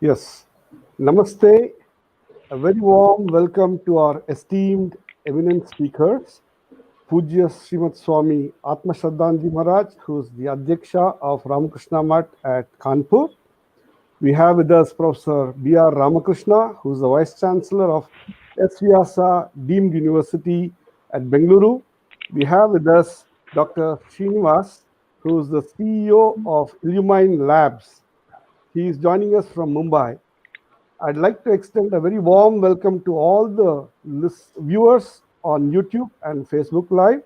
Yes. Namaste. A very warm welcome to our esteemed eminent speakers, Pujya Srimad Swami Atma Shraddhanji Maharaj, who is the Adhyaksha of Ramakrishna Math at Kanpur. We have with us Professor B.R. Ramakrishna, who is the Vice Chancellor of SVasa Deemed University at Bengaluru. We have with us Dr. Srinivas, who is the CEO of Illumine Labs. He is joining us from Mumbai. I'd like to extend a very warm welcome to all the viewers on YouTube and Facebook Live,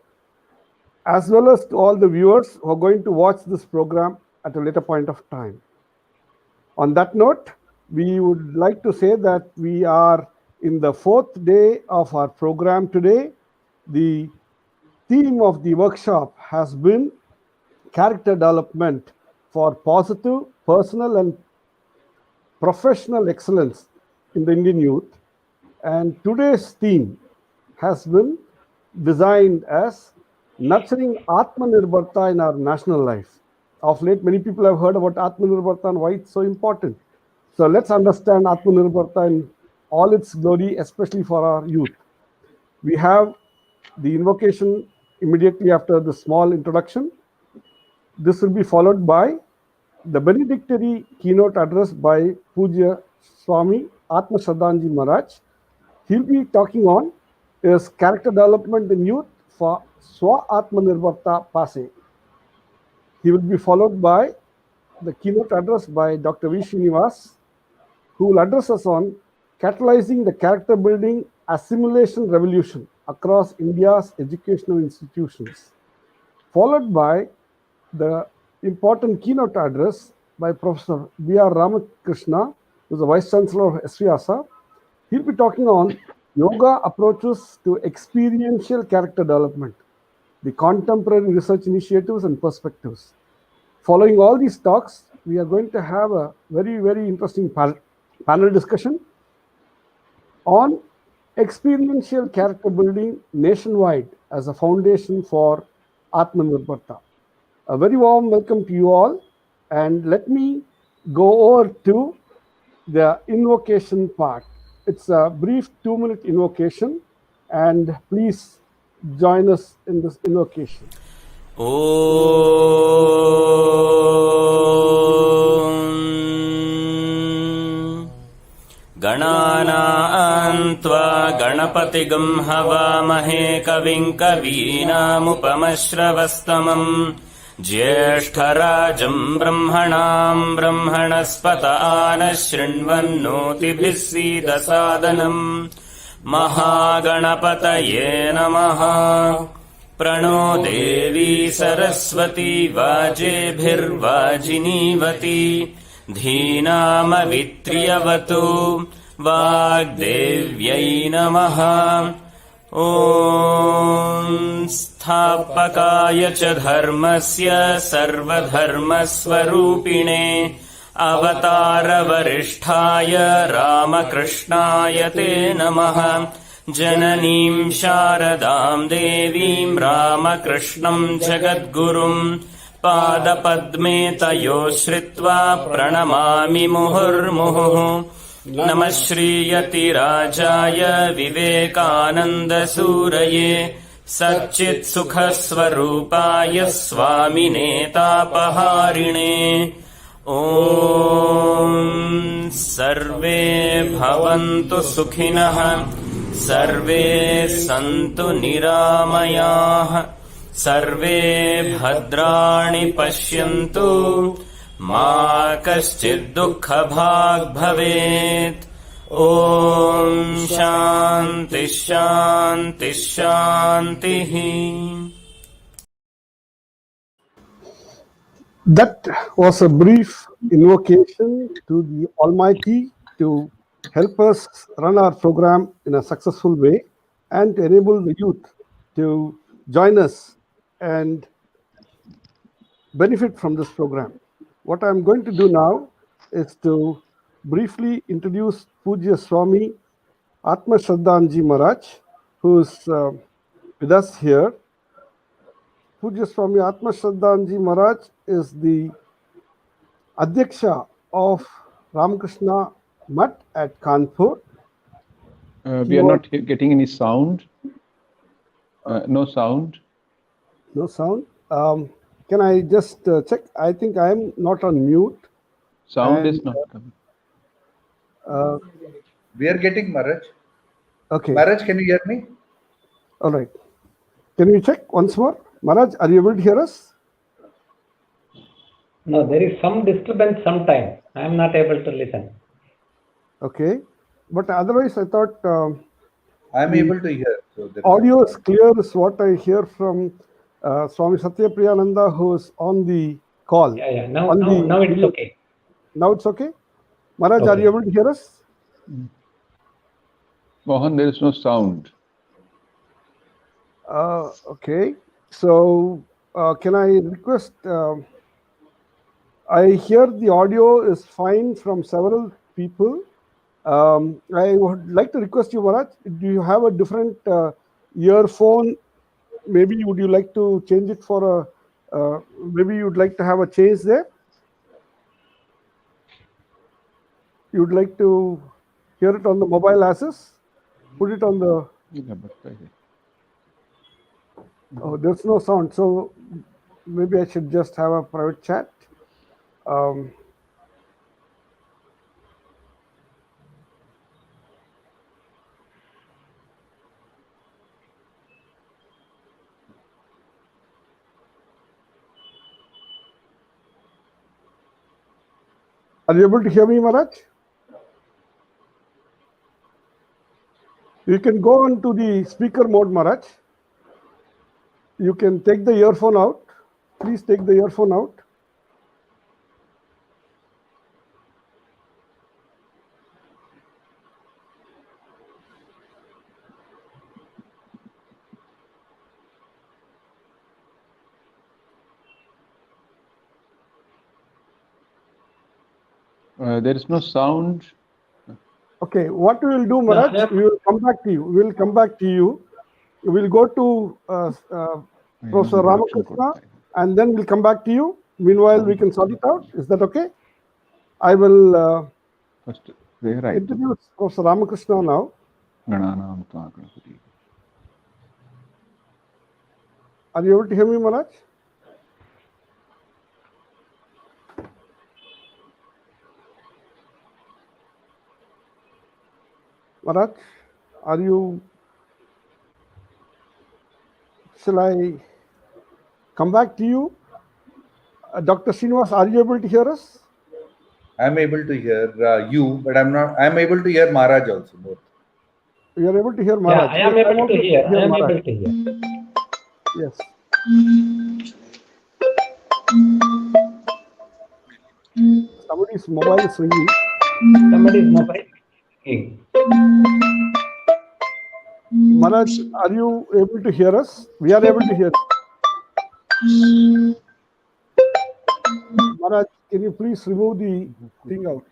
as well as to all the viewers who are going to watch this program at a later point of time. On that note, we would like to say that we are in the fourth day of our program today. The theme of the workshop has been character development for positive personal and professional excellence in the Indian youth. And today's theme has been designed as nurturing Atmanirbharta in our national life. Of late, many people have heard about Atmanirbharta and why it's so important. So let's understand Atmanirbharta in all its glory, especially for our youth. We have the invocation immediately after the small introduction. This will be followed by the benedictory keynote address by Pujya Swami Atma Shraddhanji Maharaj. He'll be talking on his character development in youth for Swa Atmanirbharta Paase. He will be followed by the keynote address by Dr. V. Srinivas, who will address us on catalyzing the character building assimilation revolution across India's educational institutions, followed by the important keynote address by Professor B.R. Ramakrishna, who is the Vice Chancellor of SVasa. He'll be talking on yoga approaches to experiential character development, the contemporary research initiatives and perspectives. Following all these talks, we are going to have a very, very interesting panel discussion on experiential character building nationwide as a foundation for Atmanirbharta. A very warm welcome to you all, and let me go over to the invocation part. It's a brief 2-minute invocation, and please join us in this invocation. Om Ganana Tva Ganapatigam Havamahe Kavim Kaveenamupamashravastamam Jyeshtarajam Brahmanam Brahmanaspata Anashrinvannotibhis Sidasadanam Mahaganapataye Namaha Prano Devi Saraswati Vajebhirvajinivati Dhinamavitriyavatu Vagdevyai Namaha Om Sthapakaya cha dharmasya sarvadharmasvarupine Avatara varisthaya Ramakrishnaya te namaha Jananim Sharadam Devim Ramakrishnam Jagadgurum Padapadme tayo shritva pranamami muhurmuhu Namah Shriyati Rajaya Vivekananda Suraye Satchit Sukhasvarupaya Swamine Tapaharine Om Sarve Bhavantu Sukhinah Sarve Santu Niramayah Sarve Bhadrani Pashyantu Ma Kaschid Dukkha Bhag Bhavet Om Shanti Shanti Shanti. That was a brief invocation to the Almighty to help us run our program in a successful way and to enable the youth to join us and benefit from this program. What I'm going to do now is to briefly introduce Pujya Swami Atma Shraddhanji Maharaj, who is with us here. Pujya Swami Atma Shraddhanji Maharaj is the Adhyaksha of Ramakrishna Mutt at Kanpur. We are not getting any sound. No sound. No sound. Can I just check? I think I am not on mute. Sound is not coming. We are getting Maharaj. Okay. Maharaj, can you hear me? All right. Can you check once more? Maharaj, are you able to hear us? No, there is some disturbance sometimes. I am not able to listen. Okay. But otherwise, I thought I am able to hear. So audio is clear is what I hear from Swami Satyapriyananda, who is on the call. Yeah. Now it's okay. Now it's okay? Maharaj, Okay. are you able to hear us? Mohan, there is no sound. Okay. So can I request, I hear the audio is fine from several people. I would like to request you, Maharaj, do you have a different earphone? Maybe would you like to change it for a, maybe you'd like to have a change there? You'd like to hear it on the mobile access? Put it on the, oh, there's no sound. So maybe I should just have a private chat. Are you able to hear me, Maharaj? You can go on to the speaker mode, Maharaj. You can take the earphone out. Please take the earphone out. There is no sound. Okay, what we will do, Maharaj, we will come back to you. We will come back to you. We will go to Professor Ramakrishna, and then we'll come back to you. Meanwhile, we can sort it out. Is that okay? I will introduce Professor Ramakrishna now. Are you able to hear me, Maharaj? Maharaj, are you, shall I come back to you? Dr. Srinivas, are you able to hear us? I am able to hear you, but I'm not. I am able to hear Maharaj also. Both. You are able to hear Maharaj? Yeah, I am able to hear. I am able to hear. Yes. Somebody's mobile is ringing. Somebody's mobile ringing. Maharaj, are you able to hear us? We are able to hear you. Maharaj, can you please remove the thing out?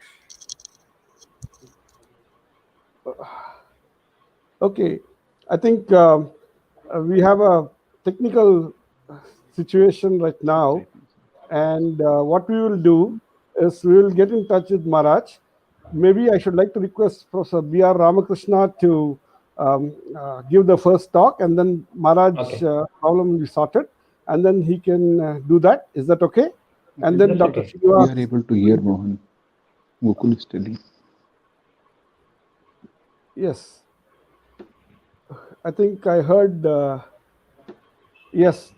Okay, I think we have a technical situation right now, and what we will do is we will get in touch with Maharaj. Maybe I should like to request Professor B.R. Ramakrishna to give the first talk, and then Maharaj's problem will be sorted, and then he can do that. Is that okay? And then Dr. Srinivas. We are able to hear Mohan. Gokul is telling. Yes. I think I heard. Yes.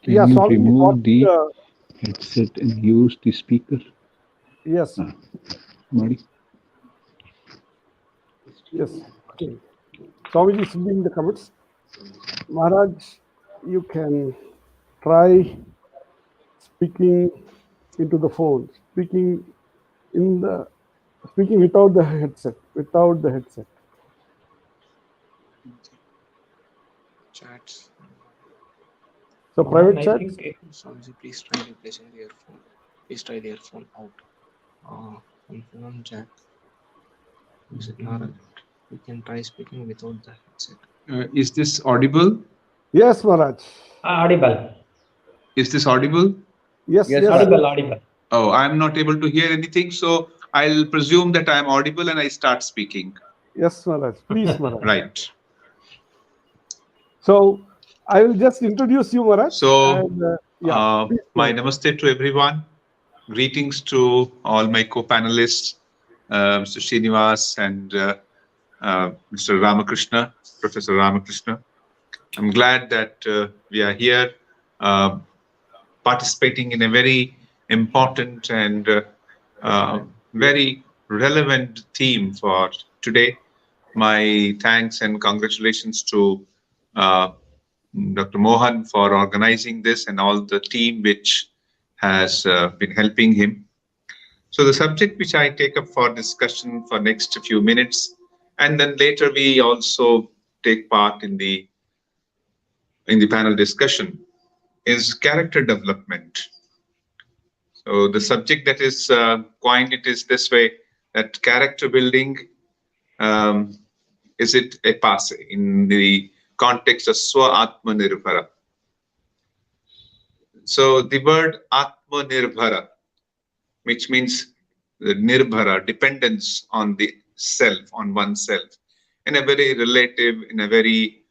Can you remove the headset and use the speaker? Yes. Mari. Yes. Okay. Swamiji is reading the comments. Maharaj, you can try speaking into the phone, speaking without the headset, Chats. So private chat. Swamiji, please try replacing the earphone. Please try the earphone out. Phone jack. Is it not? You can try speaking without the headset. Is this audible? Yes, Maharaj. Audible. Is this audible? Yes, Yes, yes. Audible. Oh, I'm not able to hear anything. So I'll presume that I am audible and I start speaking. Yes, Maharaj. Please, Maharaj. Right. So I will just introduce you, Maharaj. So, and, my namaste to everyone. Greetings to all my co-panelists, Mr. Srinivas and Mr. Ramakrishna, Professor Ramakrishna. I'm glad that we are here participating in a very important and very relevant theme for today. My thanks and congratulations to Dr. Mohan for organizing this and all the team which has been helping him. So the subject which I take up for discussion for next few minutes, and then later we also take part in the panel discussion, is character development. So the subject that is coined it is this way, that character building, is it a passe in the context of Atmanirbharta. So the word Atmanirbharta, which means the nirbhara, dependence on the self, on oneself, in a very relative, in a very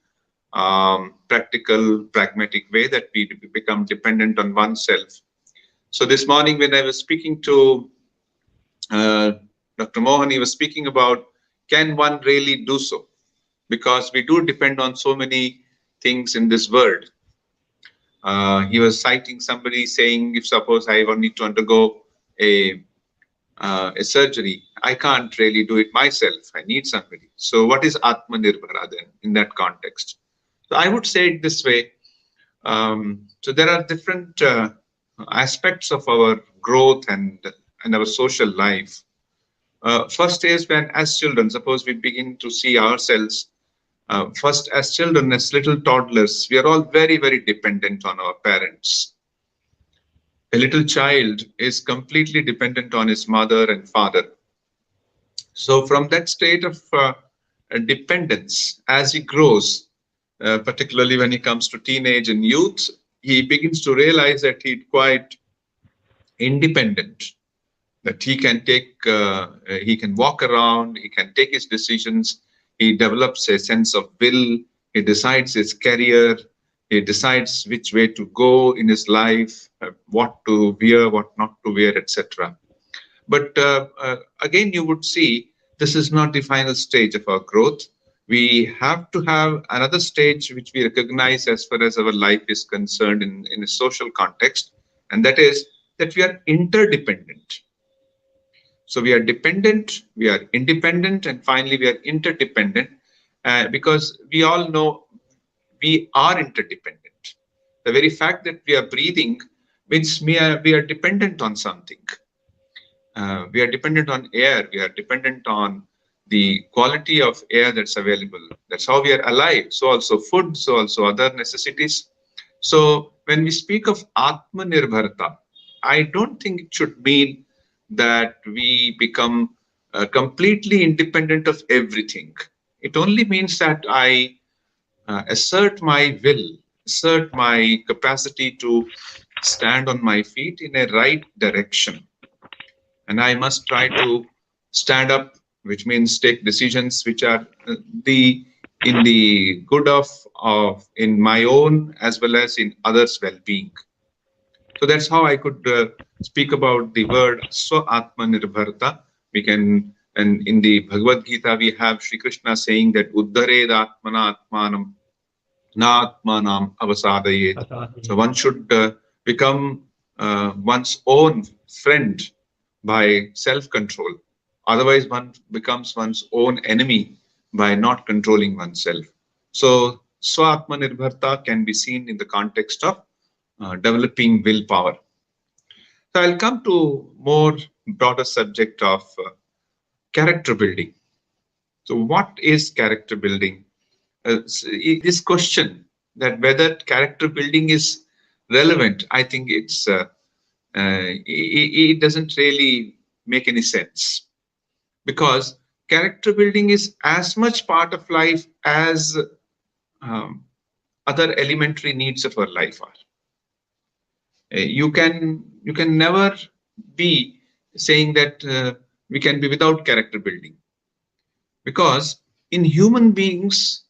practical, pragmatic way, that we become dependent on oneself. So this morning when I was speaking to Dr. Mohan, he was speaking about, can one really do so? Because we do depend on so many things in this world. He was citing somebody saying, if suppose I need to undergo a surgery, I can't really do it myself. I need somebody. So what is Atmanirbharta then in that context? So I would say it this way. So there are different aspects of our growth and our social life. First is when as children, suppose we begin to see ourselves, first as children, as little toddlers, we are all very, very dependent on our parents. A little child is completely dependent on his mother and father. So from that state of dependence, as he grows, particularly when he comes to teenage and youth, he begins to realize that he's quite independent, that he can take, he can walk around, he can take his decisions, he develops a sense of will, he decides his career, he decides which way to go in his life, what to wear, what not to wear, etc. But again, you would see this is not the final stage of our growth. We have to have another stage which we recognize as far as our life is concerned in a social context, and that is that we are interdependent. So we are dependent, we are independent, and finally we are interdependent, because we all know we are interdependent. The very fact that we are breathing means we are dependent on something. We are dependent on air, we are dependent on the quality of air that's available. That's how we are alive. So also food, so also other necessities. So when we speak of Atmanirbharta, I don't think it should mean that we become completely independent of everything. It only means that I assert my will, assert my capacity to stand on my feet in a right direction. And I must try to stand up, which means take decisions which are in the good of in my own as well as in others' well-being. So that's how I could speak about the word Atmanirbharta. We can, and in the Bhagavad Gita, we have Sri Krishna saying that Uddared Atmana Atmanam Na Atmanam Avasadayet. So one should become one's own friend by self-control. Otherwise, one becomes one's own enemy by not controlling oneself. So Atmanirbharta can be seen in the context of developing willpower. So I'll come to more broader subject of character building. So what is character building? This question that whether character building is relevant, I think it's it doesn't really make any sense, because character building is as much part of life as other elementary needs of our life are. You can never be saying that we can be without character building. Because in human beings,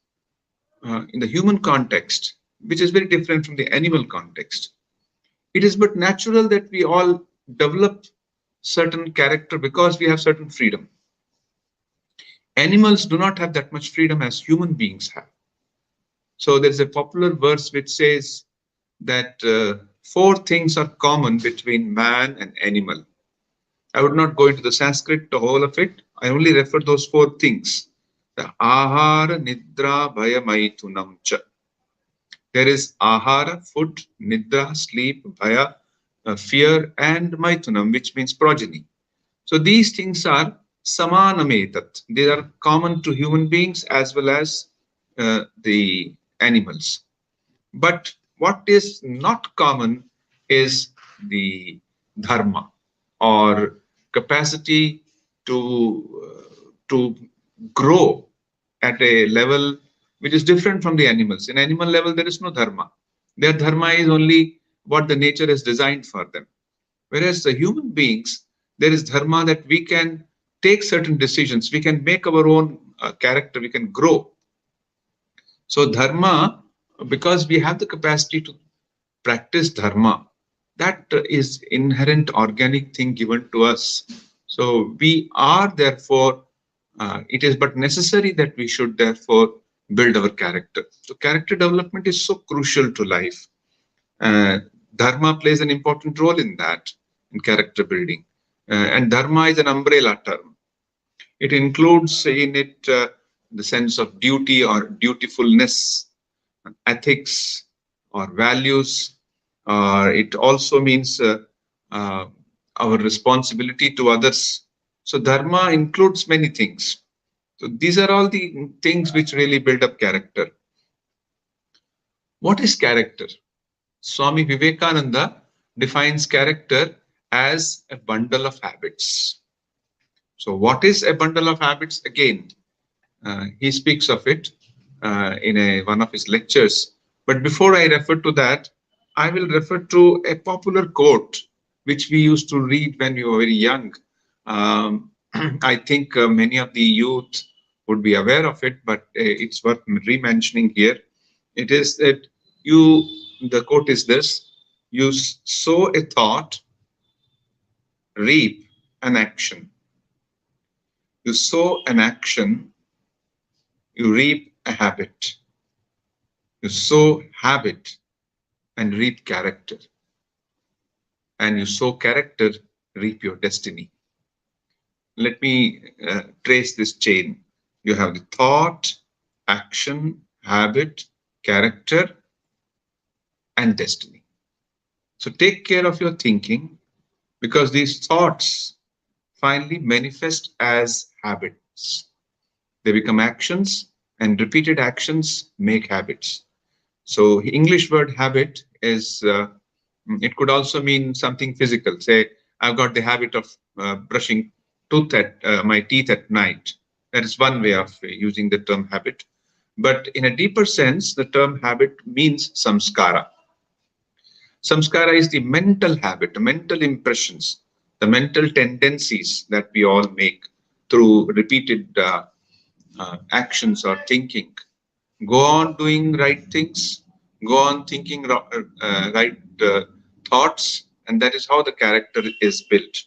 in the human context, which is very different from the animal context, it is but natural that we all develop certain character because we have certain freedom. Animals do not have that much freedom as human beings have. So there's a popular verse which says that 4 things are common between man and animal. I would not go into the Sanskrit, the whole of it. I only refer those 4 things. The ahara, nidra, bhaya, maitunam cha. There is ahara, food, nidra, sleep, bhaya, fear, and maitunam, which means progeny. So these things are samanametat. They are common to human beings as well as the animals. But what is not common is the dharma, or capacity to grow at a level which is different from the animals. In animal level, there is no dharma. Their dharma is only what the nature has designed for them. Whereas the human beings, there is dharma that we can take certain decisions, we can make our own character, we can grow. So dharma, because we have the capacity to practice dharma, that is inherent organic thing given to us. So we are therefore, it is but necessary that we should therefore build our character. So character development is so crucial to life. Dharma plays an important role in that, in character building. And dharma is an umbrella term. It includes in it the sense of duty or dutifulness, ethics or values. It also means our responsibility to others. So dharma includes many things. So these are all the things which really build up character. What is character? Swami Vivekananda defines character as a bundle of habits. So what is a bundle of habits? Again, he speaks of it in one of his lectures. But before I refer to that, I will refer to a popular quote which we used to read when we were very young. I think many of the youth would be aware of it, but it's worth re-mentioning here. It is that the quote is this: you sow a thought, reap an action. You sow an action, you reap a habit. You sow habit and reap character. And you sow character, reap your destiny. Let me trace this chain. You have the thought, action, habit, character, and destiny. So take care of your thinking, because these thoughts finally manifest as habits. They become actions, and repeated actions make habits. So English word habit is, it could also mean something physical. Say, I've got the habit of brushing my teeth at night. That is one way of using the term habit. But in a deeper sense, the term habit means samskara. Samskara is the mental habit, the mental impressions, the mental tendencies that we all make through repeated actions or thinking. Go on doing right things, go on thinking right thoughts, and that is how the character is built.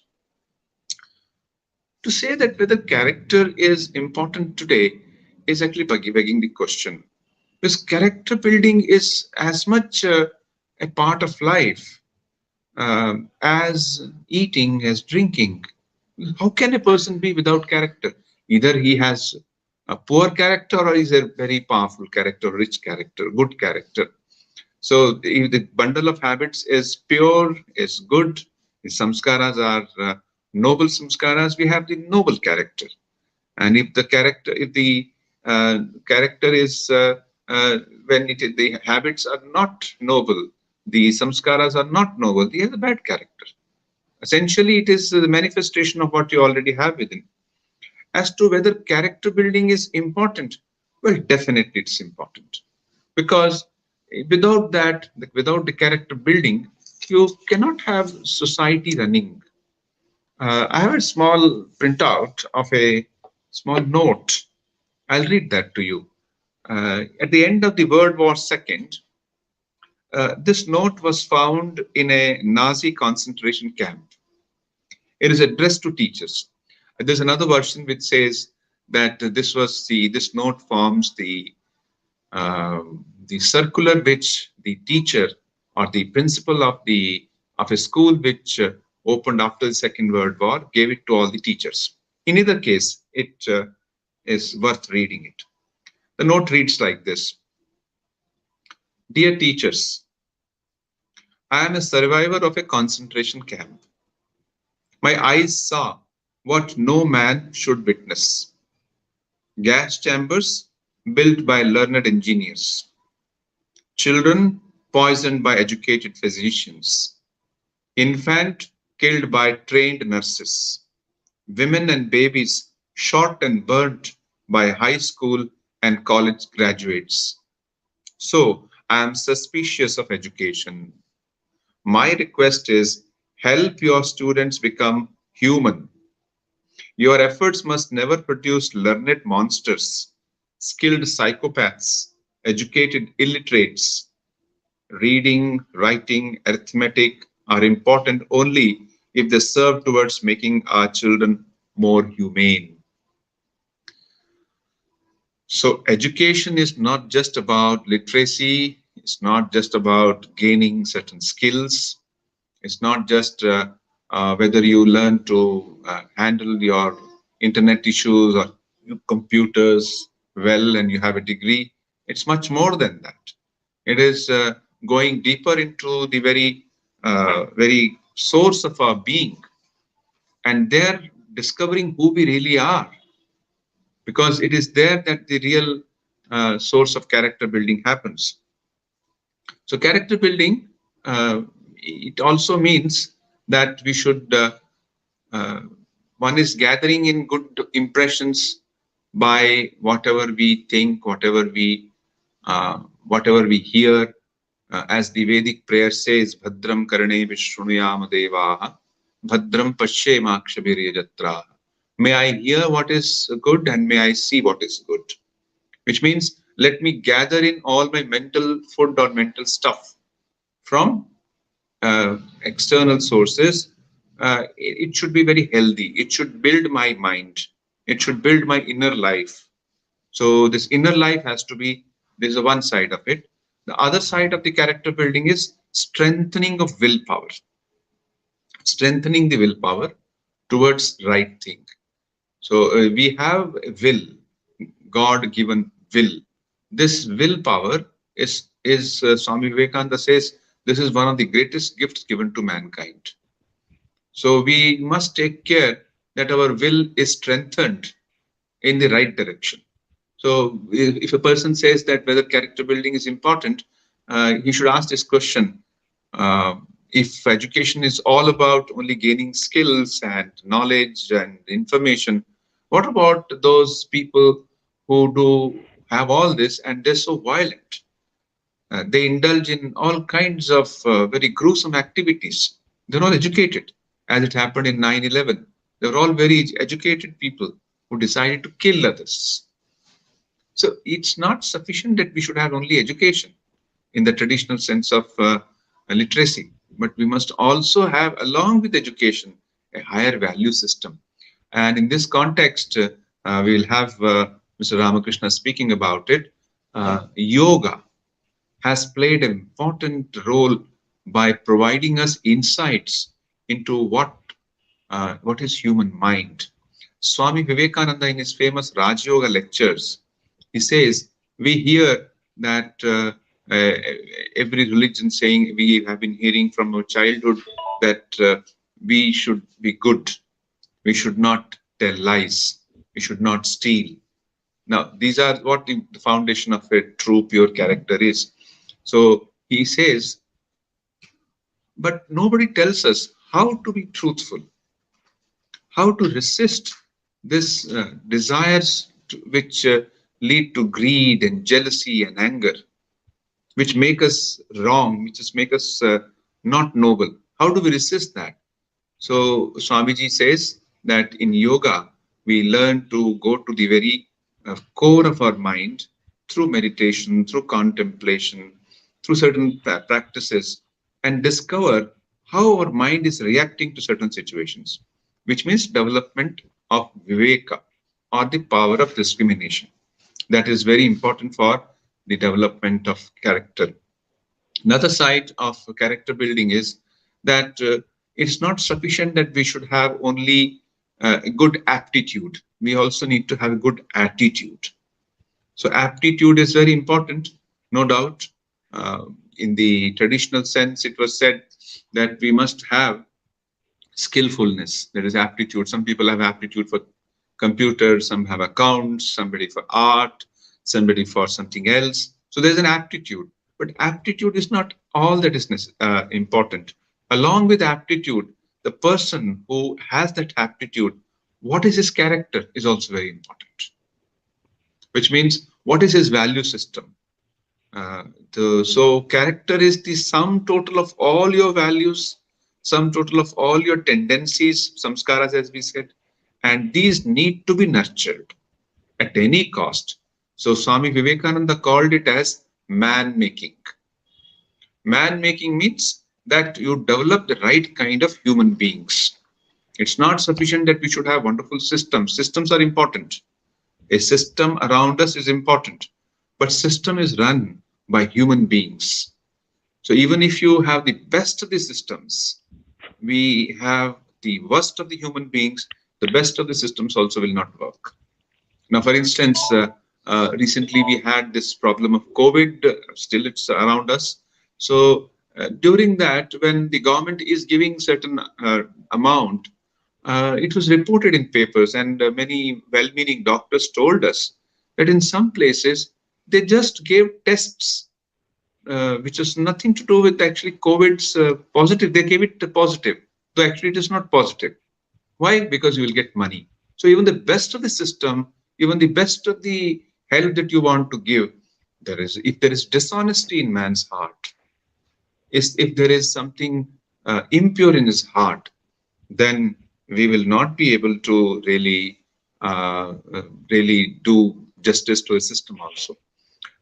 To say that whether character is important today is actually begging the question, because character building is as much a part of life as eating, as drinking. How can a person be without character? Either he has a poor character, or is a very powerful character, rich character, good character. So if the bundle of habits is pure, is good, the samskaras are noble samskaras, we have the noble character. And if the character, is when the habits are not noble, the samskaras are not noble, they have a bad character. Essentially, it is the manifestation of what you already have within. As to whether character building is important, well, definitely it's important. Because without that, without the character building, you cannot have society running. I have a small printout of a small note. I'll read that to you. At the end of the World War II, this note was found in a Nazi concentration camp. It is addressed to teachers. There's another version which says that this note forms the circular which the teacher or the principal of a school which opened after the Second World War gave it to all the teachers. In either case, it is worth reading it. The note reads like this: Dear teachers, I am a survivor of a concentration camp. My eyes saw what no man should witness. Gas chambers built by learned engineers. Children poisoned by educated physicians. Infant killed by trained nurses. Women and babies shot and burnt by high school and college graduates. So I am suspicious of education. My request is, help your students become human. Your efforts must never produce learned monsters, skilled psychopaths, educated illiterates. Reading, writing, arithmetic are important only if they serve towards making our children more humane. So education is not just about literacy. It's not just about gaining certain skills. It's not just whether you learn to handle your internet issues or computers well and you have a degree. It's much more than that. It is going deeper into the very source of our being, and there discovering who we really are, because it is there that the real source of character building happens. So character building, it also means that we should, one is gathering in good impressions by whatever we think, whatever we hear. As the Vedic prayer says, Bhadram karane vishrunuyama devaha, Bhadram pashyemakshabirya jatraha. May I hear what is good and may I see what is good. Which means, let me gather in all my mental food or mental stuff from external sources. It should be very healthy. It should build my mind. It should build my inner life. So this inner life has to be, there's a one side of it. The other side of the character building is strengthening of willpower. Strengthening the willpower towards right thing. So we have a will, God-given will. This willpower is Swami Vivekananda says, this is one of the greatest gifts given to mankind. So we must take care that our will is strengthened in the right direction. So if a person says that whether character building is important, he should ask this question. If education is all about only gaining skills and knowledge and information, what about those people who do have all this and they're so violent? They indulge in all kinds of very gruesome activities. They're not educated, as it happened in 9/11. They were all very educated people who decided to kill others. So it's not sufficient that we should have only education in the traditional sense of literacy, but we must also have, along with education, a higher value system. And in this context, we'll have Mr. Ramakrishna speaking about it. Yoga has played an important role by providing us insights into what is human mind. Swami Vivekananda, in his famous Raj Yoga lectures, he says, we hear that every religion saying, we have been hearing from our childhood that we should be good. We should not tell lies. We should not steal. Now, these are what the foundation of a true, pure character is. So he says, but nobody tells us how to be truthful, how to resist this desires which lead to greed and jealousy and anger, which make us wrong, which just make us not noble. How do we resist that? So Swamiji says that in yoga, we learn to go to the very core of our mind through meditation, through contemplation, through certain practices, and discover how our mind is reacting to certain situations, which means development of viveka, or the power of discrimination. That is very important for the development of character. Another side of character building is that it's not sufficient that we should have only a good aptitude. We also need to have a good attitude. So aptitude is very important, no doubt. In the traditional sense, it was said that we must have skillfulness. There is aptitude. Some people have aptitude for computers, some have accounts, somebody for art, somebody for something else. So there's an aptitude. But aptitude is not all that is important. Along with aptitude, the person who has that aptitude, what is his character is also very important. Which means, what is his value system? So character is the sum total of all your values, sum total of all your tendencies, samskaras as we said, and these need to be nurtured at any cost. So Swami Vivekananda called it as man-making. Man-making means that you develop the right kind of human beings. It's not sufficient that we should have wonderful systems. Systems are important. A system around us is important, but system is run by human beings. So even if you have the best of the systems, we have the worst of the human beings, the best of the systems also will not work. Now, for instance, recently we had this problem of COVID, still it's around us. So during that, when the government is giving certain amount, it was reported in papers, and many well-meaning doctors told us that in some places they just gave tests which has nothing to do with actually COVID's positive. They gave it positive, though actually it is not positive. Why? Because you will get money. So even the best of the system, even the best of the help that you want to give, if there is dishonesty in man's heart, if there is something impure in his heart, then we will not be able to really do justice to a system also.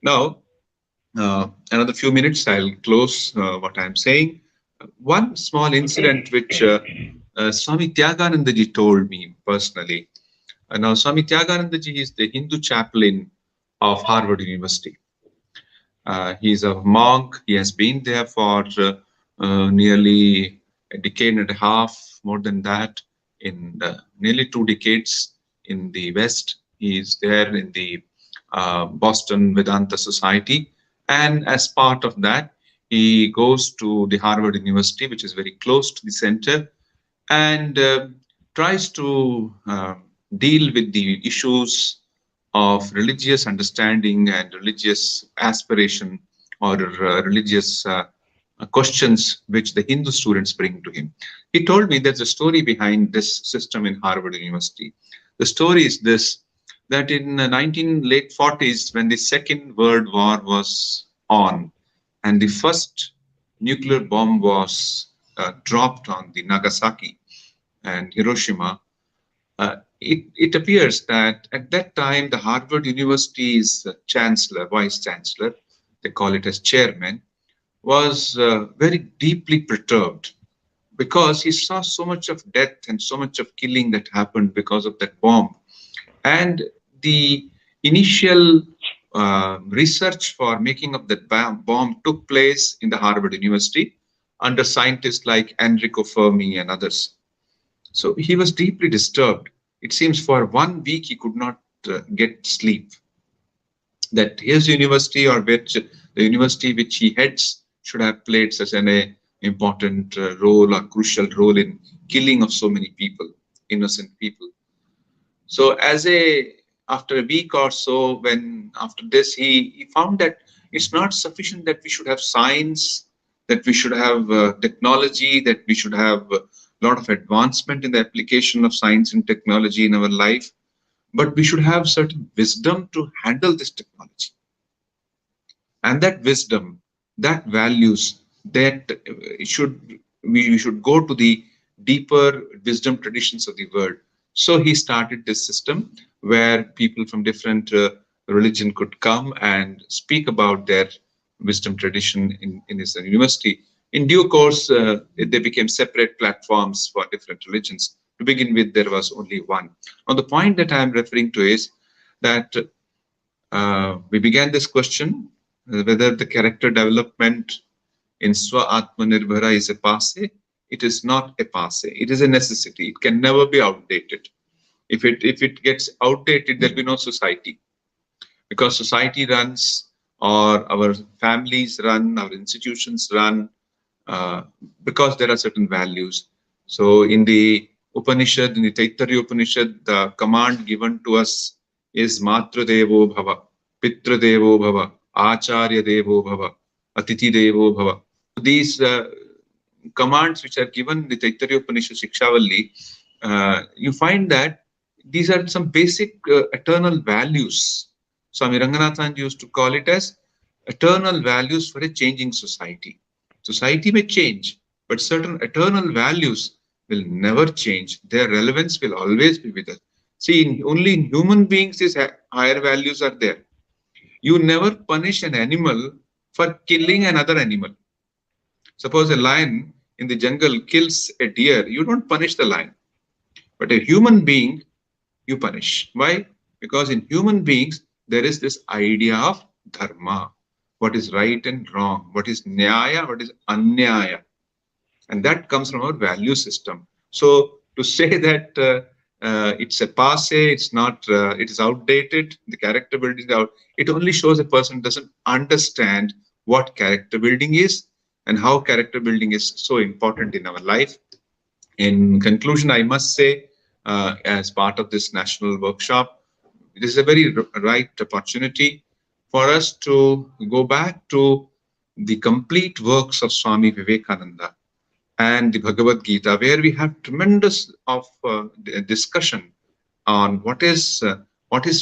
Now, another few minutes, I'll close what I'm saying. One small incident which Swami Tyaganandaji told me personally. Now, Swami Tyaganandaji is the Hindu chaplain of Harvard University. He's a monk. He has been there for nearly a decade and a half, more than that, in nearly 2 decades in the West. He is there in the Boston Vedanta Society. And as part of that, he goes to the Harvard University, which is very close to the center, and tries to deal with the issues of religious understanding and religious aspiration, or religious questions which the Hindu students bring to him. He told me there's a story behind this system in Harvard University. The story is this, that in the late 40s, when the Second World War was on and the first nuclear bomb was dropped on the Nagasaki and Hiroshima, it appears that at that time the Harvard University's chancellor, vice chancellor, they call it as chairman, was very deeply perturbed because he saw so much of death and so much of killing that happened because of that bomb. And the initial research for making up that bomb took place in the Harvard University under scientists like Enrico Fermi and others. So he was deeply disturbed. It seems for 1 week he could not get sleep. That his university, or the university which he heads, should have played such an important role or crucial role in killing of so many people, innocent people. So after a week or so, after this, he found that it's not sufficient that we should have science, that we should have technology, that we should have a lot of advancement in the application of science and technology in our life, but we should have certain wisdom to handle this technology. And that wisdom, that values, that we should go to the deeper wisdom traditions of the world. So he started this system where people from different religion could come and speak about their wisdom tradition in his university. In due course, they became separate platforms for different religions. To begin with, there was only one. Now, the point that I am referring to is that we began this question whether the character development in Atmanirbharta is a passe. It is not a passe. It is a necessity. It can never be outdated. If it gets outdated, there'll be no society, because society runs, or our families run, our institutions run, because there are certain values. So in the Upanishad, in the Taittiriya Upanishad, the command given to us is Matra Devo Bhava, Pitra Devo Bhava, Acharya Devo Bhava, Atiti Devo Bhava. These commands which are given in the Taittiriya Upanishad Shikshavalli, you find that these are some basic eternal values. Swami Ranganathan used to call it as eternal values for a changing society. Society may change, but certain eternal values will never change. Their relevance will always be with us. See, only in human beings these higher values are there. You never punish an animal for killing another animal. Suppose a lion in the jungle kills a deer, you don't punish the lion. But a human being, you punish. Why? Because in human beings, there is this idea of dharma, what is right and wrong, what is nyaya, what is anyaya. And that comes from our value system. So to say that it's a passe, it's not, it is outdated, the character building is out, it only shows a person doesn't understand what character building is and how character building is so important in our life. In conclusion, I must say, as part of this national workshop, this is a very right opportunity for us to go back to the complete works of Swami Vivekananda and the Bhagavad Gita, where we have tremendous of discussion on what is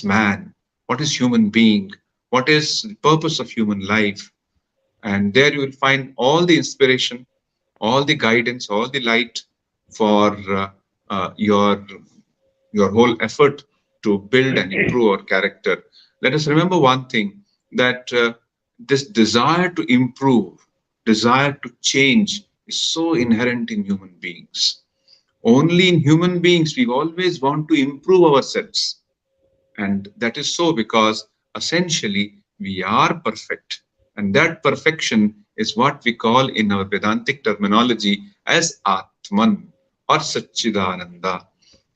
man, what is human being, what is the purpose of human life. And there you will find all the inspiration, all the guidance, all the light for your whole effort to build and improve our character. Let us remember one thing, that this desire to improve, desire to change is so inherent in human beings. Only in human beings we always want to improve ourselves. And that is so because essentially we are perfect. And that perfection is what we call in our Vedantic terminology as Atman or Satchidananda.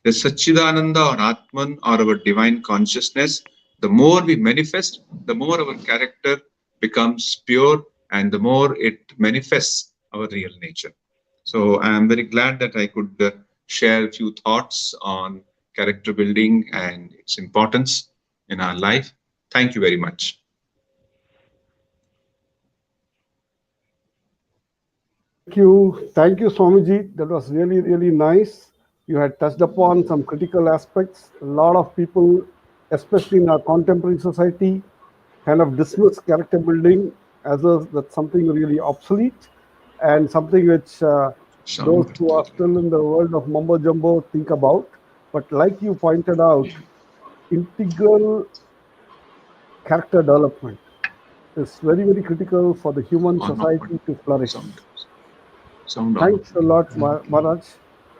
The Satchidananda or Atman or our divine consciousness, the more we manifest, the more our character becomes pure and the more it manifests our real nature. So I am very glad that I could share a few thoughts on character building and its importance in our life. Thank you very much. Thank you, Swamiji. That was really, really nice. You had touched upon some critical aspects. A lot of people, especially in our contemporary society, kind of dismiss character building as that's something really obsolete and something which those who are still in the world of mumbo jumbo think about. But like you pointed out, integral character development is very, very critical for the human society to flourish. Thanks a lot, Maharaj.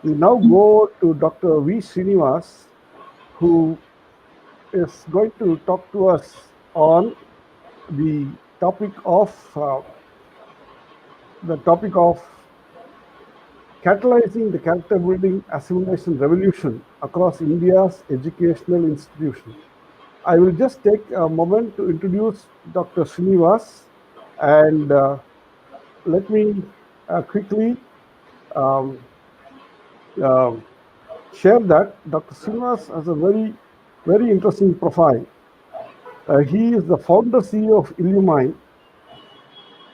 We now go to Dr. V. Srinivas, who is going to talk to us on the topic of catalyzing the character building assimilation revolution across India's educational institutions. I will just take a moment to introduce Dr. Srinivas, and let me quickly share that Dr. Srinivas has a very, very interesting profile. He is the founder CEO of Illumine.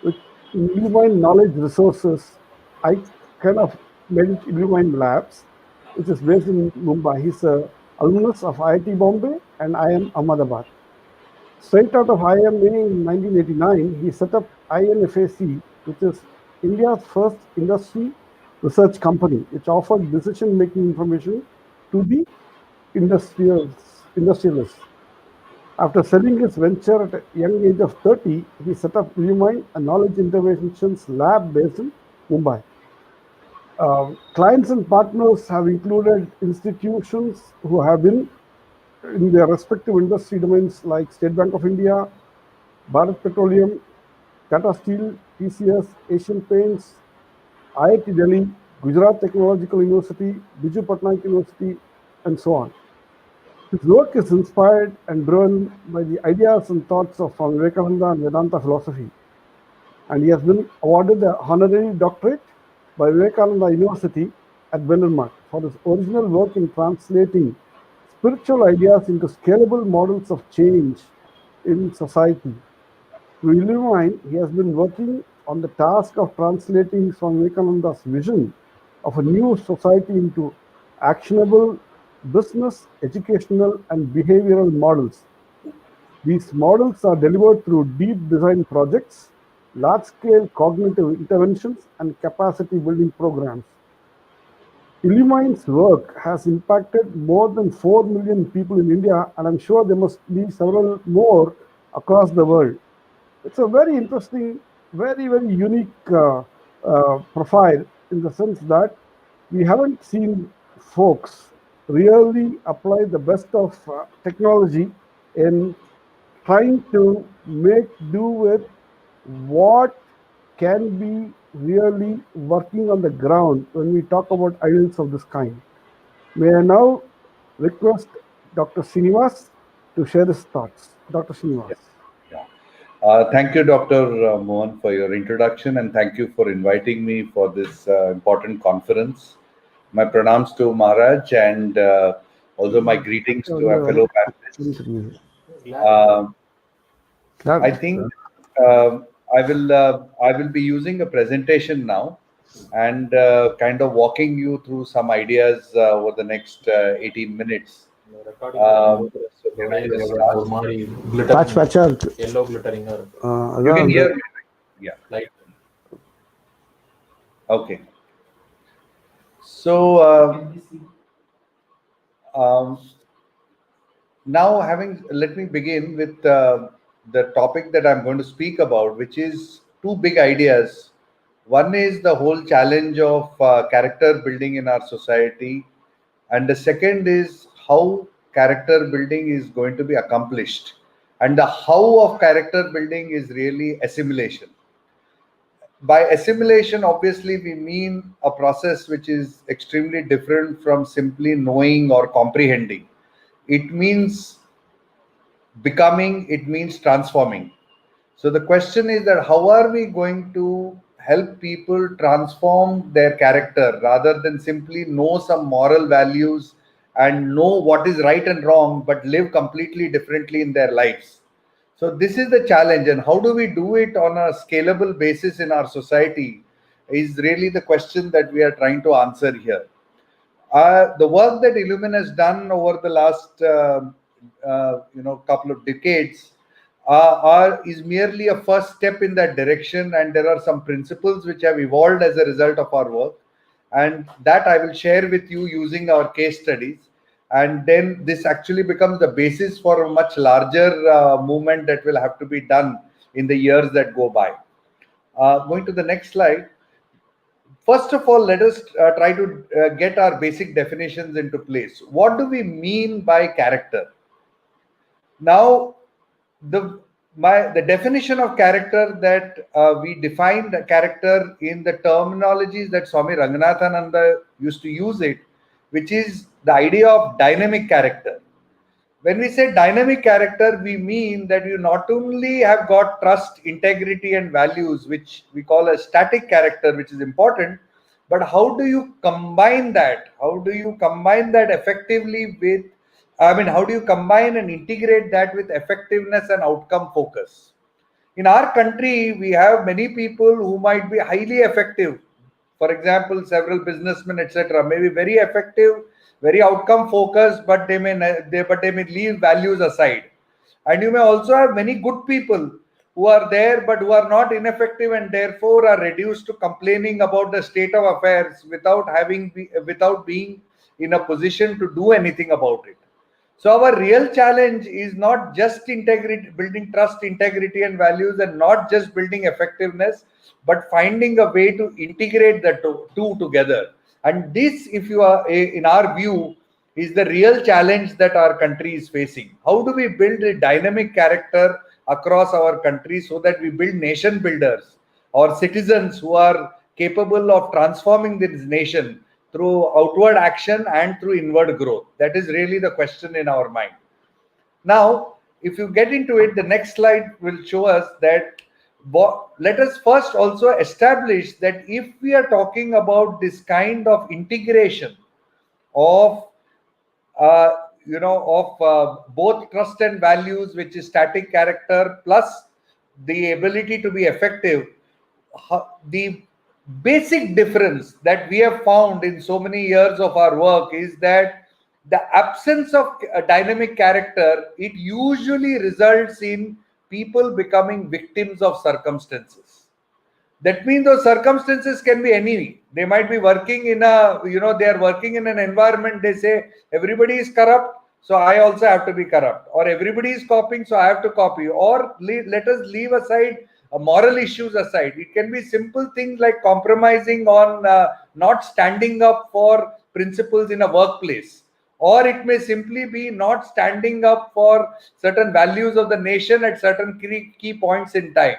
With Illumine Knowledge Resources, I kind of manage Illumine Labs, which is based in Mumbai. He's an alumnus of IIT Bombay and IIM Ahmedabad. Straight out of IIMA in 1989, he set up INFAC, which is India's first industry research company which offered decision-making information to the industrialists. After selling his venture at a young age of 30, he set up NWEY, a knowledge interventions lab based in Mumbai. Clients and partners have included institutions who have been in their respective industry domains like State Bank of India, Bharat Petroleum, Tata Steel, TCS, Asian Paints, IIT Delhi, Gujarat Technological University, Biju Patnaik University, and so on. His work is inspired and driven by the ideas and thoughts of Swami Vivekananda and Vedanta philosophy, and he has been awarded the honorary doctorate by Vivekananda University at Bellarmine for his original work in translating spiritual ideas into scalable models of change in society. Through Illumine, he has been working on the task of translating Swami Vivekananda's vision of a new society into actionable business, educational, and behavioral models. These models are delivered through deep design projects, large-scale cognitive interventions, and capacity-building programs. Illumine's work has impacted more than 4 million people in India, and I'm sure there must be several more across the world. It's a very interesting, very unique profile in the sense that we haven't seen folks really apply the best of technology in trying to make do with what can be really working on the ground when we talk about ideals of this kind. May I now request Dr. Srinivas to share his thoughts. Dr. Srinivas. Thank you, Dr. Mohan, for your introduction, and thank you for inviting me for this important conference. My pranams to Maharaj, and also my greetings to our fellow panelists. I think I will be using a presentation now, and kind of walking you through some ideas over the next 18 minutes. Can I just start? Yellow glittering. You can hear me. Yeah. Okay. So now let me begin with the topic that I'm going to speak about, which is two big ideas. One is the whole challenge of character building in our society, and the second is how character building is going to be accomplished, and the how of character building is really assimilation. By assimilation, obviously we mean a process which is extremely different from simply knowing or comprehending. It means becoming, it means transforming. So the question is that how are we going to help people transform their character rather than simply know some moral values and know what is right and wrong, but live completely differently in their lives. So this is the challenge, and how do we do it on a scalable basis in our society is really the question that we are trying to answer here. The work that Illumine has done over the last couple of decades is merely a first step in that direction, and there are some principles which have evolved as a result of our work, and that I will share with you using our case studies. And then this actually becomes the basis for a much larger movement that will have to be done in the years that go by. Going to the next slide. First of all, let us try to get our basic definitions into place. What do we mean by character? Now, the definition of character that we defined character in the terminologies that Swami Ranganathananda used to use it, which is the idea of dynamic character. When we say dynamic character, we mean that you not only have got trust, integrity, and values, which we call a static character, which is important, but how do you combine that? How do you combine that effectively with, how do you combine and integrate that with effectiveness and outcome focus? In our country, we have many people who might be highly effective. For example, several businessmen, etc., may be very effective, very outcome focused, but they may leave values aside. And you may also have many good people who are there but who are not ineffective and therefore are reduced to complaining about the state of affairs without being in a position to do anything about it. So our real challenge is not just integrity, building trust, integrity and values, and not just building effectiveness, but finding a way to integrate the two together. And this, if you are in our view, is the real challenge that our country is facing. How do we build a dynamic character across our country so that we build nation builders or citizens who are capable of transforming this nation through outward action and through inward growth? That is really the question in our mind. Now, if you get into it, the next slide will show us that. Let us first also establish that if we are talking about this kind of integration of both trust and values, which is static character plus the ability to be effective, the basic difference that we have found in so many years of our work is that the absence of a dynamic character, it usually results in people becoming victims of circumstances. That means those circumstances can be any. They might be working in they are working in an environment, they say everybody is corrupt, so I also have to be corrupt, or everybody is copying, so I have to copy, or let us leave aside moral issues aside. It can be simple things like compromising on not standing up for principles in a workplace, or it may simply be not standing up for certain values of the nation at certain key points in time.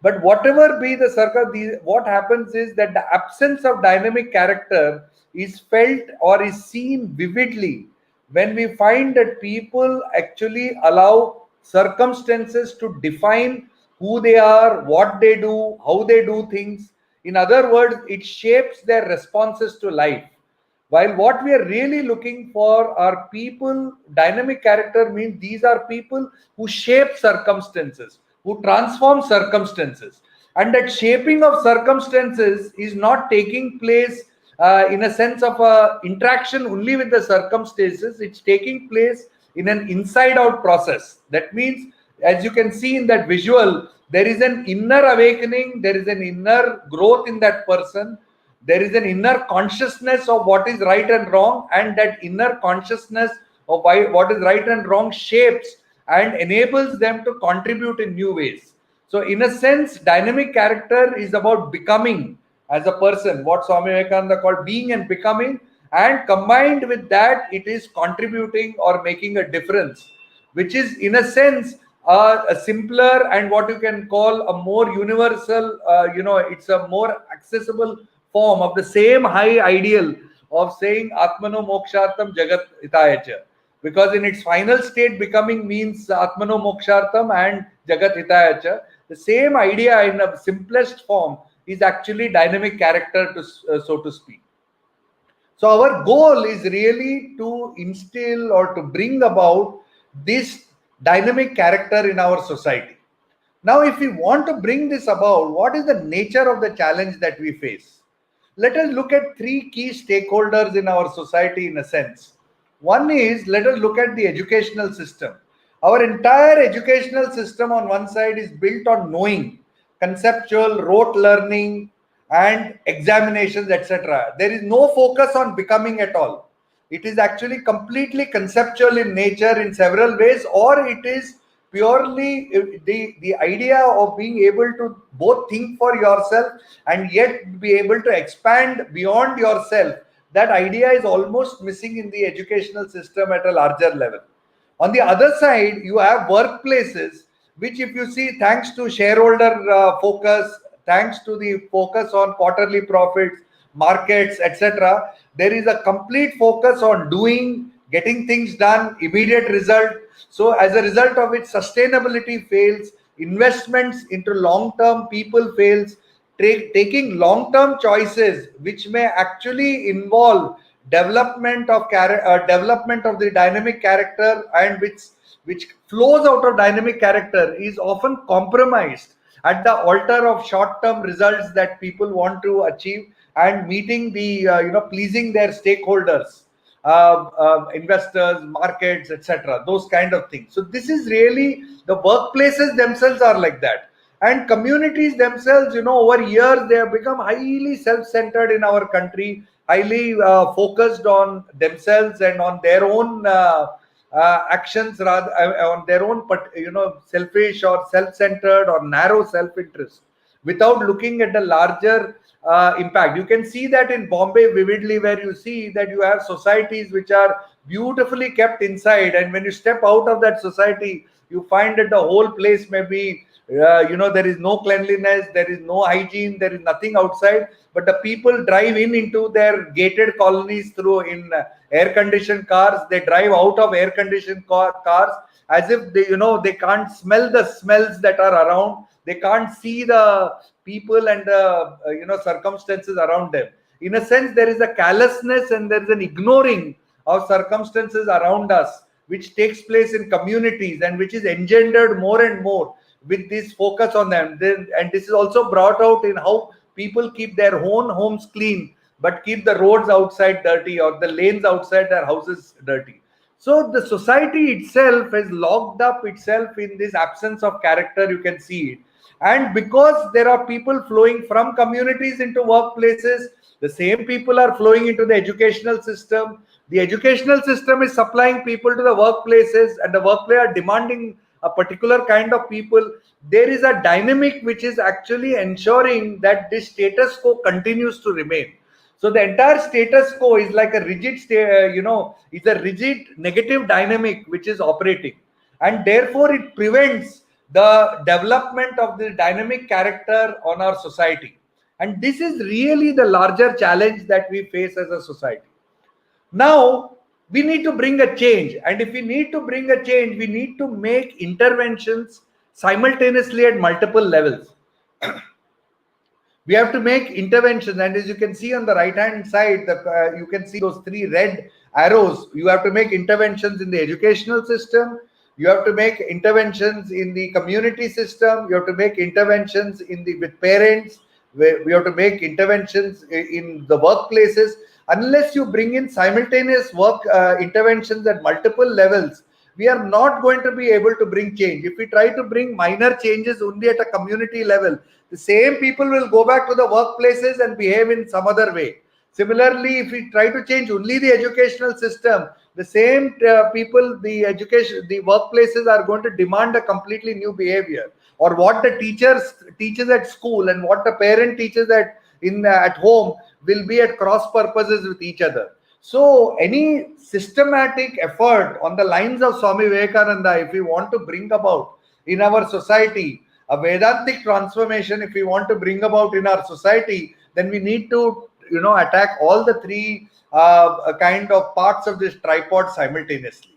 But whatever be the circle, what happens is that the absence of dynamic character is felt or is seen vividly when we find that people actually allow circumstances to define who they are, what they do, how they do things. In other words, it shapes their responses to life. While what we are really looking for are people, dynamic character means these are people who shape circumstances, who transform circumstances. And that shaping of circumstances is not taking place in a sense of interaction only with the circumstances. It's taking place in an inside out process. That means, as you can see in that visual, there is an inner awakening, there is an inner growth in that person, there is an inner consciousness of what is right and wrong, and that inner consciousness of what is right and wrong shapes and enables them to contribute in new ways. So in a sense, dynamic character is about becoming as a person, what Swami Vivekananda called being and becoming, and combined with that, it is contributing or making a difference, which is in a sense a simpler and what you can call a more universal, it's a more accessible form of the same high ideal of saying Atmano Mokshartam Jagat Hitayacha. Because in its final state, becoming means Atmano Mokshartam and Jagat Hitayacha. The same idea in a simplest form is actually dynamic character, so to speak. So our goal is really to instill or to bring about this dynamic character in our society. Now, if we want to bring this about, what is the nature of the challenge that we face? Let us look at three key stakeholders in our society in a sense. One is, let us look at the educational system. Our entire educational system on one side is built on knowing, conceptual, rote learning, and examinations, etc. There is no focus on becoming at all. It is actually completely conceptual in nature in several ways, or it is purely the idea of being able to both think for yourself and yet be able to expand beyond yourself. That idea is almost missing in the educational system at a larger level. On the other side, you have workplaces, which if you see, thanks to shareholder focus, thanks to the focus on quarterly profits, markets, etc., there is a complete focus on doing, getting things done, immediate result. So as a result of it, sustainability fails, investments into long-term people fails, taking long-term choices which may actually involve development of the dynamic character, and which flows out of dynamic character is often compromised at the altar of short-term results that people want to achieve and meeting the pleasing their stakeholders, investors, markets, etc., those kind of things. So this is really, the workplaces themselves are like that. And communities themselves, over years, they have become highly self-centered in our country, highly focused on themselves and on their own actions, rather on their own, selfish or self-centered or narrow self-interest, without looking at the larger impact. You can see that in Bombay vividly, where you see that you have societies which are beautifully kept inside, and when you step out of that society, you find that the whole place may be, there is no cleanliness, there is no hygiene, there is nothing outside, but the people drive into their gated colonies through in air conditioned cars. They drive out of air conditioned cars as if they can't smell the smells that are around. They can't see the people and the circumstances around them. In a sense, there is a callousness and there is an ignoring of circumstances around us, which takes place in communities and which is engendered more and more with this focus on them. And this is also brought out in how people keep their own homes clean, but keep the roads outside dirty, or the lanes outside their houses dirty. So the society itself has locked up itself in this absence of character. You can see it. And because there are people flowing from communities into workplaces, the same people are flowing into the educational system. The educational system is supplying people to the workplaces, and the workplace are demanding a particular kind of people. There is a dynamic which is actually ensuring that this status quo continues to remain. So the entire status quo is like a rigid, it's a rigid negative dynamic which is operating, and therefore it prevents the development of the dynamic character on our society. And this is really the larger challenge that we face as a society. Now, we need to bring a change. And if we need to bring a change, we need to make interventions simultaneously at multiple levels. We have to make interventions. And as you can see on the right-hand side, you can see those three red arrows. You have to make interventions in the educational system. You have to make interventions in the community system. You have to make interventions with parents. We have to make interventions in the workplaces. Unless you bring in simultaneous interventions at multiple levels, we are not going to be able to bring change. If we try to bring minor changes only at a community level, the same people will go back to the workplaces and behave in some other way. Similarly, if we try to change only the educational system, the same people, the workplaces are going to demand a completely new behavior. Or what the teachers teaches at school and what the parent teaches at home will be at cross purposes with each other. So any systematic effort on the lines of Swami Vivekananda, if we want to bring about in our society a Vedantic transformation, if we want to bring about in our society, then we need to attack all the three kind of parts of this tripod simultaneously.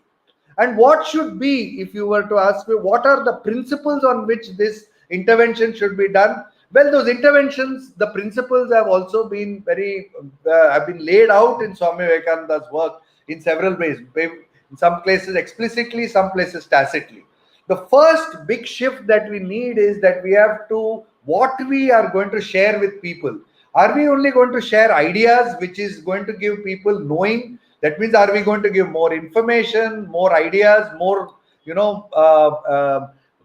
And what should be, if you were to ask me, what are the principles on which this intervention should be done? Well, those interventions, the principles have also been have been laid out in Swami Vivekananda's work in several ways. In some places explicitly, some places tacitly. The first big shift that we need is that we have to, what we are going to share with people. Are we only going to share ideas, which is going to give people knowing? That means, are we going to give more information, more ideas, more,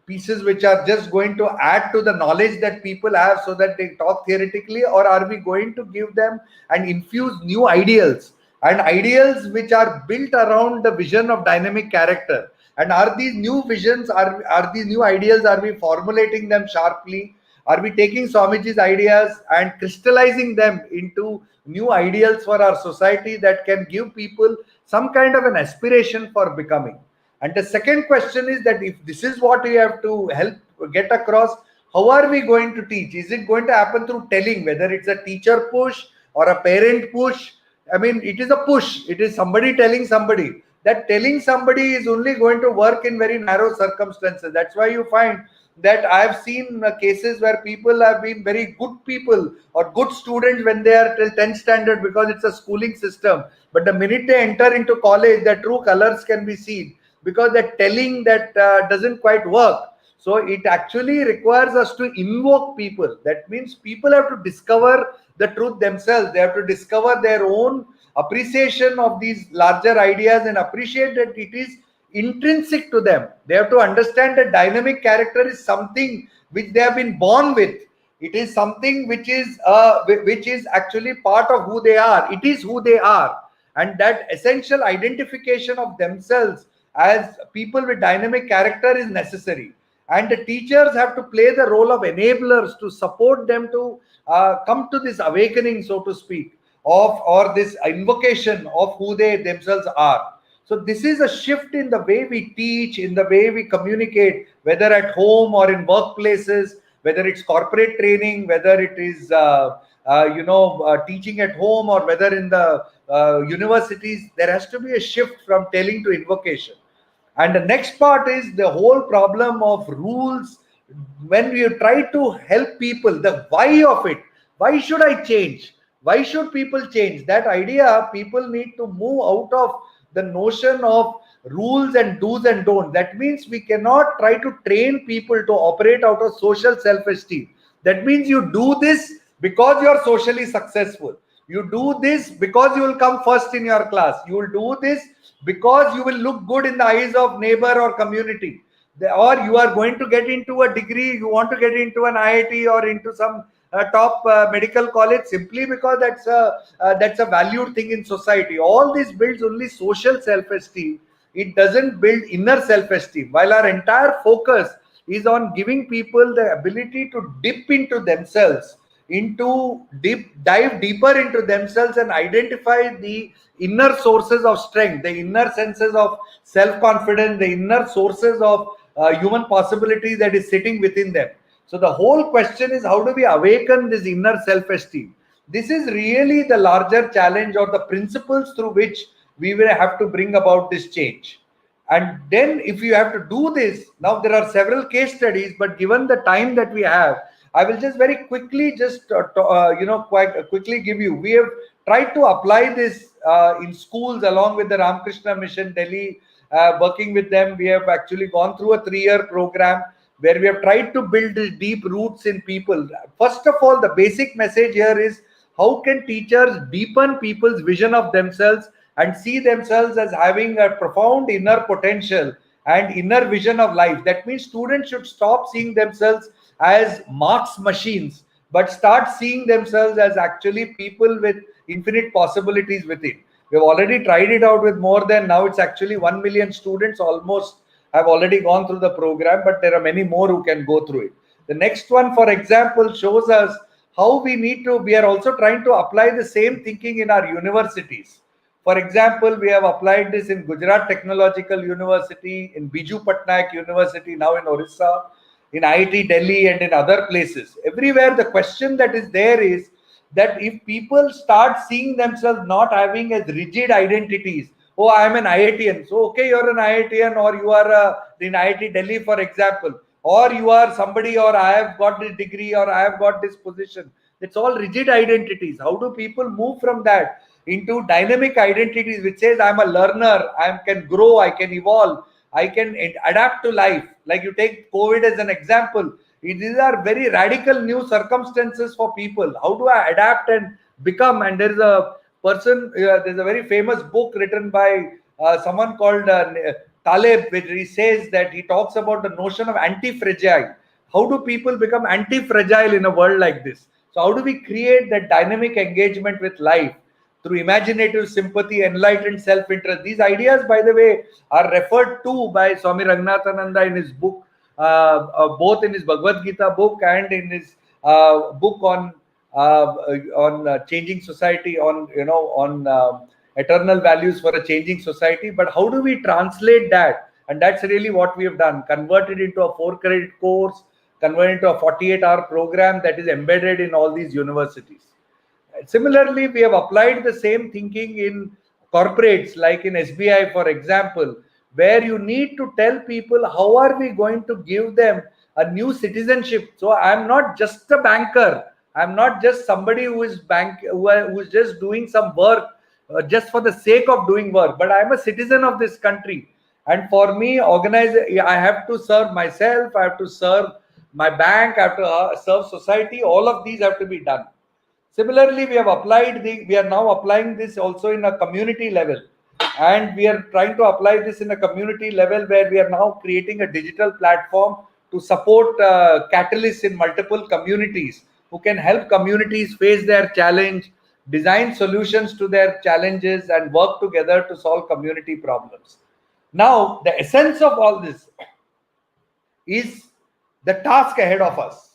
pieces which are just going to add to the knowledge that people have so that they talk theoretically? Or are we going to give them and infuse new ideals, and ideals which are built around the vision of dynamic character? And are these new visions, are these new ideals, are we formulating them sharply? Are we taking Swamiji's ideas and crystallizing them into new ideals for our society that can give people some kind of an aspiration for becoming? And the second question is that if this is what we have to help get across, how are we going to teach? Is it going to happen through telling, whether it's a teacher push or a parent push? I mean, it is a push. It is somebody telling somebody. That telling somebody is only going to work in very narrow circumstances. That's why you find that I have seen cases where people have been very good people or good students when they are till 10th standard, because it's a schooling system. But the minute they enter into college, their true colors can be seen, because that telling that doesn't quite work. So it actually requires us to invoke people. That means people have to discover the truth themselves. They have to discover their own appreciation of these larger ideas and appreciate that it is intrinsic to them. They have to understand that dynamic character is something which they have been born with. It is something which is actually part of who they are. It is who they are, and that essential identification of themselves as people with dynamic character is necessary. And the teachers have to play the role of enablers to support them to come to this awakening, so to speak, of or this invocation of who they themselves are. So this is a shift in the way we teach, in the way we communicate, whether at home or in workplaces, whether it's corporate training, whether it is teaching at home, or whether in the universities. There has to be a shift from telling to invocation. And the next part is the whole problem of rules. When we try to help people, the why of it, why should I change? Why should people change? That idea, people need to move out of the notion of rules and do's and don'ts. That means we cannot try to train people to operate out of social self-esteem. That means you do this because you are socially successful. You do this because you will come first in your class. You will do this because you will look good in the eyes of neighbor or community. Or you are going to get into a degree, you want to get into an IIT or into some top medical college simply because that's a valued thing in society. All this builds only social self-esteem. It doesn't build inner self-esteem. While our entire focus is on giving people the ability to dip into themselves, dive deeper into themselves and identify the inner sources of strength, the inner senses of self-confidence, the inner sources of human possibility that is sitting within them. So the whole question is, how do we awaken this inner self-esteem? This is really the larger challenge, or the principles through which we will have to bring about this change. And then if you have to do this, now there are several case studies, but given the time that we have, I will just very quickly quite quickly give you. We have tried to apply this in schools along with the Ramakrishna Mission Delhi, working with them. We have actually gone through a 3-year program where we have tried to build deep roots in people. First of all, the basic message here is, how can teachers deepen people's vision of themselves and see themselves as having a profound inner potential and inner vision of life? That means students should stop seeing themselves as marks machines, but start seeing themselves as actually people with infinite possibilities within. We've already tried it out with more than, now it's actually 1 million students almost have already gone through the program, but there are many more who can go through it. The next one, for example, shows us how we are also trying to apply the same thinking in our universities. For example, we have applied this in Gujarat Technological University, in Biju Patnaik University, now in Orissa, in IIT Delhi, and in other places. Everywhere the question that is there is that if people start seeing themselves not having as rigid identities, oh, I am an IITian. So, okay, you're an IITian, or you are in IIT Delhi, for example, or you are somebody, or I have got this degree, or I have got this position. It's all rigid identities. How do people move from that into dynamic identities, which says I'm a learner, I can grow, I can evolve, I can adapt to life? Like you take COVID as an example. These are very radical new circumstances for people. How do I adapt and become? And there's a person, there's a very famous book written by someone called Taleb, which he says that he talks about the notion of anti-fragile. How do people become anti-fragile in a world like this? So how do we create that dynamic engagement with life through imaginative sympathy, enlightened self-interest? These ideas, by the way, are referred to by Swami Raghunathananda in his book, both in his Bhagavad Gita book and in his book on changing society, on eternal values for a changing society. But how do we translate that? And that's really what we have done: converted into a 4-credit course, converted into a 48-hour program that is embedded in all these universities. Similarly, we have applied the same thinking in corporates, like in SBI, for example, where you need to tell people, how are we going to give them a new citizenship? So I'm not just a banker. I'm not just somebody who is just doing some work just for the sake of doing work, but I'm a citizen of this country. And for me, I have to serve myself, I have to serve my bank, I have to serve society. All of these have to be done. Similarly, we are now applying this also in a community level. and we are trying to apply this in a community level, where we are now creating a digital platform to support catalysts in multiple communities who can help communities face their challenge, design solutions to their challenges, and work together to solve community problems. Now, the essence of all this is the task ahead of us.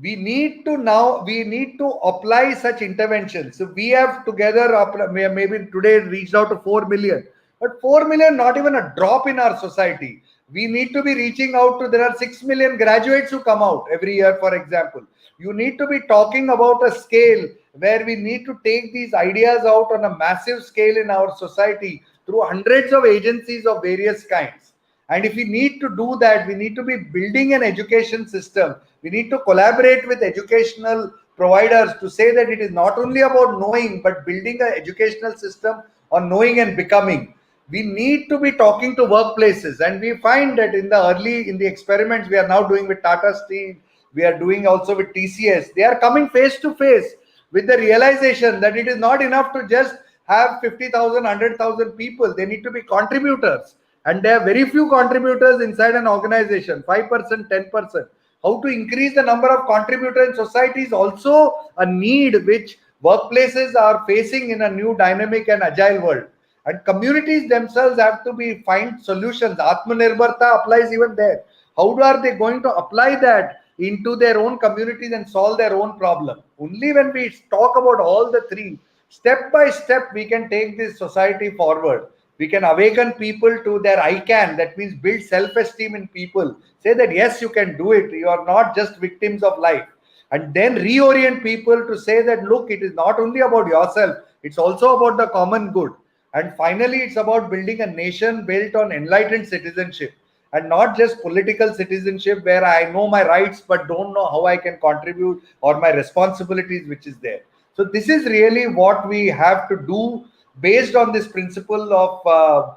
We need to apply such interventions. So we have together, maybe today reached out to 4 million, but 4 million not even a drop in our society. We need to be reaching out to, there are 6 million graduates who come out every year, for example. You need to be talking about a scale where we need to take these ideas out on a massive scale in our society through hundreds of agencies of various kinds. And if we need to do that, we need to be building an education system. We need to collaborate with educational providers to say that it is not only about knowing, but building an educational system on knowing and becoming. We need to be talking to workplaces, and we find that in the experiments we are now doing with Tata Steel, we are doing also with TCS, they are coming face to face with the realization that it is not enough to just have 50,000, 100,000 people. They need to be contributors. And there are very few contributors inside an organization, 5%, 10%. How to increase the number of contributors in society is also a need which workplaces are facing in a new dynamic and agile world. And communities themselves have to find solutions. Atmanirbharta applies even there. How are they going to apply that into their own communities and solve their own problem? Only when we talk about all the three, step by step, we can take this society forward. We can awaken people to their I can, that means build self-esteem in people. Say that yes, you can do it. You are not just victims of life. And then reorient people to say that, look, it is not only about yourself, it's also about the common good. And finally, it's about building a nation built on enlightened citizenship, and not just political citizenship where I know my rights but don't know how I can contribute, or my responsibilities which is there. So this is really what we have to do based on this principle of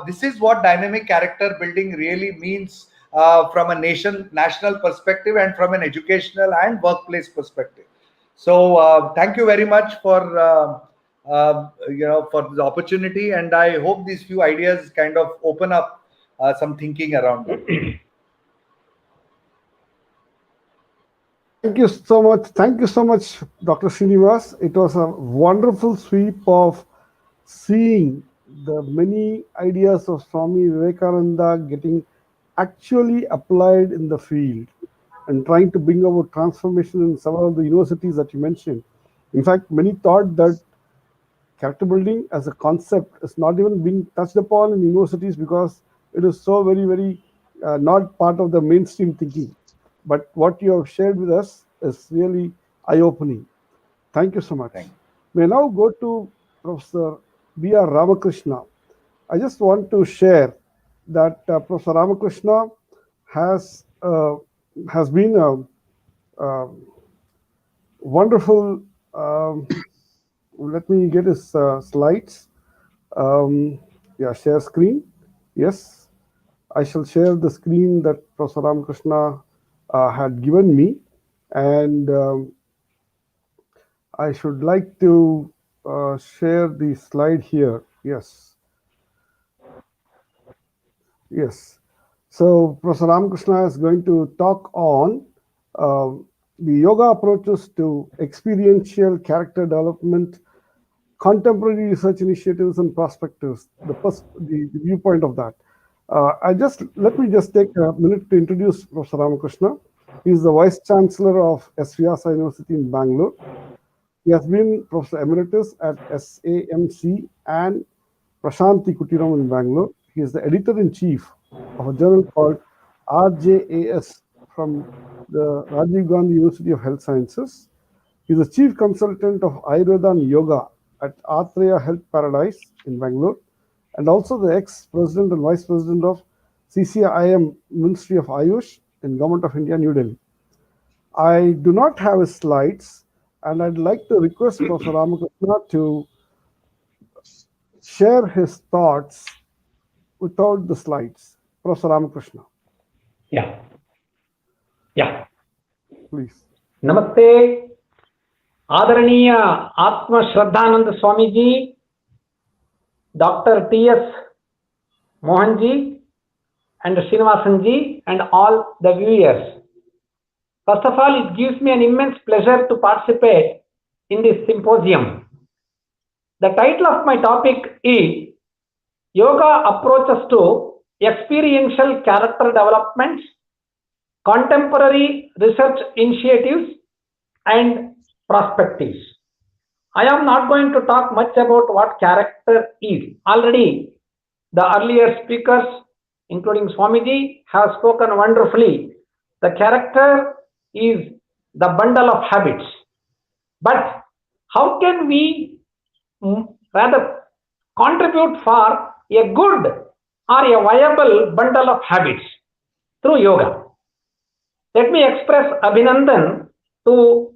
this is what dynamic character building really means from a national perspective, and from an educational and workplace perspective. So thank you very much for for the opportunity, and I hope these few ideas kind of open up some thinking around it. Thank you so much. Thank you so much, Dr. Srinivas. It was a wonderful sweep of seeing the many ideas of Swami Vivekananda getting actually applied in the field, and trying to bring about transformation in several of the universities that you mentioned. In fact, many thought that character building as a concept is not even being touched upon in universities because it is so very not part of the mainstream thinking. But what you have shared with us is really eye-opening. Thank you so much. May now go to Professor B.R. Ramakrishna. I just want to share that Professor Ramakrishna has been a wonderful. Let me get his slides. Yeah, share screen. Yes, I shall share the screen that Professor Ramakrishna had given me, and I should like to share the slide here. Yes. Yes. So Professor Ramakrishna is going to talk on the yoga approaches to experiential character development, contemporary research initiatives and perspectives, the viewpoint of that. Let me just take a minute to introduce Professor Ramakrishna. He is the Vice Chancellor of S. Vyasa University in Bangalore. He has been Professor Emeritus at SAMC and Prashanti Kutiram in Bangalore. He is the Editor-in-Chief of a journal called RJAS from the Rajiv Gandhi University of Health Sciences. He is the Chief Consultant of Ayurveda and Yoga at Atreya Health Paradise in Bangalore, and also the ex-President and Vice President of CCIM, Ministry of Ayush in Government of India, New Delhi. I do not have his slides, and I'd like to request Professor Ramakrishna to share his thoughts without the slides. Professor Ramakrishna. Yeah. Please. Namaste. आदरणीय आत्म Shraddhanand Swami ji, Dr. T.S. Mohanji and Srinivasanji and all the viewers. First of all, it gives me an immense pleasure to participate in this symposium. The title of my topic is Yoga Approaches to Experiential Character Developments, Contemporary Research Initiatives and Perspectives. I am not going to talk much about what character is. Already the earlier speakers, including Swamiji, have spoken wonderfully. The character is the bundle of habits. But how can we rather contribute for a good or a viable bundle of habits through yoga? Let me express Abhinandan to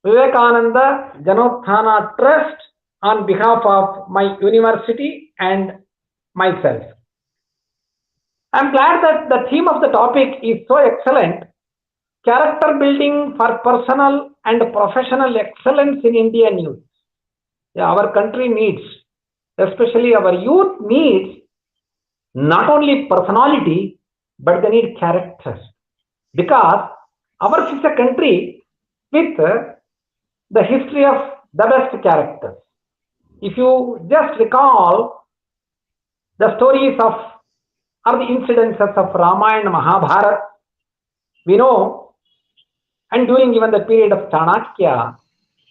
Vivekananda Janotthana Trust on behalf of my university and myself. I am glad that the theme of the topic is so excellent. Character building for personal and professional excellence in Indian youth. Yeah, our country needs, especially our youth needs, not only personality, but they need characters. Because ours is a country with the history of the best characters. If you just recall the stories of or the incidences of Ramayana, Mahabharata, we know, and during even the period of Chanakya,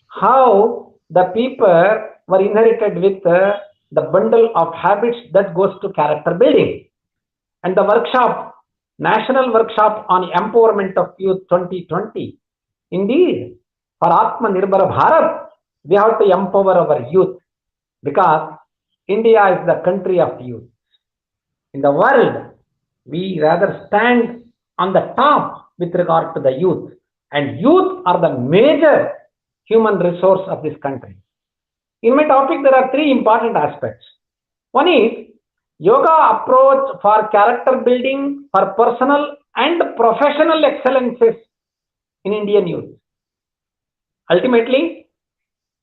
how the people were inherited with the bundle of habits that goes to character building. And the workshop, National Workshop on Empowerment of Youth 2020, indeed, for Atmanirbharta, we have to empower our youth because India is the country of youth. In the world, we rather stand on the top with regard to the youth, and youth are the major human resource of this country. In my topic, there are three important aspects. One is yoga approach for character building for personal and professional excellences in Indian youth. Ultimately,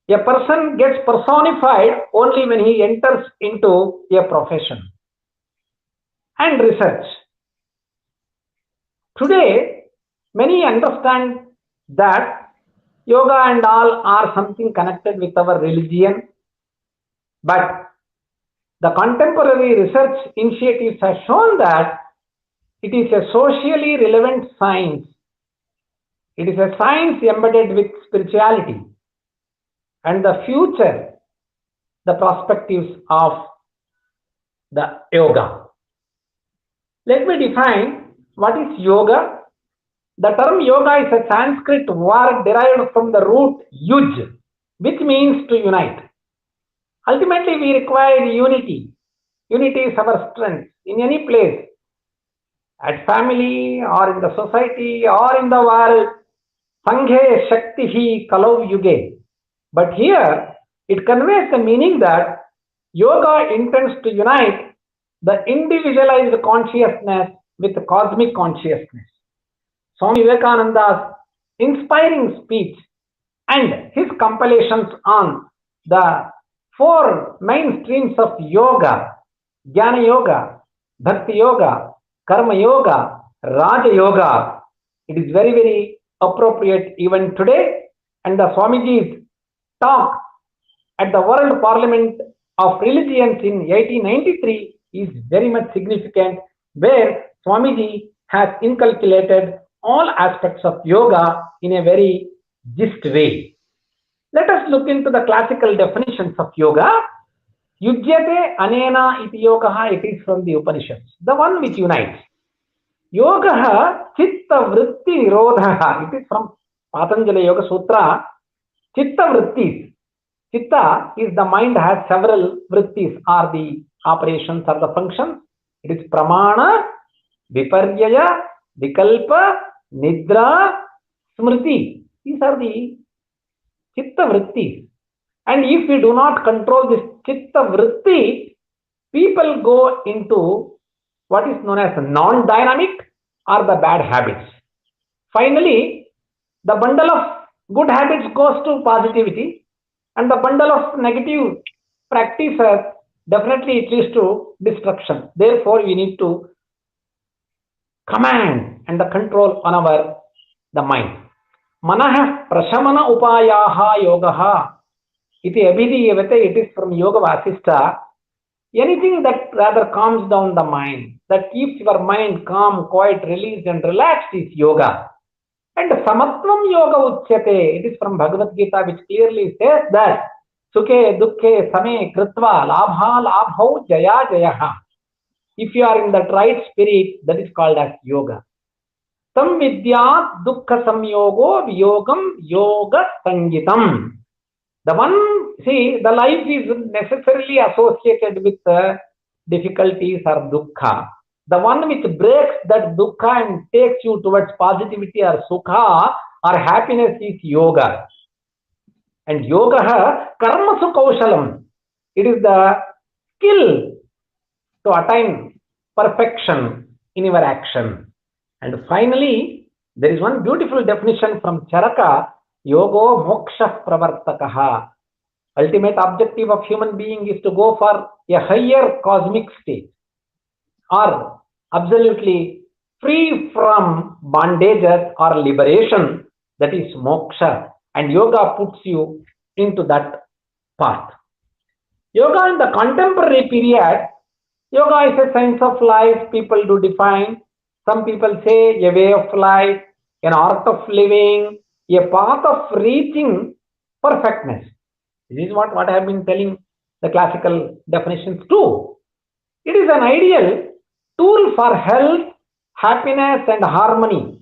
a person gets personified only when he enters into a profession. And research. Today, many understand that yoga and all are something connected with our religion, but the contemporary research initiatives have shown that it is a socially relevant science. It is a science embedded with spirituality and the future, the perspectives of the yoga. Let me define what is yoga. The term yoga is a Sanskrit word derived from the root yuj, which means to unite. Ultimately, we require unity. Unity is our strength in any place, at family or in the society or in the world. Sanghe Shaktihi Kalau Yuge. But here, it conveys the meaning that yoga intends to unite the individualized consciousness with the cosmic consciousness. Swami Vivekananda's inspiring speech and his compilations on the four main streams of yoga, Jnana Yoga, Bhakti Yoga, Karma Yoga, Raja Yoga, it is very, very appropriate even today. And the Swamiji's talk at the World Parliament of Religions in 1893 is very much significant, where Swamiji has inculcated all aspects of yoga in a very just way. Let us look into the classical definitions of yoga. Yujyate anena iti yogaha, it is from the Upanishads, the one which unites. Yogaha chitta vritti nirodhaha, it is from Patanjali Yoga Sutra. Chitta vrittis. Chitta is the mind has several vrittis, are the operations or the functions. It is pramana, viparyaya, vikalpa, nidra, smriti. These are the chitta vrittis. And if we do not control this chitta vritti, people go into what is known as non-dynamic or the bad habits. Finally, the bundle of good habits goes to positivity, and the bundle of negative practices definitely it leads to destruction. Therefore, we need to command and the control on the mind. Manah prashamana upayaha yogaha iti abhidiyavate. It is from Yoga Vasistha. Anything that rather calms down the mind, that keeps your mind calm, quiet, released and relaxed is yoga. And samatvam yoga uchyate. It is from Bhagavad Gita, which clearly says that sukhe dukkhe same kritva labha labhau jaya jayaha. If you are in that right spirit, that is called as yoga. Samvidyat dukkha samyogo viyogam yoga sangitam. The one, see, the life is necessarily associated with difficulties or dukkha. The one which breaks that dukkha and takes you towards positivity or sukha or happiness is yoga. And yoga karmasu kaushalam. It is the skill to attain perfection in your action. And finally, there is one beautiful definition from Charaka. Yogo moksha pravartakaha. Ultimate objective of human being is to go for a higher cosmic state, or absolutely free from bondages or liberation. That is moksha, and yoga puts you into that path. Yoga in the contemporary period, yoga is a science of life. People do define. Some people say a way of life, an art of living, a path of reaching perfectness. This is what I have been telling the classical definitions too. It is an ideal tool for health, happiness and harmony.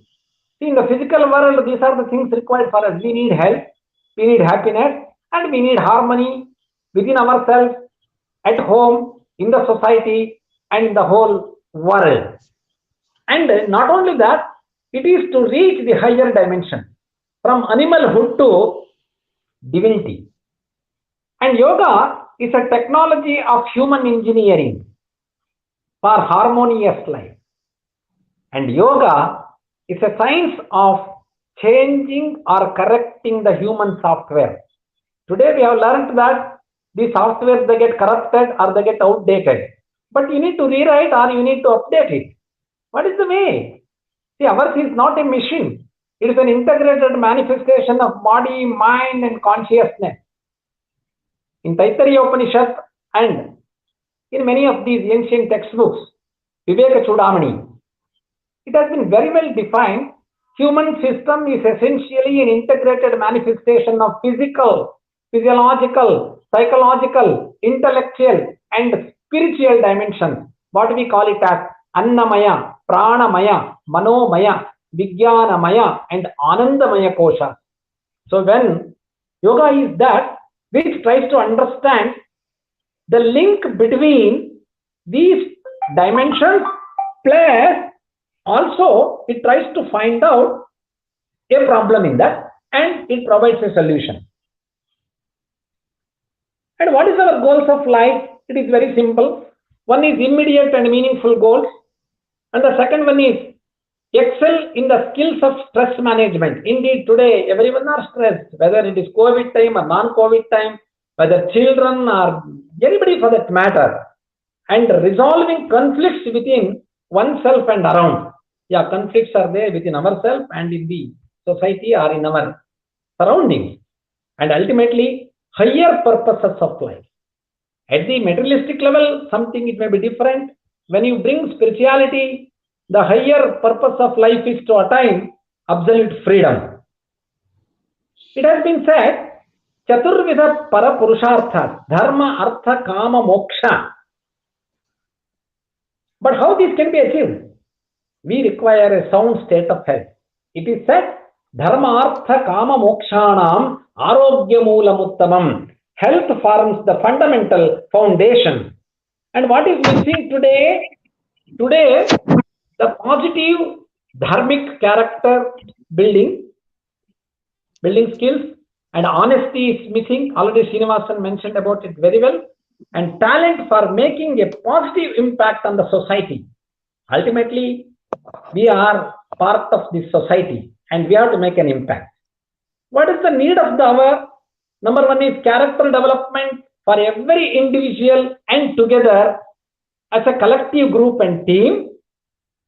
See, in the physical world, these are the things required for us. We need health, we need happiness, and we need harmony within ourselves, at home, in the society, and in the whole world. And not only that, it is to reach the higher dimension, from animalhood to divinity. And yoga is a technology of human engineering for harmonious life. And yoga is a science of changing or correcting the human software. Today we have learned that the software, they get corrupted or they get outdated. But you need to rewrite or you need to update it. What is the way? See, ours is not a machine. It is an integrated manifestation of body, mind and consciousness. In Taittiriya Upanishad and in many of these ancient textbooks, Viveka Chudamani, it has been very well defined. Human system is essentially an integrated manifestation of physical, physiological, psychological, intellectual and spiritual dimensions. What we call it as Annamaya, Pranamaya, Manomaya, Vijnanamaya and Anandamaya Kosha. So when yoga is that which tries to understand the link between these dimensions, plus also it tries to find out a problem in that and it provides a solution. And what is our goals of life? It is very simple. One is immediate and meaningful goals, and the second one is excel in the skills of stress management. Indeed, today everyone are stressed, whether it is COVID time or non-COVID time, whether children or anybody for that matter, and resolving conflicts within oneself and around. Yeah, conflicts are there within ourselves and in the society or in our surroundings. And ultimately, higher purposes of life. At the materialistic level, something it may be different. When you bring spirituality, the higher purpose of life is to attain absolute freedom. It has been said, Chaturvida Parapurushartha, Dharma, Artha, Kama, Moksha. But how this can be achieved? We require a sound state of health. It is said, Dharma, Artha, Kama, Mokshanam, Arogya Moolam Uttamam. Health forms the fundamental foundation. And what is missing today? Today, the positive dharmic character building skills and honesty is missing. Already Srinivasan mentioned about it very well. And talent for making a positive impact on the society. Ultimately, we are part of this society and we have to make an impact. What is the need of the hour? Number one is character development for every individual and together as a collective group and team.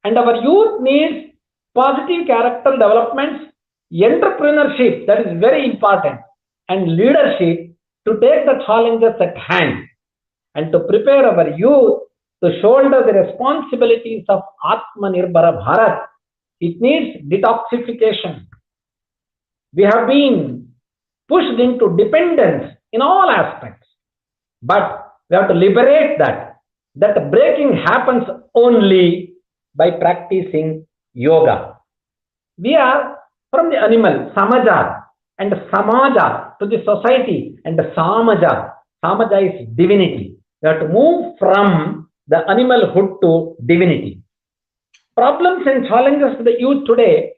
And our youth needs positive character developments, entrepreneurship, that is very important, and leadership to take the challenges at hand and to prepare our youth to shoulder the responsibilities of Atmanirbharta Bharat. It needs detoxification. We have been pushed into dependence in all aspects, but we have to liberate that. That breaking happens only by practicing yoga. We are from the animal, samaja, and samaja to the society, and samaja. Samaja is divinity. We have to move from the animalhood to divinity. Problems and challenges to the youth today.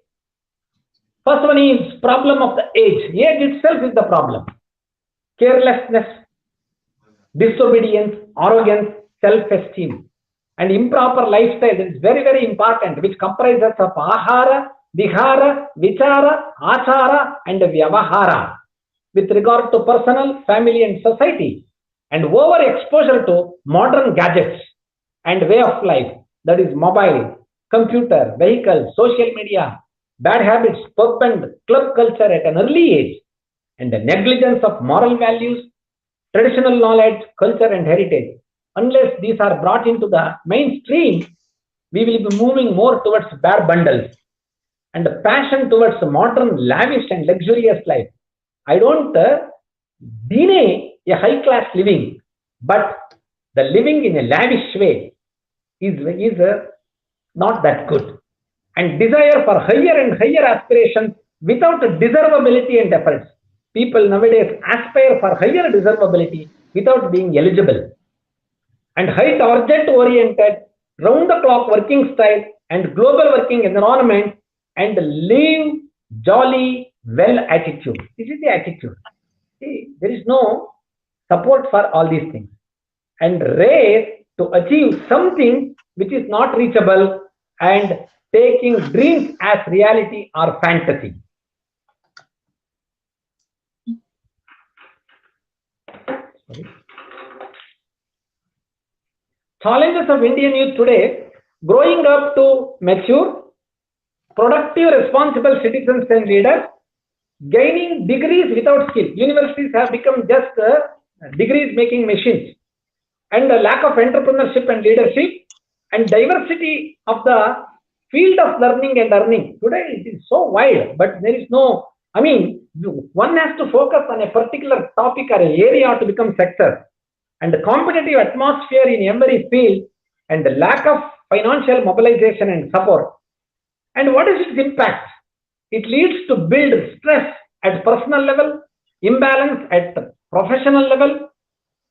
First one is problem of the age. Age itself is the problem. Carelessness, disobedience, arrogance, self-esteem, and improper lifestyle is very, very important, which comprises of ahara, vihara, vichara, achara, and vyavahara with regard to personal, family, and society, and overexposure to modern gadgets and way of life, that is mobile, computer, vehicle, social media, bad habits, pub and club culture at an early age, and the negligence of moral values, traditional knowledge, culture, and heritage. Unless these are brought into the mainstream, we will be moving more towards bad bundles and the passion towards modern, lavish, and luxurious life. I don't deny a high-class living, but the living in a lavish way is not that good. And desire for higher and higher aspirations without deservability and efforts. People nowadays aspire for higher deservability without being eligible. And high target oriented, round the clock working style and global working environment, and live jolly well attitude. This is the attitude. See, there is no support for all these things. And race to achieve something which is not reachable and taking dreams as reality or fantasy. Sorry. Challenges of Indian youth today: growing up to mature, productive, responsible citizens and leaders, gaining degrees without skill. Universities have become just degrees making machines, and the lack of entrepreneurship and leadership, and diversity of the field of learning and earning. Today it is so wide, but there is no, one has to focus on a particular topic or an area to become success. And the competitive atmosphere in every field, and the lack of financial mobilization and support. And what is its impact? It leads to build stress at personal level, imbalance at professional level,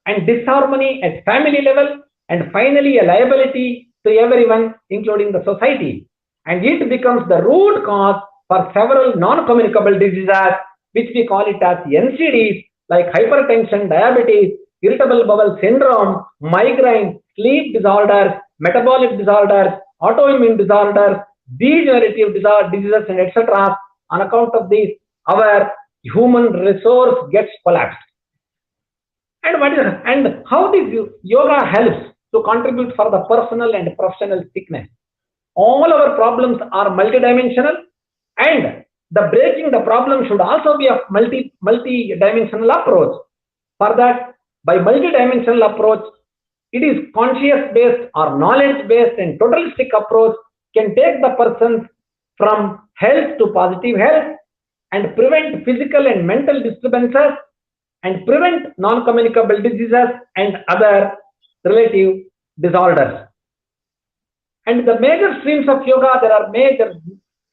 and disharmony at family level, and finally a liability to everyone, including the society. And it becomes the root cause for several non-communicable diseases, which we call it as NCDs, like hypertension, diabetes, irritable bowel syndrome, migraine, sleep disorders, metabolic disorders, autoimmune disorders, degenerative diseases, and etc. On account of this, our human resource gets collapsed. And how this yoga helps to contribute for the personal and professional sickness? All our problems are multidimensional, and the breaking the problem should also be a multi-dimensional approach. For that, by multidimensional approach, it is conscious-based or knowledge-based and totalistic approach can take the person from health to positive health and prevent physical and mental disturbances and prevent non-communicable diseases and other relative disorders. And the major streams of yoga, there are major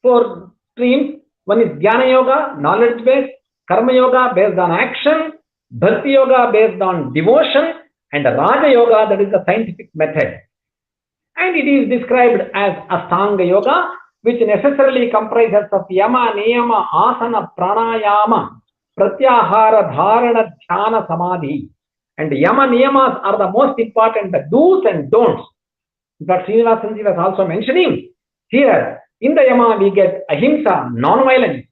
4 streams. One is Dhyana Yoga, knowledge-based, Karma Yoga based on action, Bhakti Yoga based on devotion, and Raja Yoga, that is the scientific method. And it is described as Astanga Yoga, which necessarily comprises of Yama, Niyama, Asana, Pranayama, Pratyahara, Dharana, Dhyana, Samadhi. And Yama Niyamas are the most important, the do's and don'ts. In fact, Srinivasanji was also mentioning here, in the Yama we get Ahimsa, non-violence,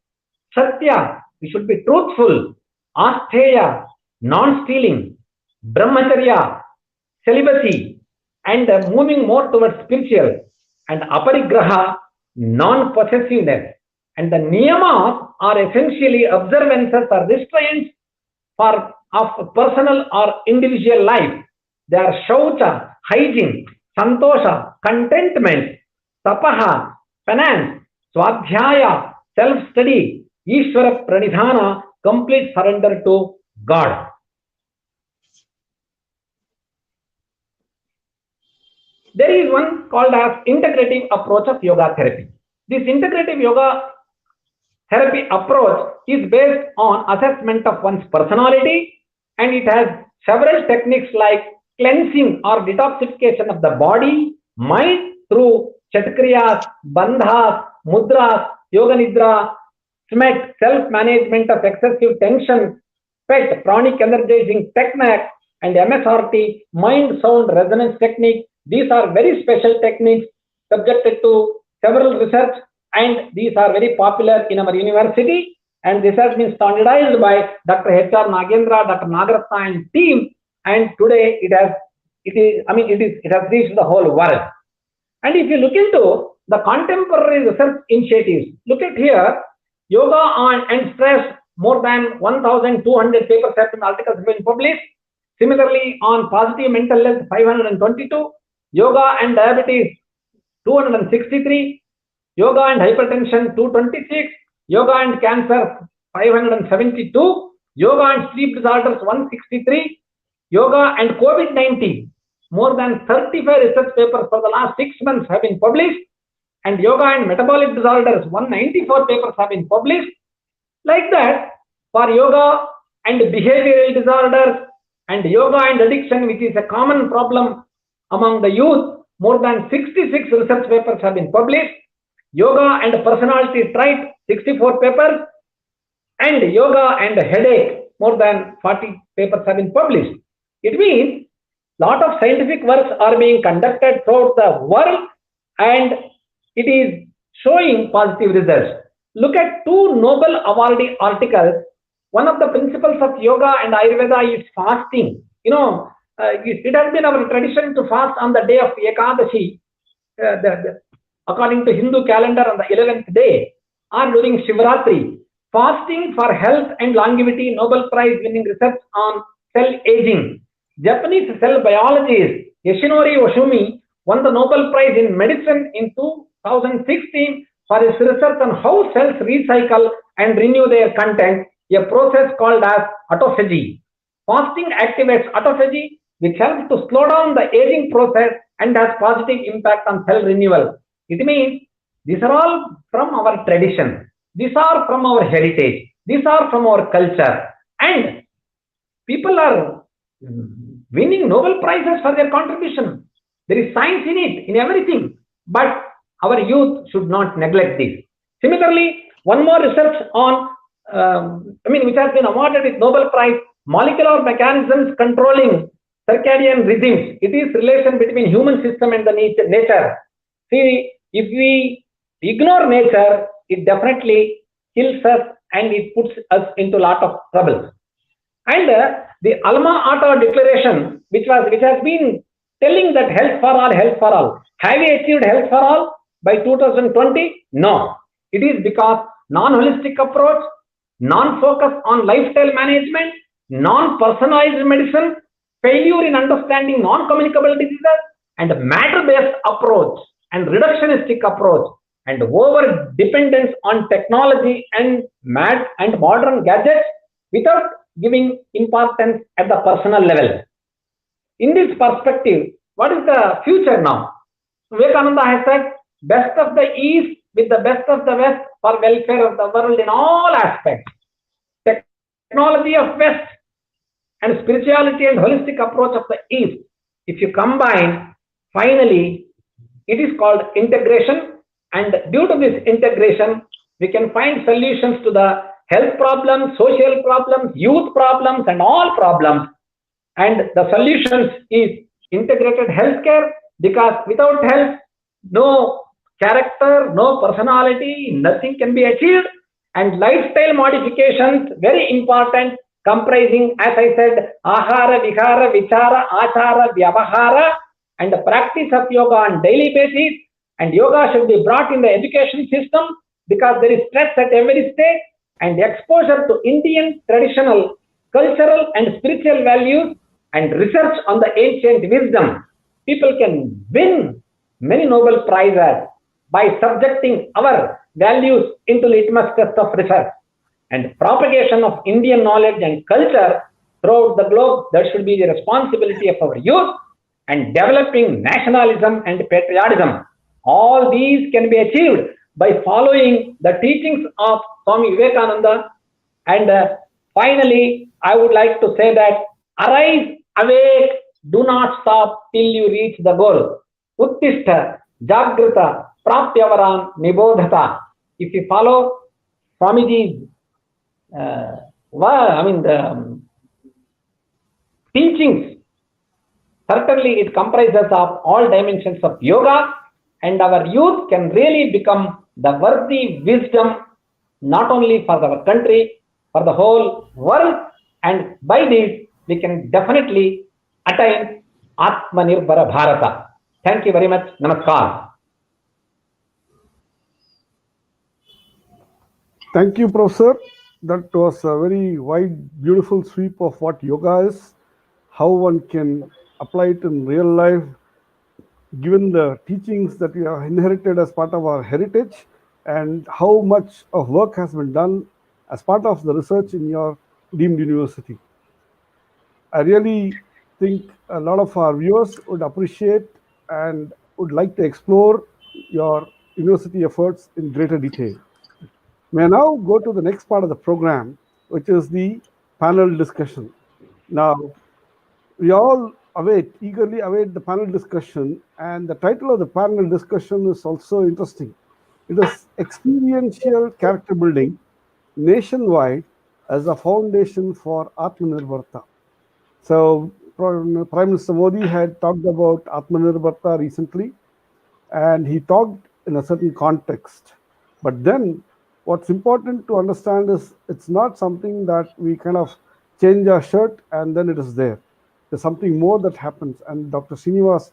Satya, we should be truthful, Asteya, non-stealing, brahmacharya, celibacy, and moving more towards spiritual, and aparigraha, non-possessiveness. And the niyamas are essentially observances or restraints of personal or individual life. They are shaucha, hygiene, santosha, contentment, tapaha, penance, swadhyaya, self-study, Ishvara pranidhana, complete surrender to God. There is one called as integrative approach of yoga therapy. This integrative yoga therapy approach is based on assessment of one's personality, and it has several techniques like cleansing or detoxification of the body, mind through chatakriyas, bandhas, mudras, yoga nidra, smet, self-management of excessive tension, PET, pranic energizing technique, and MSRT, mind sound resonance technique. These are very special techniques subjected to several research, and these are very popular in our university, and this has been standardized by Dr. H.R. Nagendra, Dr. Nagaratna and team, and today it has reached the whole world. And if you look into the contemporary research initiatives, look at here, yoga and stress, more than 1,200 papers have been, articles have been published. Similarly, on positive mental health, 522, yoga and diabetes, 263, yoga and hypertension, 226, yoga and cancer, 572, yoga and sleep disorders, 163, yoga and COVID-19, more than 35 research papers for the last 6 months have been published, and yoga and metabolic disorders, 194 papers have been published. Like that, for yoga and behavioral disorders and yoga and addiction, which is a common problem among the youth, more than 66 research papers have been published. Yoga and personality trait, 64 papers, and yoga and headache, more than 40 papers have been published. It means lot of scientific works are being conducted throughout the world, and it is showing positive results. Look at two Nobel awardee articles. One of the principles of yoga and Ayurveda is fasting. You know, it has been our tradition to fast on the day of Ekadashi, according to Hindu calendar, on the 11th day, or during Shivratri. Fasting for health and longevity, Nobel Prize winning research on cell aging. Japanese cell biologist Yoshinori Oshumi won the Nobel Prize in medicine in 2016 for his research on how cells recycle and renew their content, a process called as autophagy. Fasting activates autophagy, which helps to slow down the aging process and has positive impact on cell renewal. It means these are all from our tradition. These are from our heritage. These are from our culture. And people are winning Nobel Prizes for their contribution. There is science in it, in everything. But our youth should not neglect this. Similarly, one more research on, which has been awarded with Nobel Prize, molecular mechanisms controlling circadian rhythms. It is relation between human system and the nature. See, if we ignore nature, it definitely kills us and it puts us into a lot of trouble. And the Alma Ata Declaration, which has been telling that health for all, health for all. Have we achieved health for all by 2020? No. It is because non-holistic approach, non-focus on lifestyle management, non-personalized medicine, failure in understanding non-communicable diseases, and matter-based approach and reductionistic approach, and over dependence on technology and modern gadgets without giving importance at the personal level. In this perspective, what is the future now? Vivekananda has said, best of the East with the best of the West for welfare of the world in all aspects. Technology of West and spirituality and holistic approach of the East, if you combine, finally, it is called integration, and due to this integration, we can find solutions to the health problems, social problems, youth problems, and all problems. And the solutions is integrated healthcare, because without health, no character, no personality, nothing can be achieved. And lifestyle modifications, very important. comprising, as I said, ahara, vihara, vichara, achara, vyavahara, and the practice of yoga on daily basis. And yoga should be brought in the education system because there is stress at every stage, and exposure to Indian traditional, cultural, and spiritual values and research on the ancient wisdom. People can win many Nobel Prizes by subjecting our values into litmus test of research. And propagation of Indian knowledge and culture throughout the globe, that should be the responsibility of our youth, and developing nationalism and patriotism. All these can be achieved by following the teachings of Swami Vivekananda. And finally, I would like to say that arise, awake, do not stop till you reach the goal. Uttishta, Jagrata, Prapyavaran, Nibodhata. If you follow Swamiji's the teachings, certainly it comprises of all dimensions of yoga, and our youth can really become the worthy wisdom, not only for our country, for the whole world, and by this we can definitely attain Atmanirbharta Bharata. Thank you very much. Namaskar. Thank you, Professor. That was a very wide, beautiful sweep of what yoga is, how one can apply it in real life, given the teachings that we have inherited as part of our heritage, and how much of work has been done as part of the research in your deemed university. I really think a lot of our viewers would appreciate and would like to explore your university efforts in greater detail. May I now go to the next part of the program, which is the panel discussion. Now, we all eagerly await the panel discussion, and the title of the panel discussion is also interesting. It is Experiential Character Building Nationwide as a Foundation for Atmanirbharta. So, Prime Minister Modi had talked about Atmanirbharta recently, and he talked in a certain context. But then, what's important to understand is it's not something that we kind of change our shirt and then it is there. There's something more that happens, and Dr. Srinivas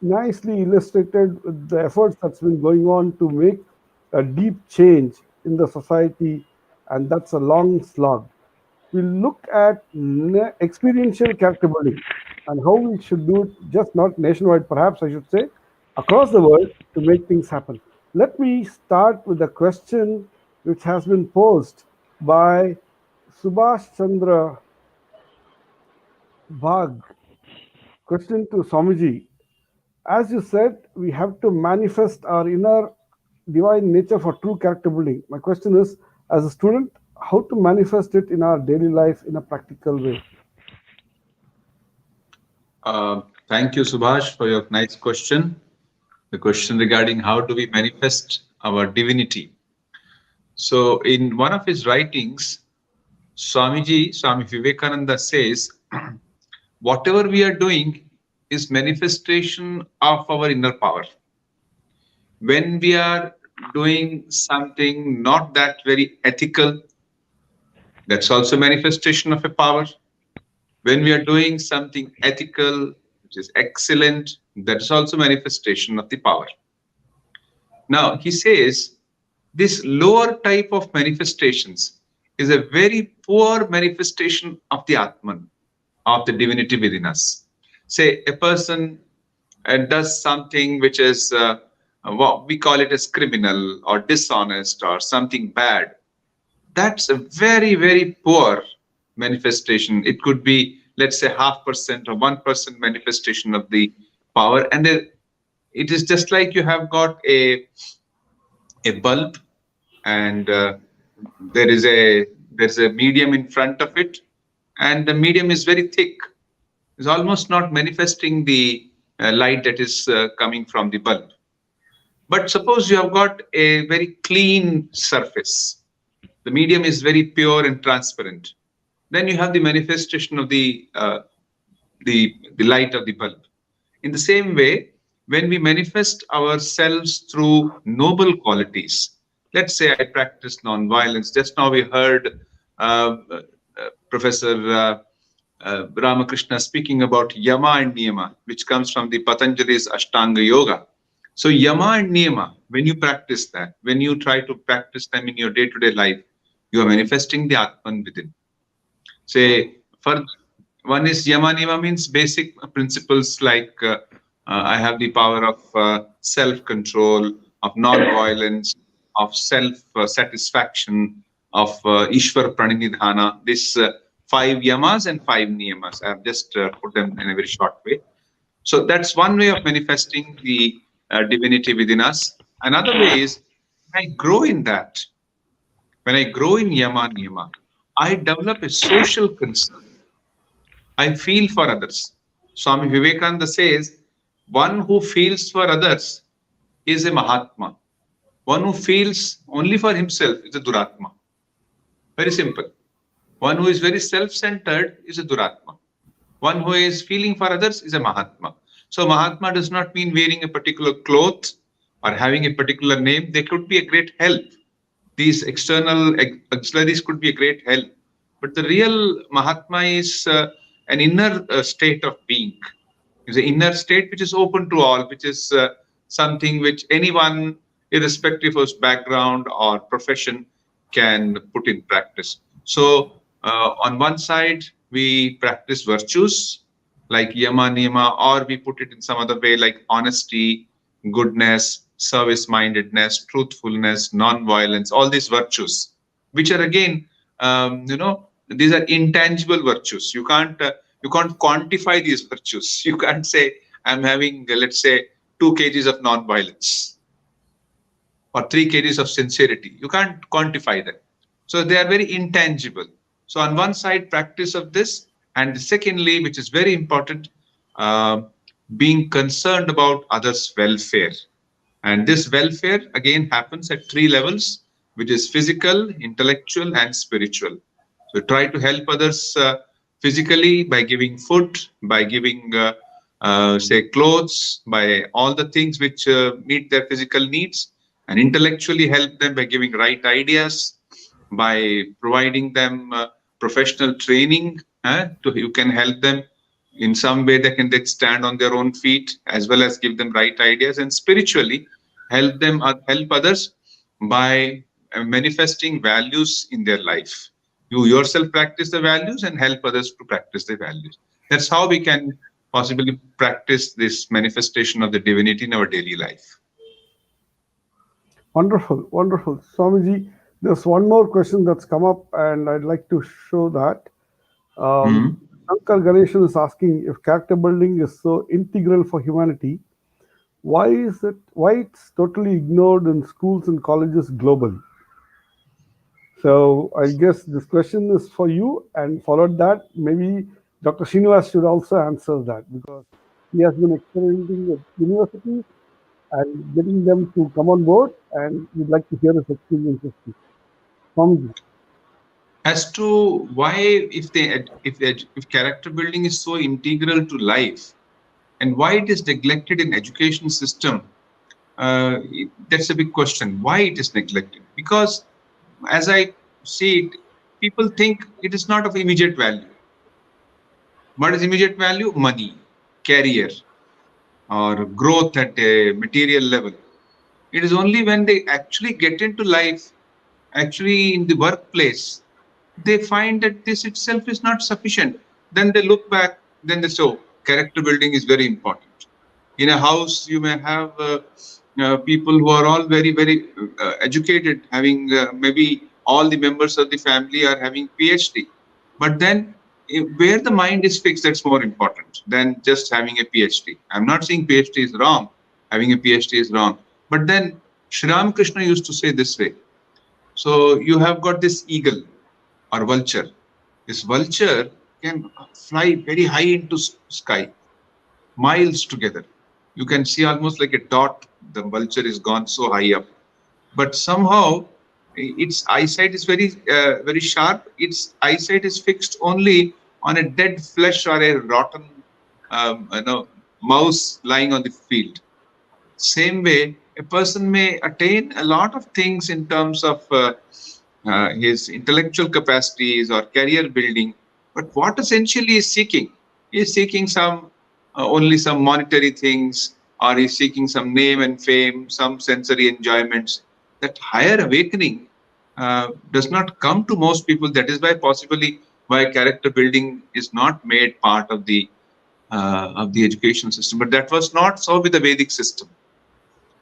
nicely illustrated with the efforts that's been going on to make a deep change in the society, and that's a long slog. We'll look at experiential character building and how we should do it, just not nationwide, perhaps I should say, across the world to make things happen. Let me start with a question which has been posed by Subhash Chandra Bhag. Question to Swamiji. As you said, we have to manifest our inner divine nature for true character building. My question is, as a student, how to manifest it in our daily life in a practical way? Thank you, Subhash, for your nice question. The question regarding how do we manifest our divinity. So in one of his writings, Swami Vivekananda says, whatever we are doing is manifestation of our inner power. When we are doing something not that very ethical, that's also manifestation of a power. When we are doing something ethical, which is excellent, that is also manifestation of the power. Now, he says, this lower type of manifestations is a very poor manifestation of the Atman, of the divinity within us. Say a person does something which is, what we call it as criminal or dishonest or something bad. That's a very, very poor manifestation. It could be, let's say, 0.5% or 1% manifestation of the power. And it is just like you have got a bulb, and there's a medium in front of it, and the medium is very thick. It's almost not manifesting the light that is coming from the bulb. But suppose you have got a very clean surface. The medium is very pure and transparent. Then you have the manifestation of the light of the bulb. In the same way, when we manifest ourselves through noble qualities, let's say I practice non-violence. Just now we heard Professor Ramakrishna speaking about Yama and Niyama, which comes from the Patanjali's Ashtanga Yoga. So Yama and Niyama, when you practice that, when you try to practice them in your day-to-day life, you are manifesting the Atman within. Say, for one is Yama Niyama means basic principles like I have the power of self-control, of non-violence, of self-satisfaction, of Ishwar Pranidhana. This 5 yamas and 5 niyamas. I have just put them in a very short way. So that's one way of manifesting the divinity within us. Another way is when I grow in that. When I grow in yama niyama, I develop a social concern. I feel for others. Swami Vivekananda says, one who feels for others is a Mahatma. One who feels only for himself is a Duratma. Very simple. One who is very self-centered is a Duratma. One who is feeling for others is a Mahatma. So Mahatma does not mean wearing a particular cloth or having a particular name. They could be a great help. These external auxiliaries could be a great help. But the real Mahatma is an inner state of being. It's an inner state which is open to all, which is something which anyone, irrespective of background or profession, can put in practice. So on one side, we practice virtues like yama, niyama, or we put it in some other way like honesty, goodness, service-mindedness, truthfulness, non-violence, all these virtues, which are again, these are intangible virtues. You can't quantify these virtues. You can't say, I'm having, let's say, 2 kgs of non-violence or 3 kgs of sincerity. You can't quantify them. So they are very intangible. So on one side, practice of this, and secondly, which is very important, being concerned about others' welfare. And this welfare again happens at 3 levels, which is physical, intellectual, and spiritual. So try to help others physically by giving food, by giving, say, clothes, by all the things which meet their physical needs, and intellectually help them by giving right ideas, by providing them professional training. You can help them in some way. They can stand on their own feet, as well as give them right ideas, and spiritually help them help others by manifesting values in their life. You yourself practice the values and help others to practice the values. That's how we can possibly practice this manifestation of the divinity in our daily life. Wonderful, wonderful. Swamiji, there's one more question that's come up, and I'd like to show that. Shankar Ganeshan is asking, if character building is so integral for humanity, why it's totally ignored in schools and colleges globally? So I guess this question is for you, and followed that, maybe Dr. Srinivas should also answer that, because he has been experimenting with universities and getting them to come on board, and we'd like to hear his experiences too. Swamiji. As to why, if character building is so integral to life, and why it is neglected in education system, that's a big question. Why it is neglected? Because as I see it, people think it is not of immediate value. What is immediate value? Money, career, or growth at a material level. It is only when they actually get into life, actually in the workplace, they find that this itself is not sufficient. Then they look back, then they say, oh, character building is very important. In a house, you may have people who are all very, very educated, having maybe all the members of the family are having PhD. But then where the mind is fixed, that's more important than just having a PhD. I'm not saying PhD is wrong. Having a PhD is wrong. But then Sri Ramakrishna used to say this way. So you have got this eagle or vulture. This vulture can fly very high into sky, miles together. You can see almost like a dot. The vulture is gone so high up, but somehow its eyesight is very, very sharp. Its eyesight is fixed only on a dead flesh or a rotten, mouse lying on the field. Same way, a person may attain a lot of things in terms of his intellectual capacities or career building. But what essentially he is seeking? He is seeking some only some monetary things, or he's seeking some name and fame, some sensory enjoyments. That higher awakening does not come to most people. That is why possibly why character building is not made part of the education system. But that was not so with the Vedic system.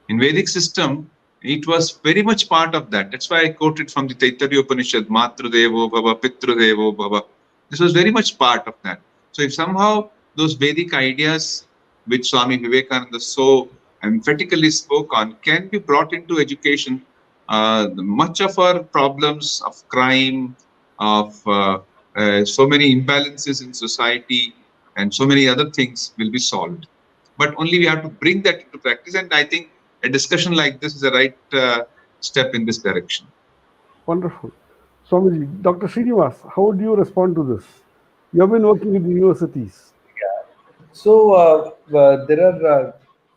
In Vedic system, it was very much part of that. That's why I quoted from the Taittiriya Upanishad, Matru Devo Bhava, Pitru Devo Bhava. This was very much part of that. So if somehow those Vedic ideas, which Swami Vivekananda so emphatically spoke on, can be brought into education, much of our problems of crime, of so many imbalances in society, and so many other things will be solved. But only we have to bring that into practice, and I think a discussion like this is the right step in this direction. Wonderful. Swamiji, Dr. Srinivas, how would you respond to this? You have been working with universities. Yeah. So there are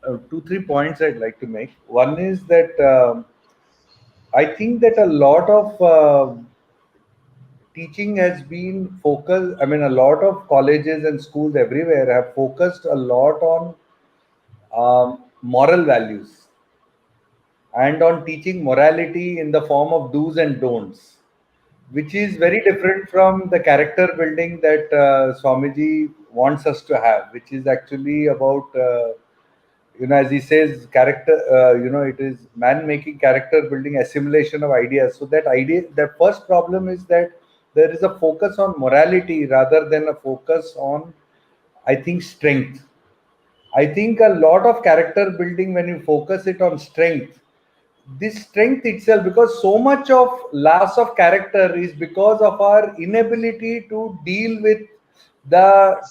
2-3 points I'd like to make. One is that I think that a lot of teaching has been focused. I mean, a lot of colleges and schools everywhere have focused a lot on moral values and on teaching morality in the form of do's and don'ts, which is very different from the character building that Swamiji wants us to have, which is actually about, as he says, character, it is man making character building, assimilation of ideas. So that idea, the first problem is that there is a focus on morality rather than a focus on, I think, strength. I think a lot of character building, when you focus it on strength, this strength itself, because so much of loss of character is because of our inability to deal with the,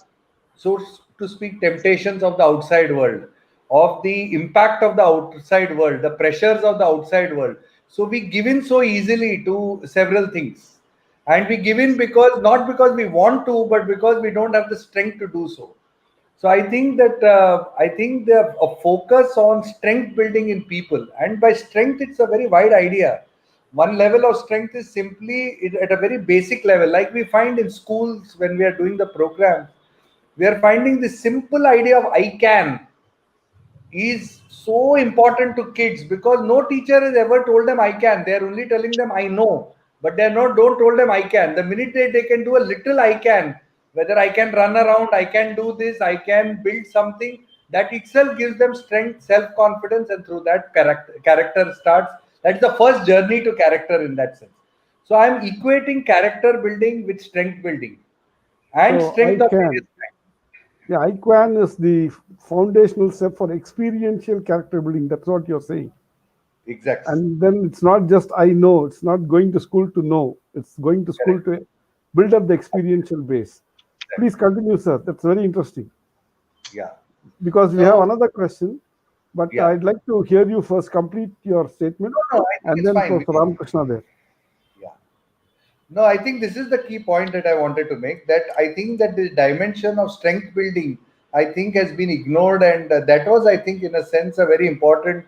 so to speak, temptations of the outside world, of the impact of the outside world, the pressures of the outside world. So we give in so easily to several things, and we give in because not because we want to, but because we don't have the strength to do so. So I think that a focus on strength building in people, and by strength it's a very wide idea. One level of strength is simply at a very basic level, like we find in schools when we are doing the program. We are finding this simple idea of I can is so important to kids, because no teacher has ever told them I can. They are only telling them I know, but they are not, don't told them I can. The minute they can do a little I can, whether I can run around, I can do this, I can build something, that itself gives them strength, self-confidence, and through that character starts. That's the first journey to character in that sense. So I'm equating character building with strength building, and So strength I of can. various kinds. Yeah, IQAN is the foundational step for experiential character building. That's what you're saying. Exactly. And then it's not just I know. It's not going to school to know. It's going to school to build up the experiential base. Please continue, sir. That's very interesting. Yeah. Because we have another question, but Yeah. I'd like to hear you first complete your statement, No, I think and it's then fine. Professor Ramakrishna there. Yeah. No, I think this is the key point that I wanted to make, that I think that the dimension of strength building, I think, has been ignored, and that was, I think, in a sense, a very important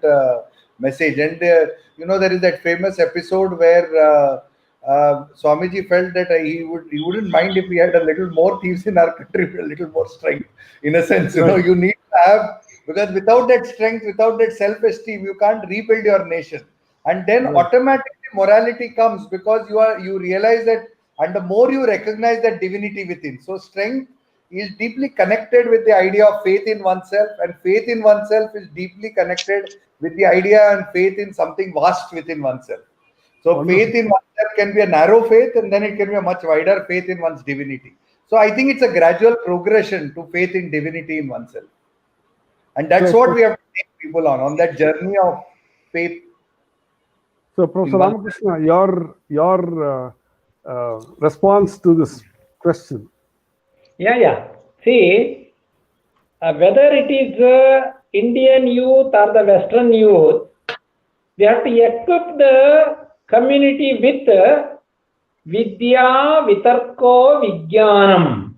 message. And there is that famous episode where Swamiji felt that he wouldn't mind if we had a little more thieves in our country with a little more strength. In a sense, you need to have, because without that strength, without that self-esteem, you can't rebuild your nation. And then automatically morality comes, because you realize that, and the more you recognize that divinity within. So strength is deeply connected with the idea of faith in oneself, and faith in oneself is deeply connected with the idea and faith in something vast within oneself. So faith in oneself can be a narrow faith, and then it can be a much wider faith in one's divinity. So I think it's a gradual progression to faith in divinity in oneself. And that's what we have to take people on that journey of faith. So, Professor Ramakrishna, your response to this question. Yeah. See, whether it is Indian youth or the Western youth, we have to equip the community with Vidya Vitarko Vijnanam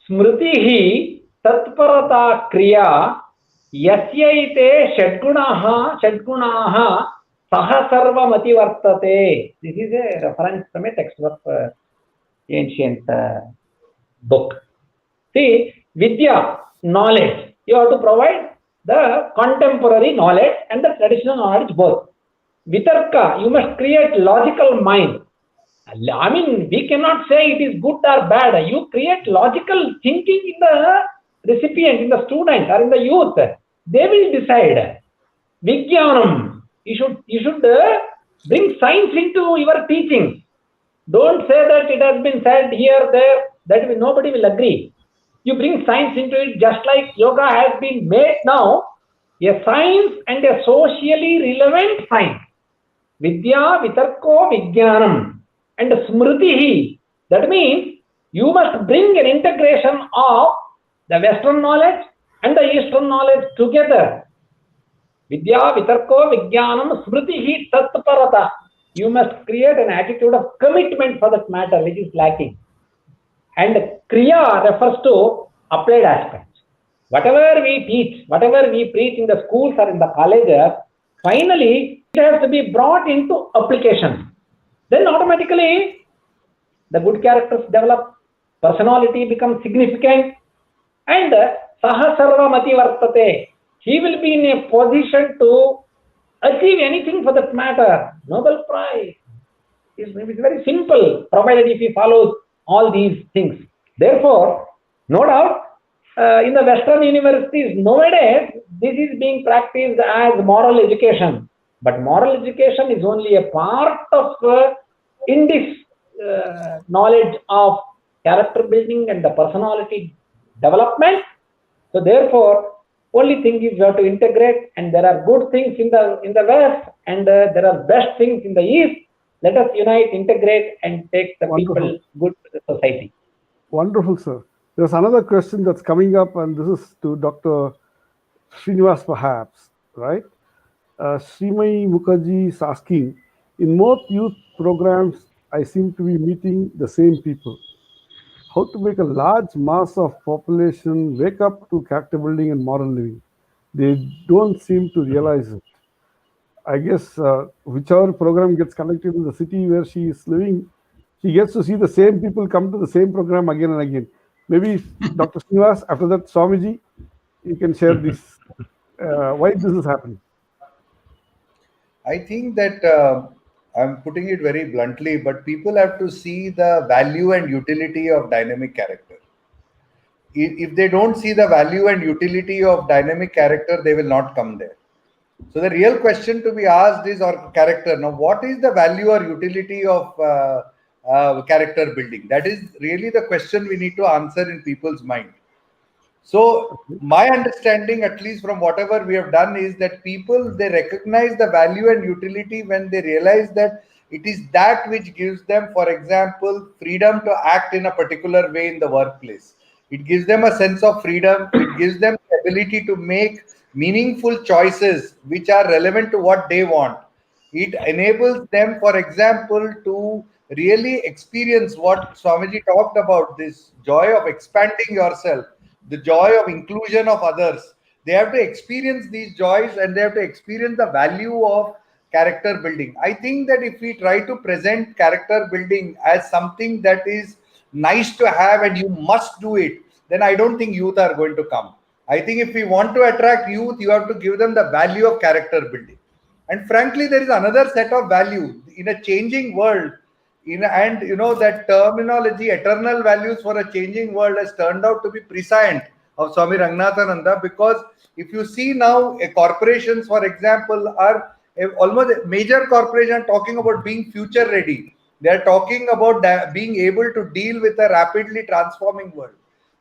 Smritihi Tatparata Kriya Yasyaite Shadgunaha Saha sarvamati vartate. This is a reference from a text of ancient book. See, Vidya, knowledge. You have to provide the contemporary knowledge and the traditional knowledge both. Vitarka, you must create logical mind. I mean, we cannot say it is good or bad. You create logical thinking in the recipient, in the student or in the youth. They will decide. Vijnanam, you should bring science into your teaching. Don't say that it has been said here, there, that nobody will agree. You bring science into it, just like yoga has been made now a science and a socially relevant science. Vidya, Vitarko, Vijnanam. And Smritihi, that means you must bring an integration of the Western knowledge and the Eastern knowledge together. Vidya, Vitarko, Vijnanam, Smritihi, Tatparata. You must create an attitude of commitment for that matter, which is lacking. And Kriya refers to applied aspects. Whatever we teach, whatever we preach in the schools or in the colleges, finally it has to be brought into application. Then automatically the good characters develop, personality becomes significant, and Saha Sarvamati Vartate. He will be in a position to achieve anything for that matter. Nobel Prize. It's very simple, provided if he follows all these things. Therefore, no doubt, in the Western universities nowadays, this is being practiced as moral education. But moral education is only a part of in this knowledge of character building and the personality development. So therefore, only thing is you have to integrate, and there are good things in the West, and there are best things in the East. Let us unite, integrate, and take the people good society. Wonderful, sir. There's another question that's coming up, and this is to Dr. Srinivas, perhaps, right? Srimai Mukherjee is asking, in most youth programs, I seem to be meeting the same people. How to make a large mass of population wake up to character building and moral living? They don't seem to realize it. I guess whichever program gets conducted in the city where she is living, she gets to see the same people come to the same program again and again. Maybe Dr. Srinivas, after that, Swamiji, you can share this, why this is happening. I think that I'm putting it very bluntly, but people have to see the value and utility of dynamic character. If they don't see the value and utility of dynamic character, they will not come there. So the real question to be asked is, or character. Now, what is the value or utility of character building? That is really the question we need to answer in people's mind. So my understanding, at least from whatever we have done, is that people, they recognize the value and utility when they realize that it is that which gives them, for example, freedom to act in a particular way in the workplace. It gives them a sense of freedom. It gives them the ability to make meaningful choices which are relevant to what they want. It enables them, for example, to really experience what Swamiji talked about, this joy of expanding yourself, the joy of inclusion of others. They have to experience these joys, and they have to experience the value of character building. I think that if we try to present character building as something that is nice to have and you must do it, then I don't think youth are going to come. I think if we want to attract youth, you have to give them the value of character building. And frankly, there is another set of value in a changing world. And you know that terminology, eternal values for a changing world, has turned out to be prescient of Swami Ranganathananda, because if you see now, corporations, for example, are almost major corporations talking about being future ready. They are talking about being able to deal with a rapidly transforming world.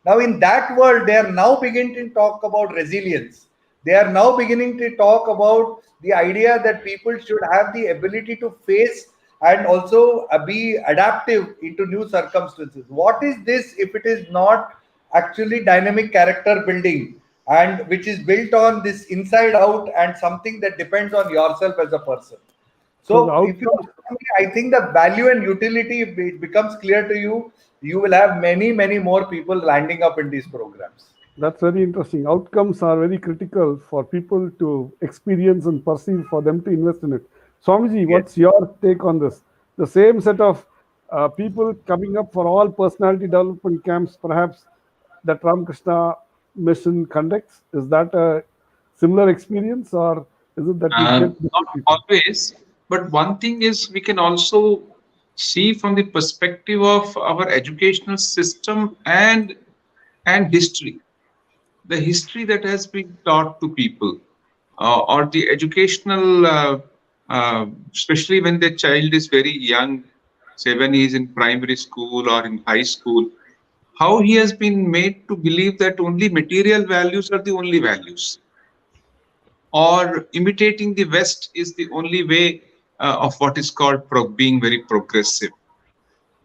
Now, in that world, they are now beginning to talk about resilience. They are now beginning to talk about the idea that people should have the ability to face and also be adaptive into new circumstances. What is this if it is not actually dynamic character building, and which is built on this inside out and something that depends on yourself as a person? So if you, I think the value and utility, if it becomes clear to you, you will have many, many more people landing up in these programs. That's very interesting. Outcomes are very critical for people to experience and perceive, for them to invest in it. Swamiji, what's your take on this? The same set of people coming up for all personality development camps, perhaps that Ramakrishna mission conducts. Is that a similar experience, or is it that you get Not different people? always, but one thing is we can also see from the perspective of our educational system and history, the history that has been taught to people, or the educational, especially when the child is very young, say when he is in primary school or in high school, how he has been made to believe that only material values are the only values, or imitating the West is the only way of what is called being very progressive.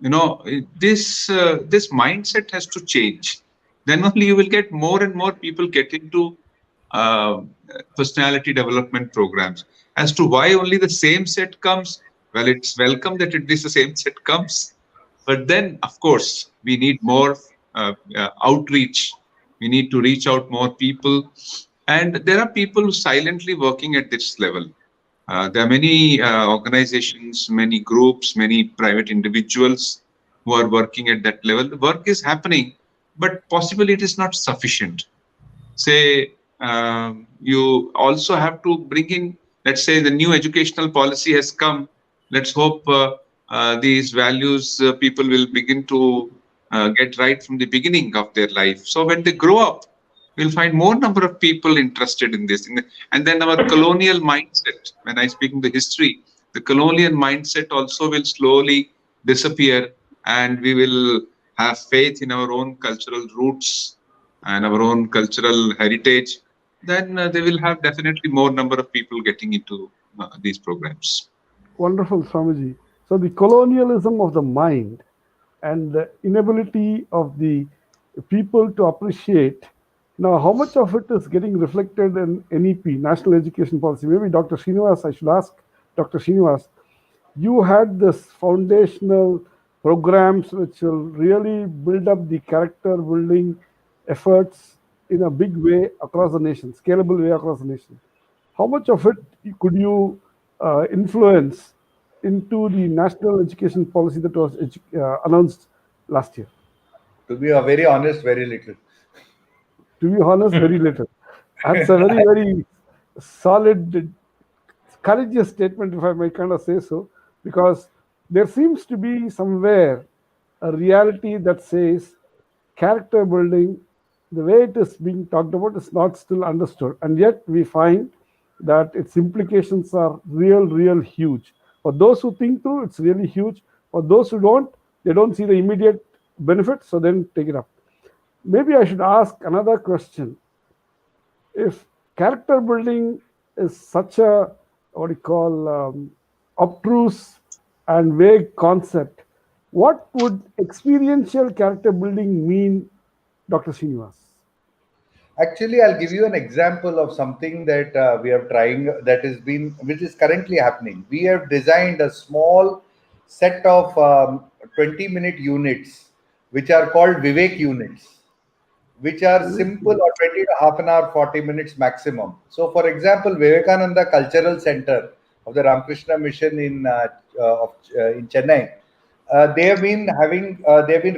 This mindset has to change. Then only you will get more and more people get into uh, personality development programs. As to why only the same set comes, well, it's welcome that it is the same set comes, but then of course we need more outreach. We need to reach out more people, and there are people silently working at this level. There are many organizations, many groups, many private individuals who are working at that level. The work is happening, but possibly it is not sufficient. Say, you also have to bring in, let's say the new educational policy has come. Let's hope these values people will begin to get right from the beginning of their life. So when they grow up, we'll find more number of people interested in this. And then our colonial mindset, when I speak in the history, the colonial mindset also will slowly disappear, and we will have faith in our own cultural roots and our own cultural heritage. Then they will have definitely more number of people getting into these programs. Wonderful, Swamiji. So the colonialism of the mind and the inability of the people to appreciate. Now, how much of it is getting reflected in NEP, National Education Policy? Maybe Dr. Srinivas, I should ask Dr. Srinivas, you had this foundational programs which will really build up the character building efforts in a big way across the nation, scalable way across the nation. How much of it could you influence into the national education policy that was announced last year? To be very honest, very little. To be honest, very little. That's a very, very solid, courageous statement, if I may kind of say so, because there seems to be somewhere a reality that says character building, the way it is being talked about, is not still understood. And yet we find that its implications are real huge. For those who think through, it's really huge. For those who don't, they don't see the immediate benefit, so then take it up. Maybe I should ask another question. If character building is such a, what do you call, obtruse and vague concept, what would experiential character building mean, Dr. Srinivas? Actually, I'll give you an example of something that we are trying, which is currently happening. We have designed a small set of 20-minute units, which are called Vivek units, which are simple, or 20 to half an hour, 40 minutes maximum. So, for example, Vivekananda Cultural Center of the Ramakrishna Mission in Chennai, they have been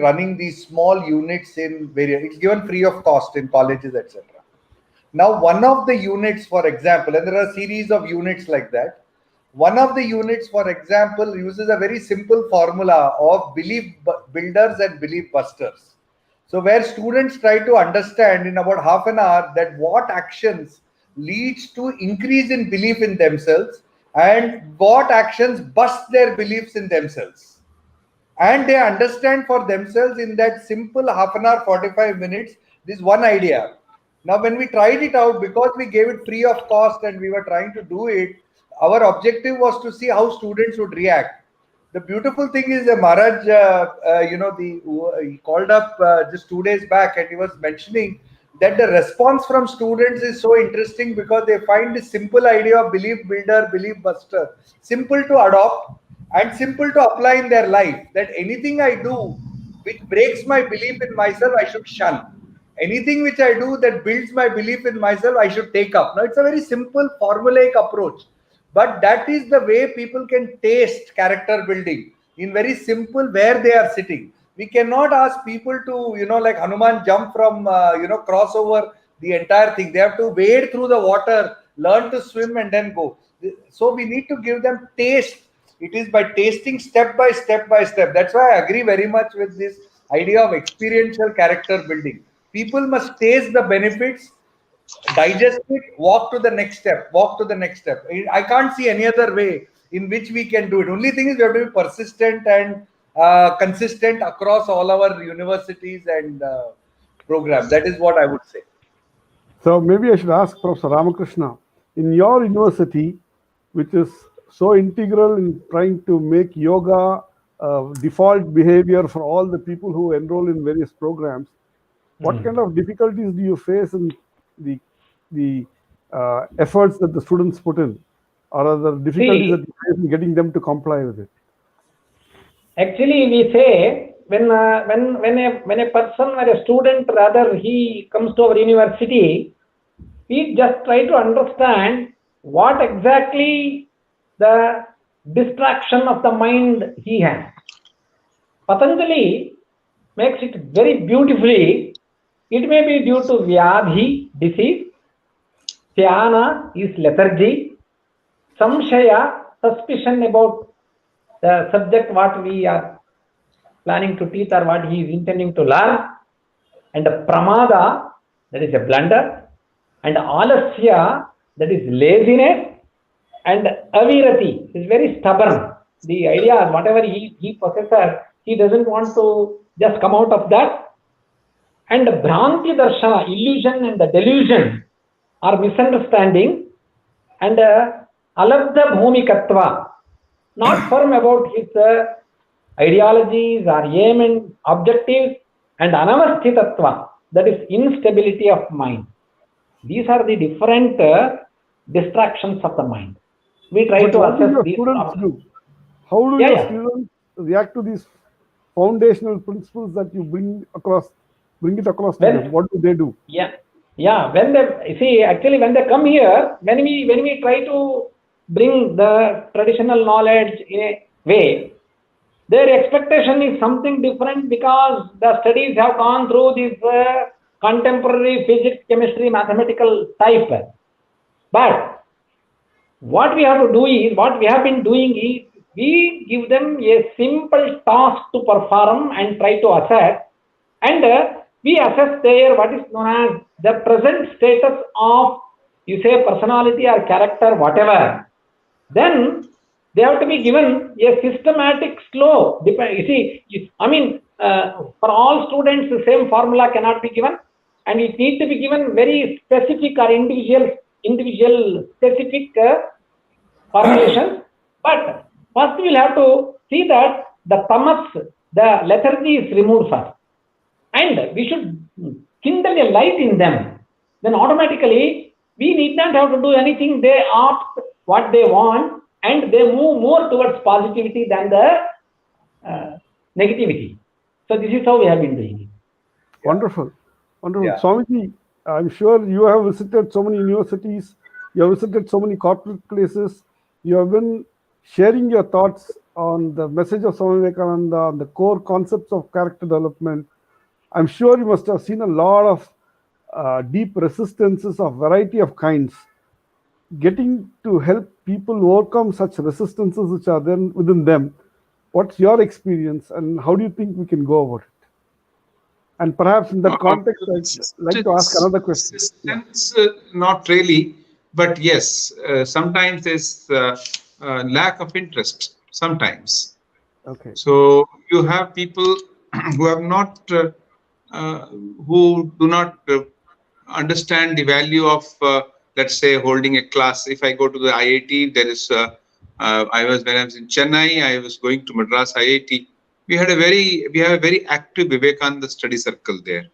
running these small units in various. It's given free of cost in colleges, etc. Now, one of the units, for example, and there are a series of units like that. One of the units, for example, uses a very simple formula of belief builders and belief busters. So where students try to understand in about half an hour that what actions leads to increase in belief in themselves and what actions bust their beliefs in themselves. And they understand for themselves in that simple half an hour, 45 minutes, this one idea. Now, when we tried it out, because we gave it free of cost and we were trying to do it, our objective was to see how students would react. The beautiful thing is that Maharaj, he called up just 2 days back and he was mentioning that the response from students is so interesting because they find this simple idea of belief builder, belief buster, simple to adopt and simple to apply in their life. That anything I do which breaks my belief in myself, I should shun. Anything which I do that builds my belief in myself, I should take up. Now, it's a very simple formulaic approach. but that is the way people can taste character building in very simple where they are sitting. We cannot ask people to, like Hanuman jump from, cross over the entire thing. They have to wade through the water, learn to swim, and then go. So we need to give them taste. It is by tasting step by step by step. That's why I agree very much with this idea of experiential character building. People must taste the benefits, digest it, walk to the next step, walk to the next step. I can't see any other way in which we can do it. Only thing is we have to be persistent and consistent across all our universities and programs. That is what I would say. So maybe I should ask Professor Ramakrishna, in your university, which is so integral in trying to make yoga default behavior for all the people who enroll in various programs, what kind of difficulties do you face in the efforts that the students put in, or are there difficulties that you face in getting them to comply with it? Actually, we say when a person or a student, rather, he comes to our university, we just try to understand what exactly the distraction of the mind he has. Patanjali makes it very beautifully. It may be due to vyadhi, disease. Dhyana is lethargy. Samshaya, suspicion about the subject what we are planning to teach or what he is intending to learn. And pramada, that is a blunder. And alasya, that is laziness. And avirati is very stubborn. The idea, whatever he possesses, he doesn't want to just come out of that. And Bhranti Darshana, illusion and the delusion are misunderstanding. And Alabdha Bhumikatva, not firm about his ideologies or aim and objectives. And Anavasthitatva, that is instability of mind. These are the different distractions of the mind. We try to assess these problems. How do your students react to these foundational principles that you bring it across to them? What do they do? When they see, actually, when they come here, when we try to bring the traditional knowledge in a way, their expectation is something different because the studies have gone through this contemporary physics, chemistry, mathematical type. But what we have to do is, what we have been doing is, we give them a simple task to perform and try to assess, and we assess their what is known as the present status of, you say, personality or character, whatever. Then they have to be given a systematic slow. You see, I mean, for all students, the same formula cannot be given, and it needs to be given very specific or individual specific formulations. But first we'll have to see that the tamas, the lethargy is removed first. And we should kindle a light in them. Then automatically, we need not have to do anything. They opt what they want and they move more towards positivity than the negativity. So this is how we have been doing it. Wonderful. Wonderful. Swamiji, I'm sure you have visited so many universities, you have visited so many corporate places, you have been sharing your thoughts on the message of Swami Vivekananda, on the core concepts of character development. I'm sure you must have seen a lot of deep resistances of variety of kinds. Getting to help people overcome such resistances which are then within them, what's your experience and how do you think we can go about it? And perhaps in that context, I'd like to ask another question. Not really, but yes, sometimes there's lack of interest, sometimes. Okay. So you have people who have not, who do not understand the value of, let's say, holding a class. If I go to the IIT, there is, when I was in Chennai, I was going to Madras IIT. We have a very active Vivekananda study circle there.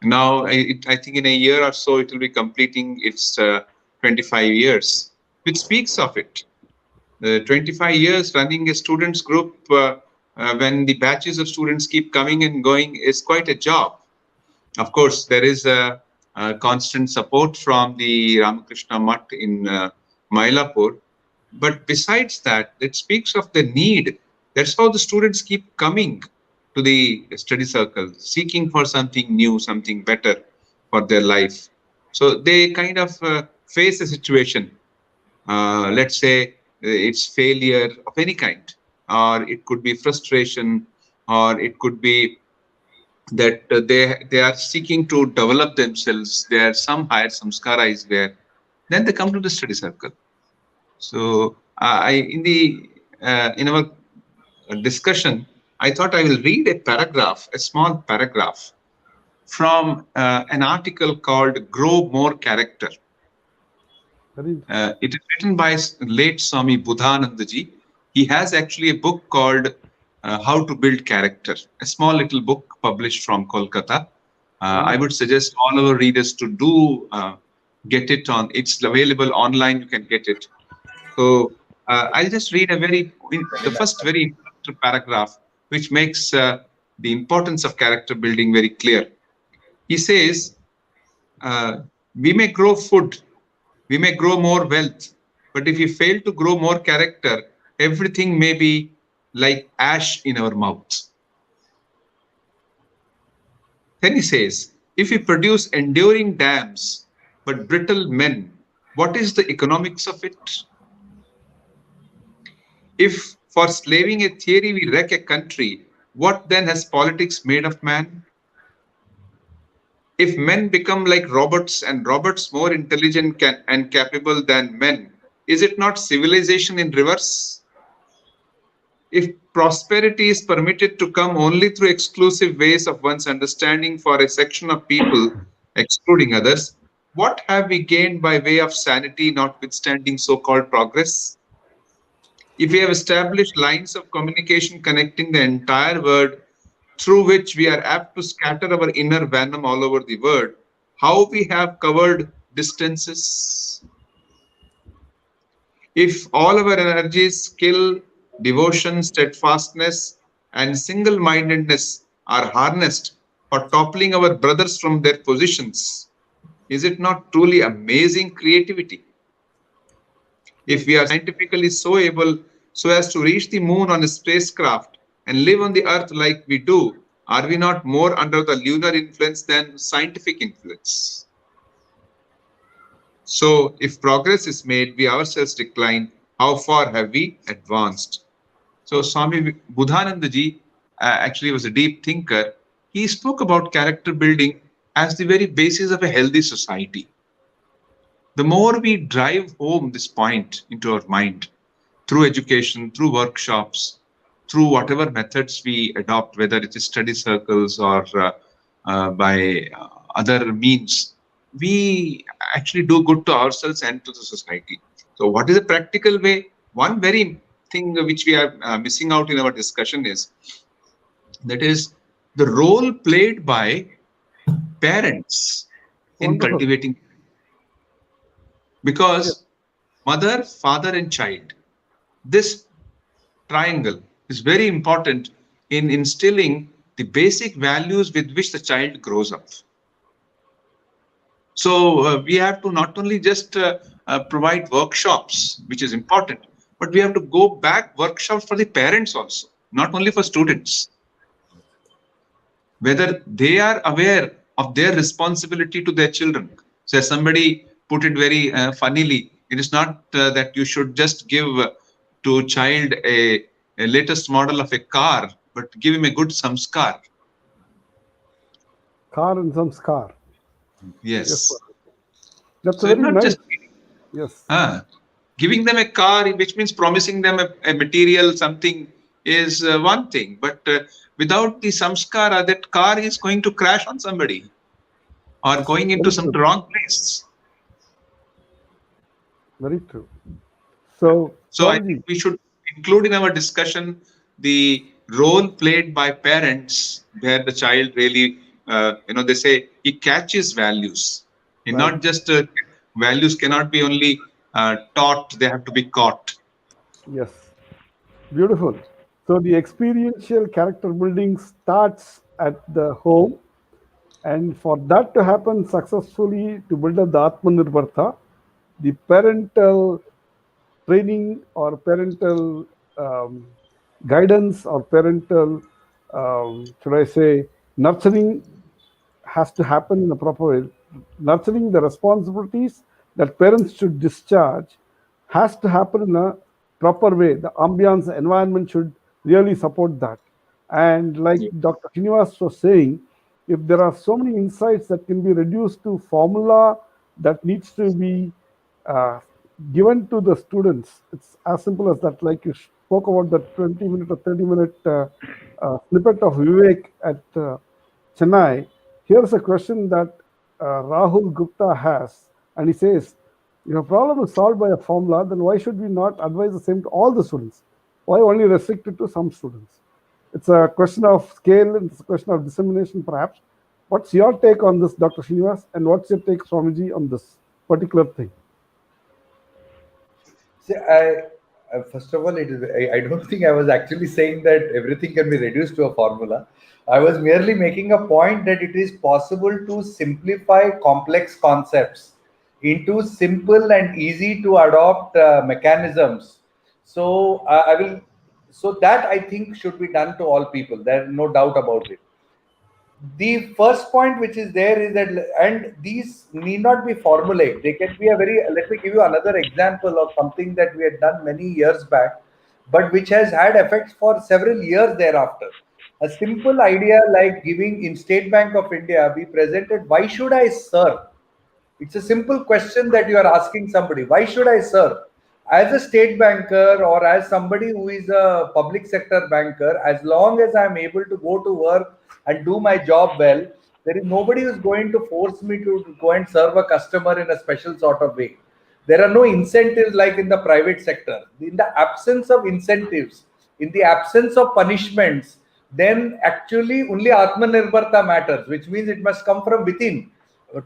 Now, I think in a year or so, it will be completing its 25 years, which speaks of it. 25 years running a students group, when the batches of students keep coming and going, is quite a job. Of course, there is a constant support from the Ramakrishna Mutt in Mylapore, But besides that, it speaks of the need. That's how the students keep coming to the study circle, seeking for something new, something better for their life. So they kind of face a situation. Let's say it's failure of any kind, or it could be frustration, or it could be that they are seeking to develop themselves. There are some higher samskara is there. Then they come to the study circle. So I in our discussion, I thought I will read a paragraph, a small paragraph from an article called "Grow More Character." It is written by late Swami Buddhanandaji. He has actually a book called How to Build Character, a small little book published from Kolkata. I would suggest all our readers to do get it on. It's available online. You can get it. So I'll just read the first very important paragraph, which makes the importance of character building very clear. He says, we may grow food, we may grow more wealth, but if we fail to grow more character, everything may be like ash in our mouth. Then he says, if we produce enduring dams, but brittle men, what is the economics of it? If for slaving a theory we wreck a country, what then has politics made of man? If men become like robots and robots more intelligent and capable than men, is it not civilization in reverse? If prosperity is permitted to come only through exclusive ways of one's understanding for a section of people, excluding others, what have we gained by way of sanity notwithstanding so-called progress? If we have established lines of communication connecting the entire world through which we are apt to scatter our inner venom all over the world, how we have covered distances? If all our energies, skill, devotion, steadfastness, and single-mindedness are harnessed for toppling our brothers from their positions, is it not truly amazing creativity? If we are scientifically so able so as to reach the moon on a spacecraft and live on the earth like we do, are we not more under the lunar influence than scientific influence? So if progress is made, we ourselves decline, how far have we advanced? So Swami Buddhanandaji actually was a deep thinker. He spoke about character building as the very basis of a healthy society. The more we drive home this point into our mind, through education, through workshops, through whatever methods we adopt, whether it is study circles or by other means, we actually do good to ourselves and to the society. So what is a practical way? One very thing which we are missing out in our discussion is, that is the role played by parents in cultivating. Because mother, father, and child, this triangle is very important in instilling the basic values with which the child grows up. So we have to not only just provide workshops, which is important, but we have to go back workshops for the parents also, not only for students. Whether they are aware of their responsibility to their children. So as somebody put it very funnily, it is not that you should just give to a child a latest model of a car, but give him a good samskar. Car and samskar. Yes. That's so very not nice. Just, yes. Giving them a car, which means promising them a material something, is one thing. But without the samskara, that car is going to crash on somebody or going into some wrong place. Very true. So I think we should include in our discussion the role played by parents, where the child really, they say he catches values. And not just values cannot be only taught, they have to be caught. Yes. Beautiful. So the experiential character building starts at the home. And for that to happen successfully, to build up the Atmanirbharta, the parental training or parental guidance or parental, should I say, nurturing has to happen in a proper way. Nurturing the responsibilities that parents should discharge has to happen in a proper way. The ambience, the environment should really support that. And like Yeah. Dr. Srinivas was saying, if there are so many insights that can be reduced to formula that needs to be uh, given to the students, it's as simple as that. Like you spoke about the 20-minute or 30-minute snippet of Vivek at Chennai. Here's a question that Rahul Gupta has, and he says, if a problem is solved by a formula, then why should we not advise the same to all the students? Why only restrict it to some students? It's a question of scale and it's a question of dissemination, perhaps. What's your take on this, Dr. Srinivas, and what's your take, Swamiji, on this particular thing? See, first of all, I don't think I was actually saying that everything can be reduced to a formula. I was merely making a point that it is possible to simplify complex concepts into simple and easy to adopt mechanisms. So I will. So that I think should be done to all people. There's no doubt about it. The first point which is there is that, and these need not be formulaic, they can be a very, let me give you another example of something that we had done many years back but which has had effects for several years thereafter. A simple idea like giving, in State Bank of India we presented, why should I serve? It's a simple question that you are asking somebody. Why should I serve? As a state banker or as somebody who is a public sector banker, as long as I'm able to go to work and do my job well, there is nobody who's going to force me to go and serve a customer in a special sort of way. There are no incentives like in the private sector. In the absence of incentives, in the absence of punishments, then actually only Atmanirbharta matters, which means it must come from within.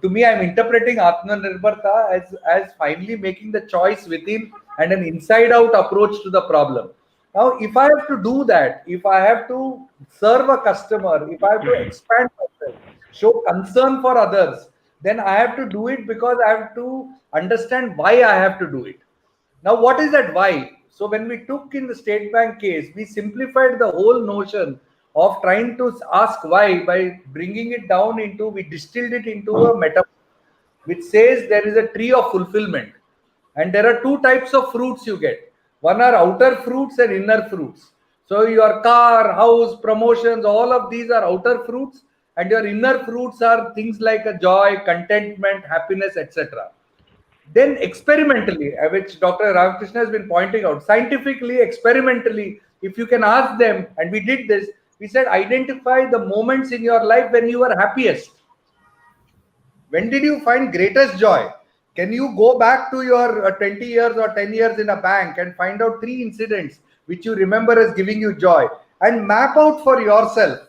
To me, I'm interpreting Atmanirbharta as finally making the choice within and an inside out approach to the problem. Now, if I have to do that, if I have to serve a customer, if I have to expand myself, show concern for others, then I have to do it because I have to understand why I have to do it. Now, what is that why? So, when we took in the State Bank case, we simplified the whole notion of trying to ask why by bringing it down into, we distilled it into a metaphor which says there is a tree of fulfillment and there are two types of fruits you get. One are outer fruits and inner fruits. So your car, house, promotions, all of these are outer fruits, and your inner fruits are things like a joy, contentment, happiness, etc. Then experimentally, which Dr. Ramakrishna has been pointing out, scientifically, experimentally, if you can ask them, and we did this, we said identify the moments in your life when you were happiest. When did you find greatest joy? Can you go back to your 20 years or 10 years in a bank and find out 3 incidents which you remember as giving you joy and map out for yourself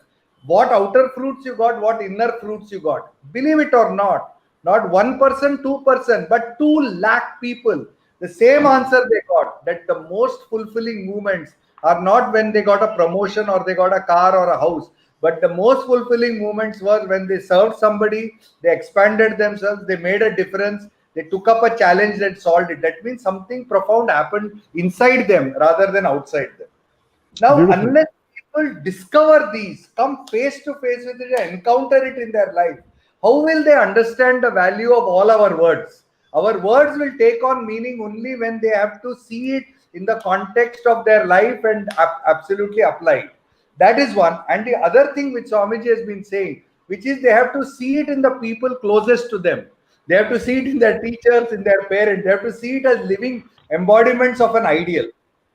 what outer fruits you got, what inner fruits you got? Believe it or not 1%, 2%, but 2 lakh people, the same answer they got, that the most fulfilling moments are not when they got a promotion or they got a car or a house, but the most fulfilling moments were when they served somebody, they expanded themselves, they made a difference, they took up a challenge that solved it. That means something profound happened inside them rather than outside them. Now, Beautiful. unless people discover these, come face to face with it and encounter it in their life, how will they understand the value of all our words? Our words will take on meaning only when they have to see it in the context of their life and absolutely apply it. That is one. And the other thing which Swamiji has been saying, which is they have to see it in the people closest to them. They have to see it in their teachers, in their parents. They have to see it as living embodiments of an ideal.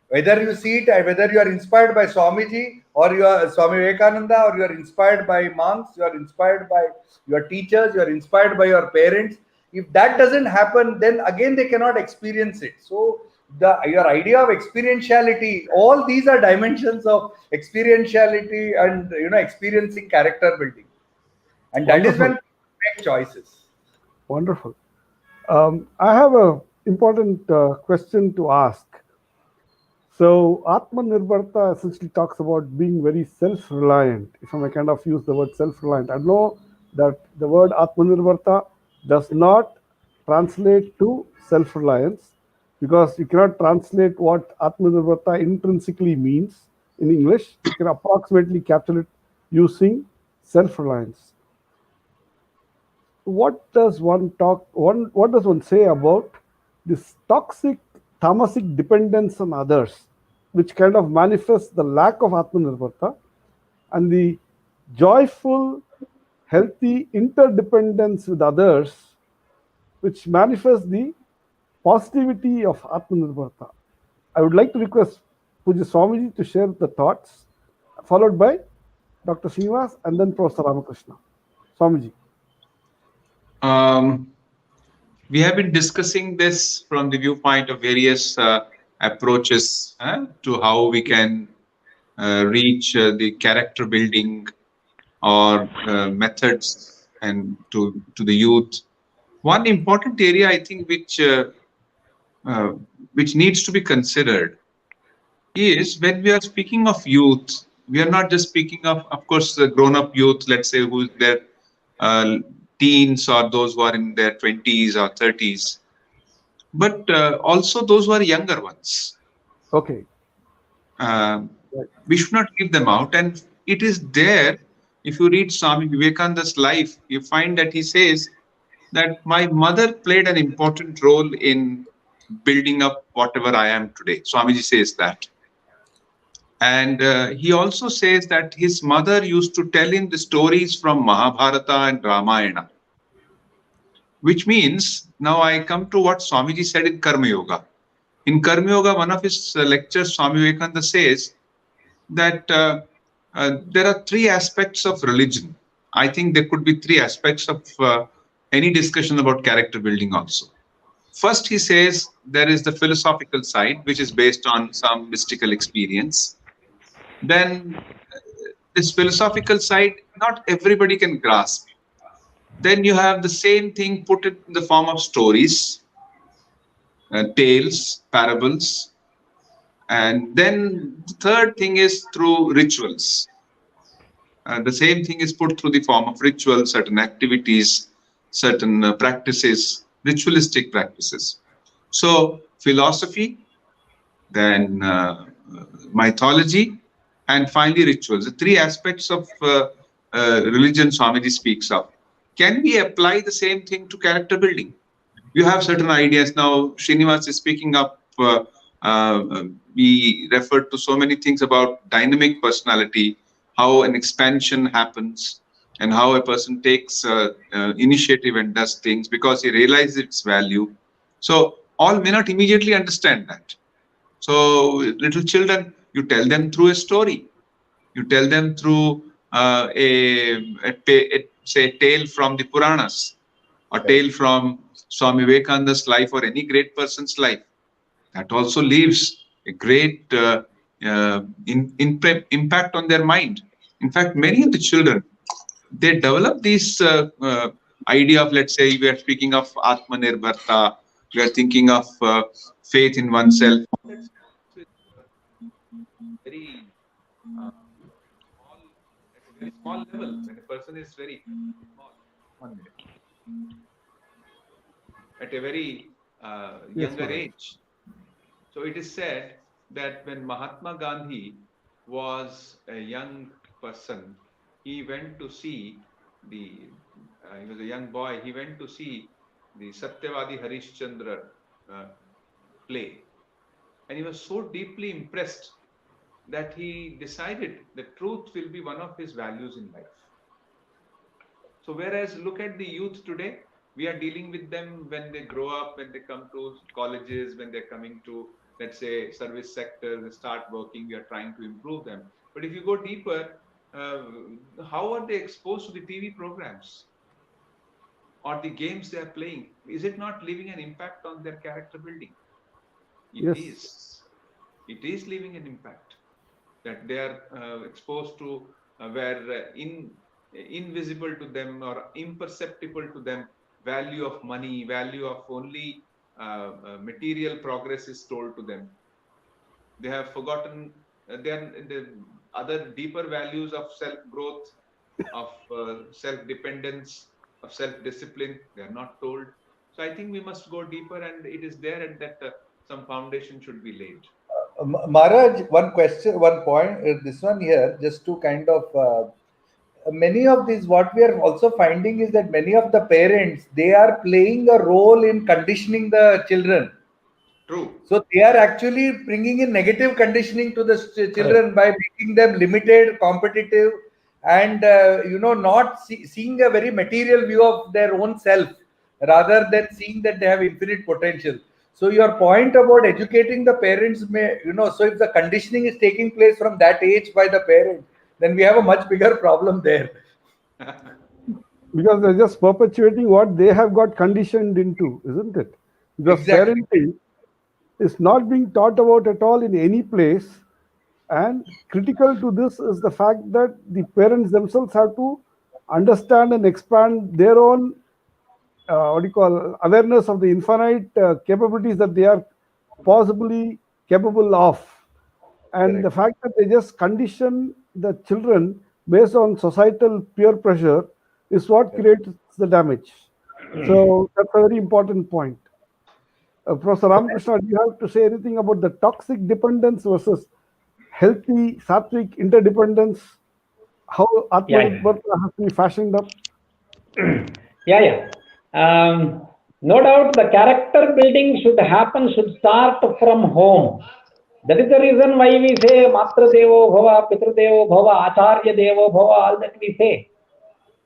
Whether you see it, whether you are inspired by Swamiji or you are Swami Vivekananda, or you are inspired by monks, you are inspired by your teachers, you are inspired by your parents. If that doesn't happen, then again they cannot experience it. So your idea of experientiality, all these are dimensions of experientiality and experiencing character building, and that is when Wonderful. we make choices. Wonderful. I have a important question to ask. So Atmanirbharta essentially talks about being very self-reliant. If I may kind of use the word self-reliant, I know that the word Atmanirbharta does not translate to self-reliance, because you cannot translate what Atmanirbharta intrinsically means in English. You can approximately capture it using self-reliance. What does what does one say about this toxic tamasic dependence on others, which kind of manifests the lack of Atmanirbharta, and the joyful, healthy interdependence with others, which manifests the positivity of Atmanirbharta? I would like to request Puja Swamiji to share the thoughts, followed by Dr. Srinivas and then Professor Ramakrishna. Swamiji. We have been discussing this from the viewpoint of various approaches to how we can reach the character building or methods and to the youth. One important area, I think, which needs to be considered is when we are speaking of youth, we are not just speaking of course, the grown-up youth, let's say, who their uh, teens or those who are in their 20s or 30s, but also those who are younger ones. Okay. Uh, we should not leave them out. And it is there, if you read Swami Vivekananda's life, you find that he says that my mother played an important role in building up whatever I am today. Swamiji says that. And he also says that his mother used to tell him the stories from Mahabharata and Ramayana, which means now I come to what Swamiji said in Karma Yoga. In Karma Yoga, one of his lectures, Swami Vivekananda says that there are three aspects of religion. I think there could be three aspects of any discussion about character building also. First, he says there is the philosophical side, which is based on some mystical experience. Then this philosophical side, not everybody can grasp. Then you have the same thing put it in the form of stories, tales, parables. And then the third thing is through rituals. The same thing is put through the form of rituals, certain activities, certain practices, ritualistic practices. So philosophy, then mythology, and finally rituals. The three aspects of religion Swamiji speaks of. Can we apply the same thing to character building? You have certain ideas. Now, Srinivas is speaking up. We referred to so many things about dynamic personality, how an expansion happens, and how a person takes initiative and does things because he realizes its value. So, all may not immediately understand that. So, little children, you tell them through a story. You tell them through say, a tale from the Puranas, a tale from Swami Vivekananda's life or any great person's life. That also leaves a great impact on their mind. In fact, many of the children, they develop this idea of, let's say, we are speaking of Atmanirbharta, we are thinking of faith in oneself. Very small, at a very small level, when a person is very small. 1 minute. At a very younger age. So it is said that when Mahatma Gandhi was a young person, he went to see the, he was a young boy, he went to see the Satyavadi Harishchandra play. And he was so deeply impressed that he decided that truth will be one of his values in life. So whereas look at the youth today, we are dealing with them when they grow up, when they come to colleges, when they're coming to, let's say, service sector, they start working, we are trying to improve them. But if you go deeper, how are they exposed to the TV programs or the games they are playing? Is it not leaving an impact on their character building? It is. It is leaving an impact that they are exposed to where invisible to them or imperceptible to them value of money, value of only material progress is told to them. They have forgotten the other deeper values of self-growth, of self-dependence, of self-discipline. They are not told. So I think we must go deeper, and it is there at that some foundation should be laid. Maharaj, one question, one point, this one here, just to kind of, many of these, what we are also finding is that many of the parents, they are playing a role in conditioning the children. True. So they are actually bringing in negative conditioning to the children by making them limited, competitive, and not seeing a very material view of their own self, rather than seeing that they have infinite potential. So your point about educating the parents so if the conditioning is taking place from that age by the parent, then we have a much bigger problem there. Because they're just perpetuating what they have got conditioned into, isn't it? Because Exactly. parenting is not being taught about at all in any place. And critical to this is the fact that the parents themselves have to understand and expand their own awareness of the infinite capabilities that they are possibly capable of. And the fact that they just condition the children based on societal peer pressure is what creates the damage. So that's a very important point. Professor Ramakrishna, do you have to say anything about the toxic dependence versus healthy sattvic interdependence? How Atmanirbharta has to be fashioned up? No doubt the character building should start from home. That is the reason why we say Matra Devo Bhava, Pitra Devo Bhava, Acharya Devo Bhava, all that we say.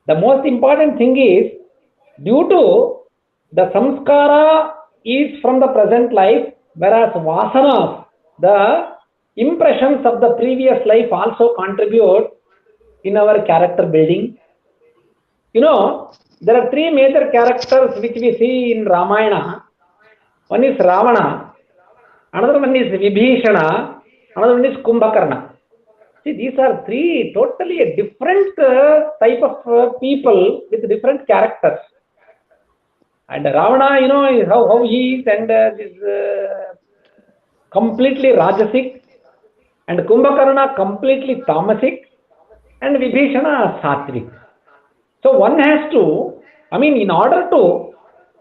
The most important thing is, due to the samskara is from the present life, whereas vasanas, the impressions of the previous life also contribute in our character building. There are three major characters which we see in Ramayana. One is Ravana, another one is Vibhishana, another one is Kumbhakarna. See, these are three totally different type of people with different characters. And Ravana, is how he is, and is completely Rajasic, and Kumbhakarna completely Tamasic, and Vibhishana Sattvic. So one has to, in order to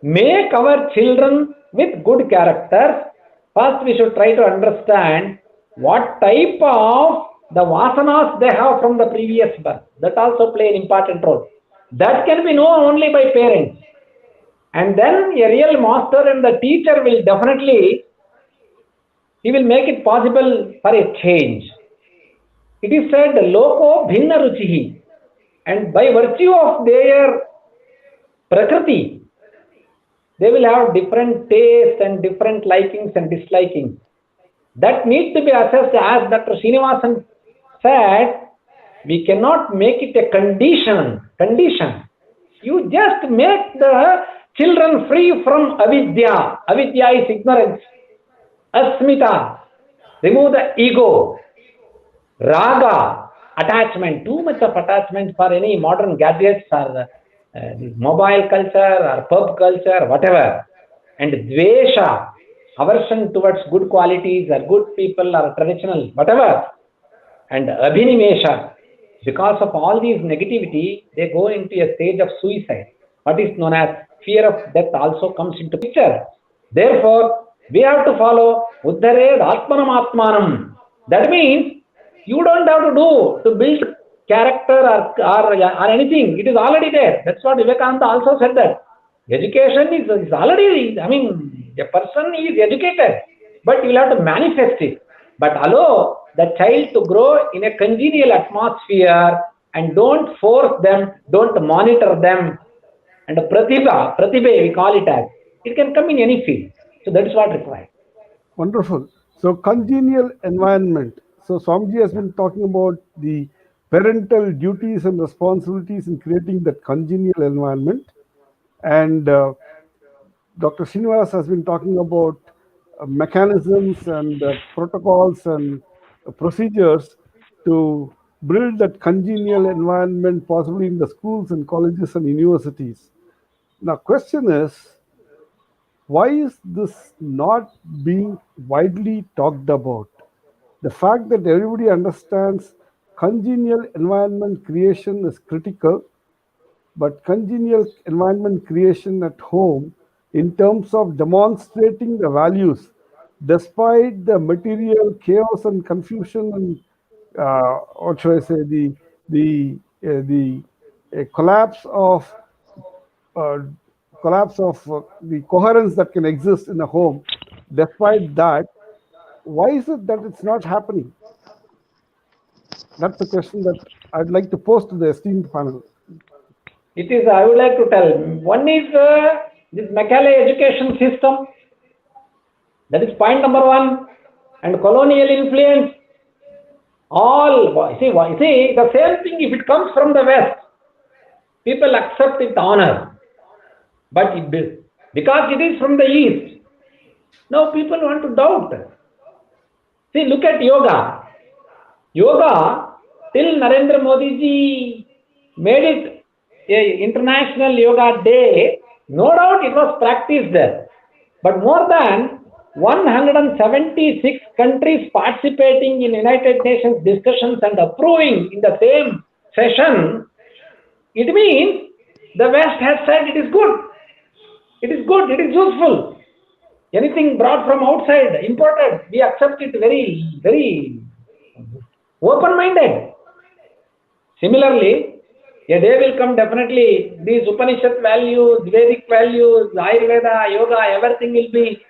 make our children with good characters, first we should try to understand what type of the vasanas they have from the previous birth. That also play an important role. That can be known only by parents. And then a real master and the teacher will definitely, he will make it possible for a change. It is said, Loko Bhinna Ruchihi. And by virtue of their prakriti, they will have different tastes and different likings and dislikings. That needs to be assessed. As Dr. Srinivasan said, we cannot make it a condition. You just make the children free from avidya. Avidya is ignorance. Asmita, remove the ego. Raga, attachment, too much of attachment for any modern gadgets or mobile culture or pub culture, whatever. And dvesha, aversion towards good qualities or good people or traditional, whatever. And abhinimesha, because of all these negativity, they go into a stage of suicide. What is known as fear of death also comes into picture. Therefore, we have to follow Uddared Atmanam Atmanam. That means you don't have to do to build character or anything. It is already there. That's what Vivekananda also said, that education is already, a person is educated, but you will have to manifest it. But allow the child to grow in a congenial atmosphere and don't force them, don't monitor them. And pratibha, we call it as, it can come in any field. So that is what required. Wonderful. So congenial environment. So Swamiji has been talking about the parental duties and responsibilities in creating that congenial environment. And Dr. Srinivas has been talking about mechanisms and protocols and procedures to build that congenial environment, possibly in the schools and colleges and universities. Now, question is, why is this not being widely talked about? The fact that everybody understands congenial environment creation is critical, but congenial environment creation at home in terms of demonstrating the values despite the material chaos and confusion and what should I say, the collapse of uh, the coherence that can exist in a home. Despite that, why is it that it's not happening? That's the question that I'd like to pose to the esteemed panel. It is, I would like to tell. One is this Macaulay education system. That is point number one. And colonial influence. All, see, the same thing, if it comes from the West, people accept it honor. But because it is from the East, now people want to doubt. See, look at yoga. Yoga, till Narendra Modi ji made it a International Yoga Day, no doubt it was practiced there. But more than 176 countries participating in United Nations discussions and approving in the same session, it means the West has said it is good. It is good, it is useful. Anything brought from outside, imported, we accept it very, very open-minded. Similarly, a day will come definitely, these Upanishad values, Vedic values, Ayurveda, yoga, everything will be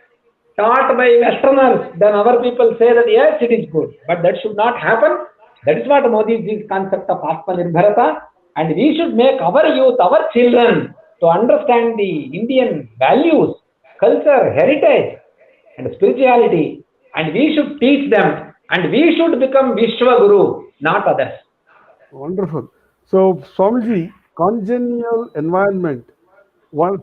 taught by Westerners. Then our people say that yes, it is good. But that should not happen. That is what Modi's concept of Atmanirbharta. And we should make our youth, our children, to understand the Indian values, culture, heritage, and spirituality. And we should teach them. And we should become Vishwa Guru, not others. Wonderful. So, Swamiji, congenial environment,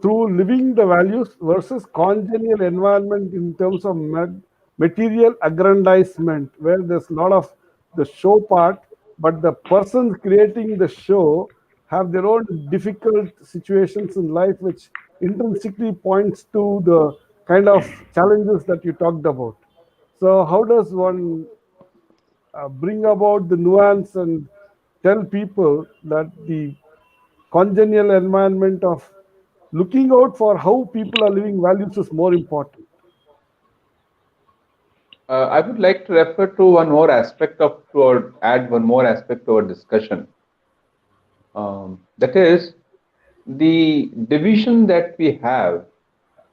through living the values versus congenial environment in terms of material aggrandizement, where there's a lot of the show part, but the persons creating the show have their own difficult situations in life, which intrinsically points to the kind of challenges that you talked about. So, how does one bring about the nuance and tell people that the congenial environment of looking out for how people are living values is more important? I would like to refer to one more aspect or add one more aspect to our discussion. That is the division that we have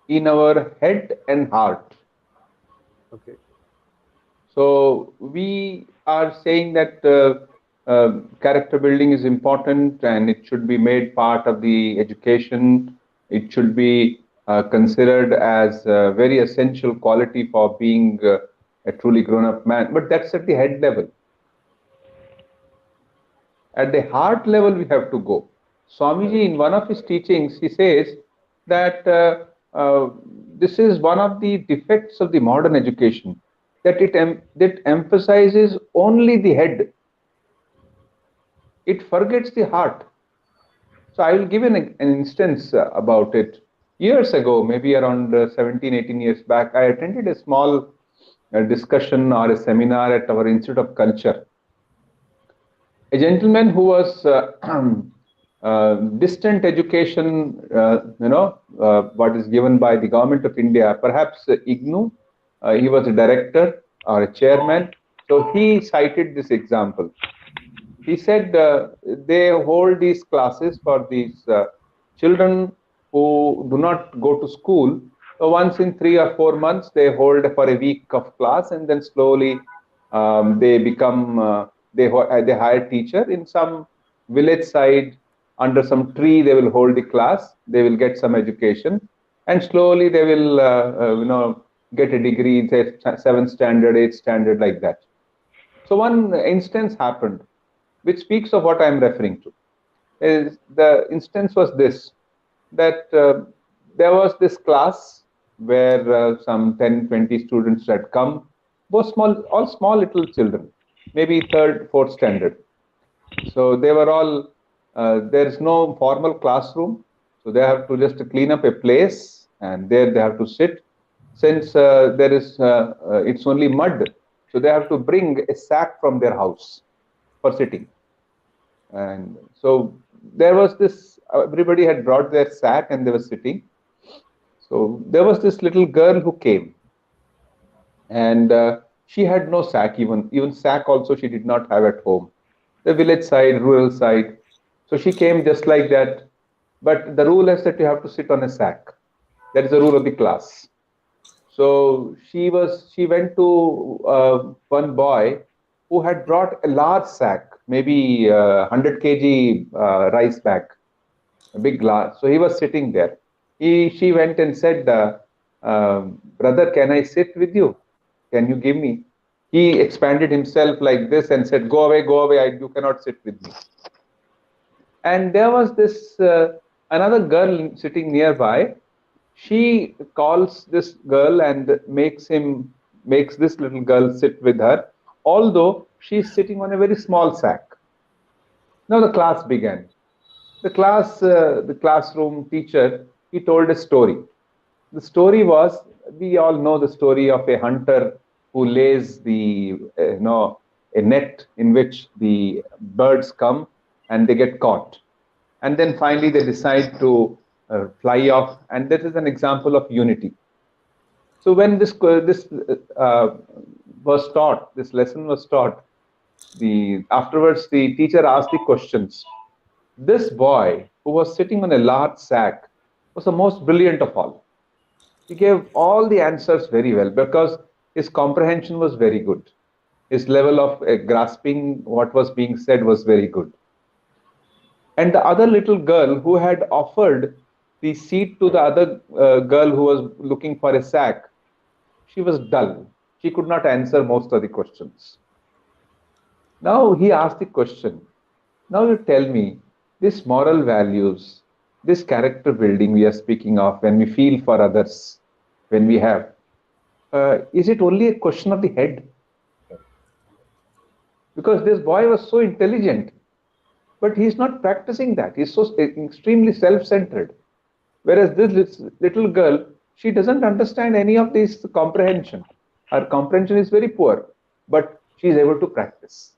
in our head and heart. Okay. So we are saying that character building is important and it should be made part of the education. It should be considered as a very essential quality for being a truly grown-up man. But that's at the head level. At the heart level, we have to go. Swamiji, in one of his teachings, he says that this is one of the defects of the modern education, that it emphasizes only the head. It forgets the heart. So I will give an instance about it. Years ago, maybe around 17, 18 years back, I attended a small discussion or a seminar at our Institute of Culture. A gentleman who was distant education, what is given by the government of India, perhaps IGNOU, he was a director or a chairman. So he cited this example. He said they hold these classes for these children who do not go to school. So once in 3 or 4 months, they hold for a week of class, and then slowly they become, they hire teacher in some village side under some tree. They will hold the class. They will get some education, and slowly they will, get a degree in say 7th standard, 8th standard, like that. So one instance happened, which speaks of what I am referring to. The instance was this, that there was this class where some 10, 20 students had come, all small little children, maybe 3rd, 4th standard. So they were all, there's no formal classroom, so they have to just clean up a place, and there they have to sit. Since there is, it's only mud, so they have to bring a sack from their house for sitting. And so there was this, everybody had brought their sack and they were sitting. So there was this little girl who came. and she had no sack. Even sack also she did not have at home. The village side, rural side. So she came just like that. But the rule is that you have to sit on a sack. That is the rule of the class. So she went to one boy who had brought a large sack, maybe 100 kg rice bag, a big glass. So he was sitting there. She went and said, "Brother, can I sit with you? Can you give me?" He expanded himself like this and said, "Go away, go away. You cannot sit with me." And there was this another girl sitting nearby. She calls this girl and makes this little girl sit with her, although she's sitting on a very small sack. Now the class began. The classroom teacher, he told a story. The story was, we all know the story of a hunter who lays a net in which the birds come and they get caught, and then finally they decide to fly off. And that is an example of unity. So when this was taught, this lesson was taught, afterwards the teacher asked the questions. This boy who was sitting on a large sack was the most brilliant of all. He gave all the answers very well because his comprehension was very good. His level of grasping what was being said was very good. And the other little girl who had offered the seat to the other girl who was looking for a sack, she was dull. She could not answer most of the questions. Now he asked the question, now you tell me, these moral values, this character building we are speaking of, when we feel for others, when we have, is it only a question of the head? Because this boy was so intelligent, but he's not practicing that. He's so extremely self-centered. Whereas this little girl, she doesn't understand any of this comprehension. Her comprehension is very poor, but she is able to practice.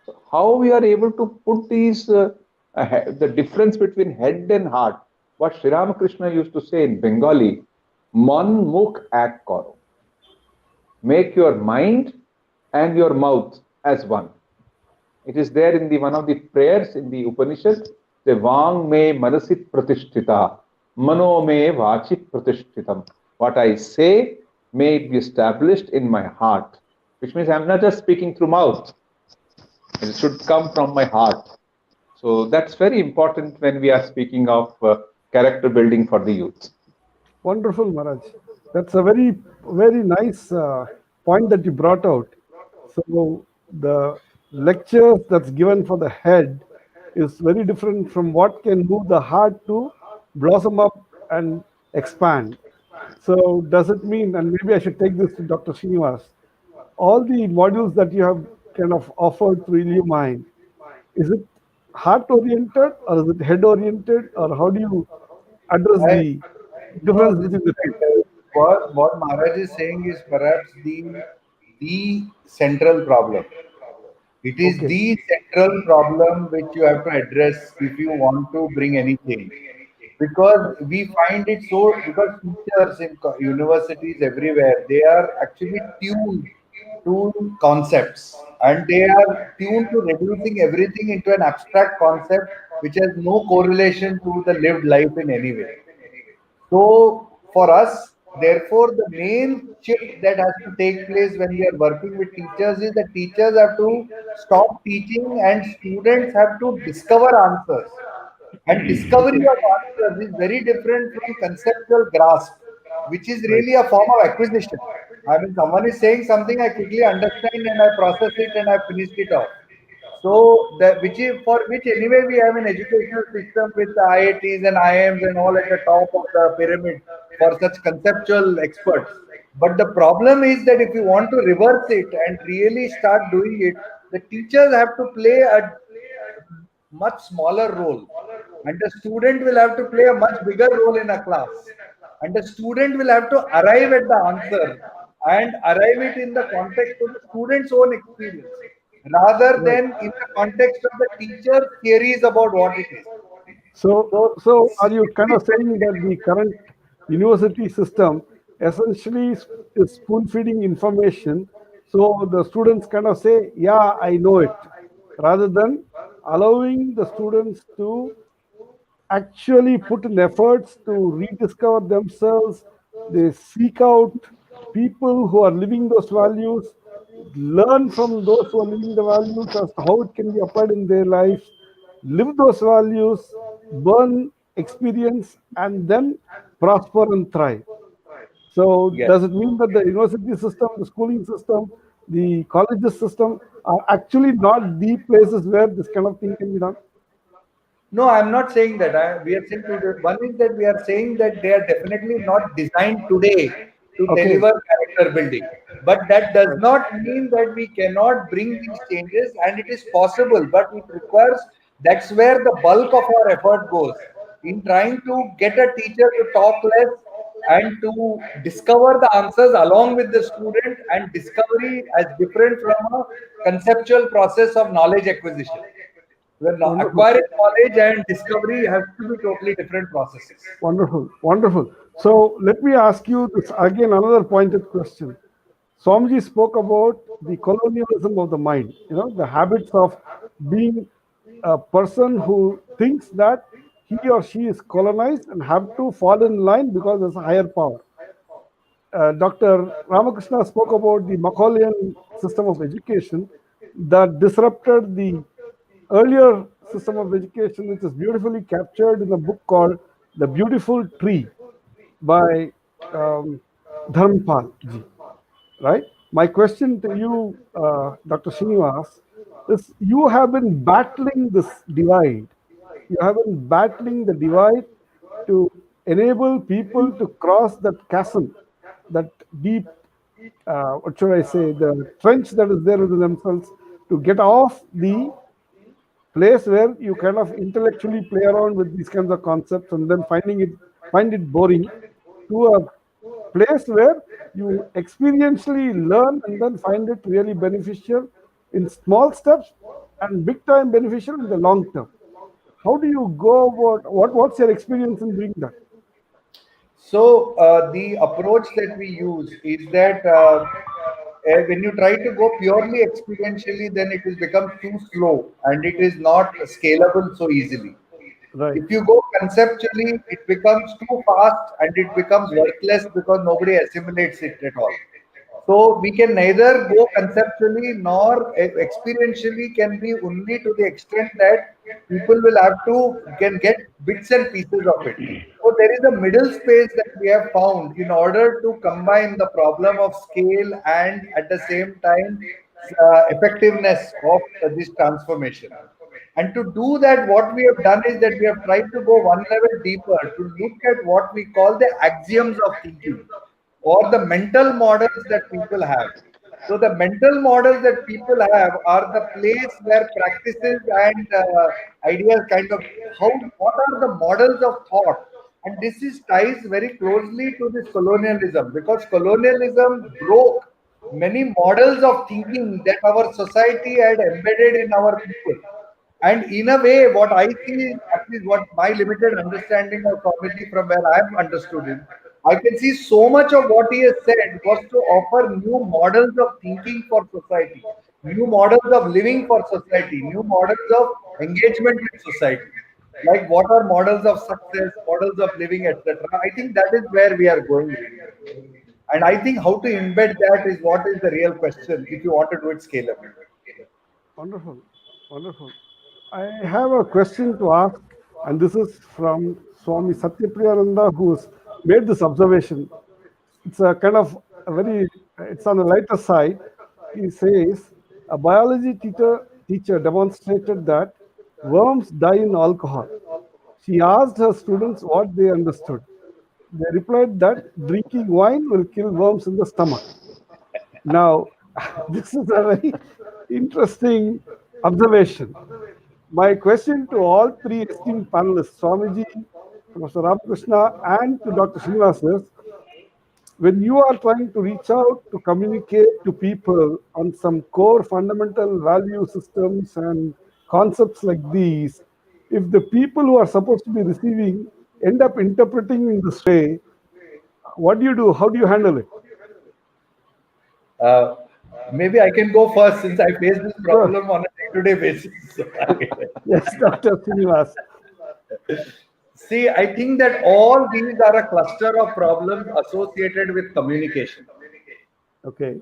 So how we are able to put these, the difference between head and heart, what Sri Ramakrishna used to say in Bengali, Man mukh ek karo. Make your mind and your mouth as one. It is there in one of the prayers in the Upanishad, the Vang me manasit pratishtita, mano me vachit pratishtitam. What I say may be established in my heart, which means I'm not just speaking through mouth. It should come from my heart. So that's very important when we are speaking of character building for the youth. Wonderful, Maharaj. That's a very, very nice point that you brought out. So the lecture that's given for the head is very different from what can move the heart to blossom up and expand. So does it mean, and maybe I should take this to Dr. Srinivas, all the modules that you have kind of offered through Illumine, is it heart-oriented or is it head-oriented, or how do you address the difference between the two? What Maharaj is saying is perhaps the central problem. It is Okay. the central problem which you have to address if you want to bring any change. Because we find it so, because teachers in universities everywhere, they are actually tuned to concepts, and they are tuned to reducing everything into an abstract concept which has no correlation to the lived life in any way. So for us, therefore, the main shift that has to take place when we are working with teachers is that teachers have to stop teaching and students have to discover answers. And discovery of answers is very different from conceptual grasp, which is Right. really a form of acquisition. I mean, someone is saying something, I quickly understand and I process it and I finished it off. So that which is for which anyway we have an educational system with the IITs and IIMs and all at the top of the pyramid for such conceptual experts. But the problem is that if you want to reverse it and really start doing it, the teachers have to play a much smaller role, and the student will have to play a much bigger role in a class, and the student will have to arrive at the answer and arrive it in the context of the student's own experience rather Right. than in the context of the teacher's theories about what it is. So, So so are you kind of saying that the current university system essentially is spoon feeding information. So the students kind of say, yeah, I know it, rather than allowing the students to actually put in efforts to rediscover themselves. They seek out people who are living those values, learn from those who are living the values as to how it can be applied in their lives, live those values, burn experience, and then prosper and thrive. So, Yes. does it mean that the university system, the schooling system, the colleges system are actually not the places where this kind of thing can be done? No, I'm not saying that. We are saying one is that we are saying that they are definitely not designed today to Okay. deliver character building. But that does Right. not mean that we cannot bring these changes, and it is possible, but it requires, that's where the bulk of our effort goes in trying to get a teacher to talk less and to discover the answers along with the student, and discovery as different from a conceptual process of knowledge acquisition. When Wonderful. acquiring knowledge and discovery have to be totally different processes. Wonderful, wonderful. So let me ask you this again, another pointed question. Swamiji spoke about the colonialism of the mind, the habits of being a person who thinks that he or she is colonized and have to fall in line because there's a higher power. Dr. Ramakrishna spoke about the Macaulayan system of education that disrupted the earlier system of education, which is beautifully captured in a book called The Beautiful Tree by um, Dharmpal ji. Right? My question to you, Dr. Srinivas, is you have been battling this divide. You have been battling the divide to enable people to cross that chasm, that deep, what should I say, the trench that is there within themselves, to get off the place where you kind of intellectually play around with these kinds of concepts and then find it boring, to a place where you experientially learn and then find it really beneficial in small steps and big time beneficial in the long term. How do you go about what's your experience in doing that? So the approach that we use is that when you try to go purely experientially, then it will become too slow and it is not scalable so easily. Right. If you go conceptually, it becomes too fast and it becomes worthless because nobody assimilates it at all. So we can neither go conceptually nor experientially, can be only to the extent that people will have to can get bits and pieces of it. So there is a middle space that we have found in order to combine the problem of scale and at the same time effectiveness of this transformation. And to do that, what we have done is that we have tried to go one level deeper to look at what we call the axioms of thinking, or the mental models that people have. So the mental models that people have are the place where practices and ideas kind of, how, what are the models of thought, and this is ties very closely to this colonialism, because colonialism broke many models of thinking that our society had embedded in our people. And in a way, what I see, at least what my limited understanding of Swamiji from where I've understood him, I can see so much of what he has said was to offer new models of thinking for society, new models of living for society, new models of engagement with society. Like what are models of success, models of living, etc. I think that is where we are going really. And I think how to embed that is what is the real question if you want to do it scalably. Wonderful, wonderful. I have a question to ask, and this is from Swami Satyapriyananda, who's made this observation. It's a kind of a very, it's on the lighter side. He says a biology teacher demonstrated that worms die in alcohol. She asked her students what they understood. They replied that drinking wine will kill worms in the stomach. Now, this is a very interesting observation. My question to all three esteemed panelists, Swamiji, Professor Ramakrishna, and to Dr. Srinivas is, when you are trying to reach out to communicate to people on some core fundamental value systems and concepts like these, if the people who are supposed to be receiving end up interpreting in this way, what do you do? How do you handle it? Maybe I can go first since I face this Sure. problem on a day-to-day basis. Yes, Dr. Srinivas. See, I think that all these are a cluster of problems associated with communication. Okay.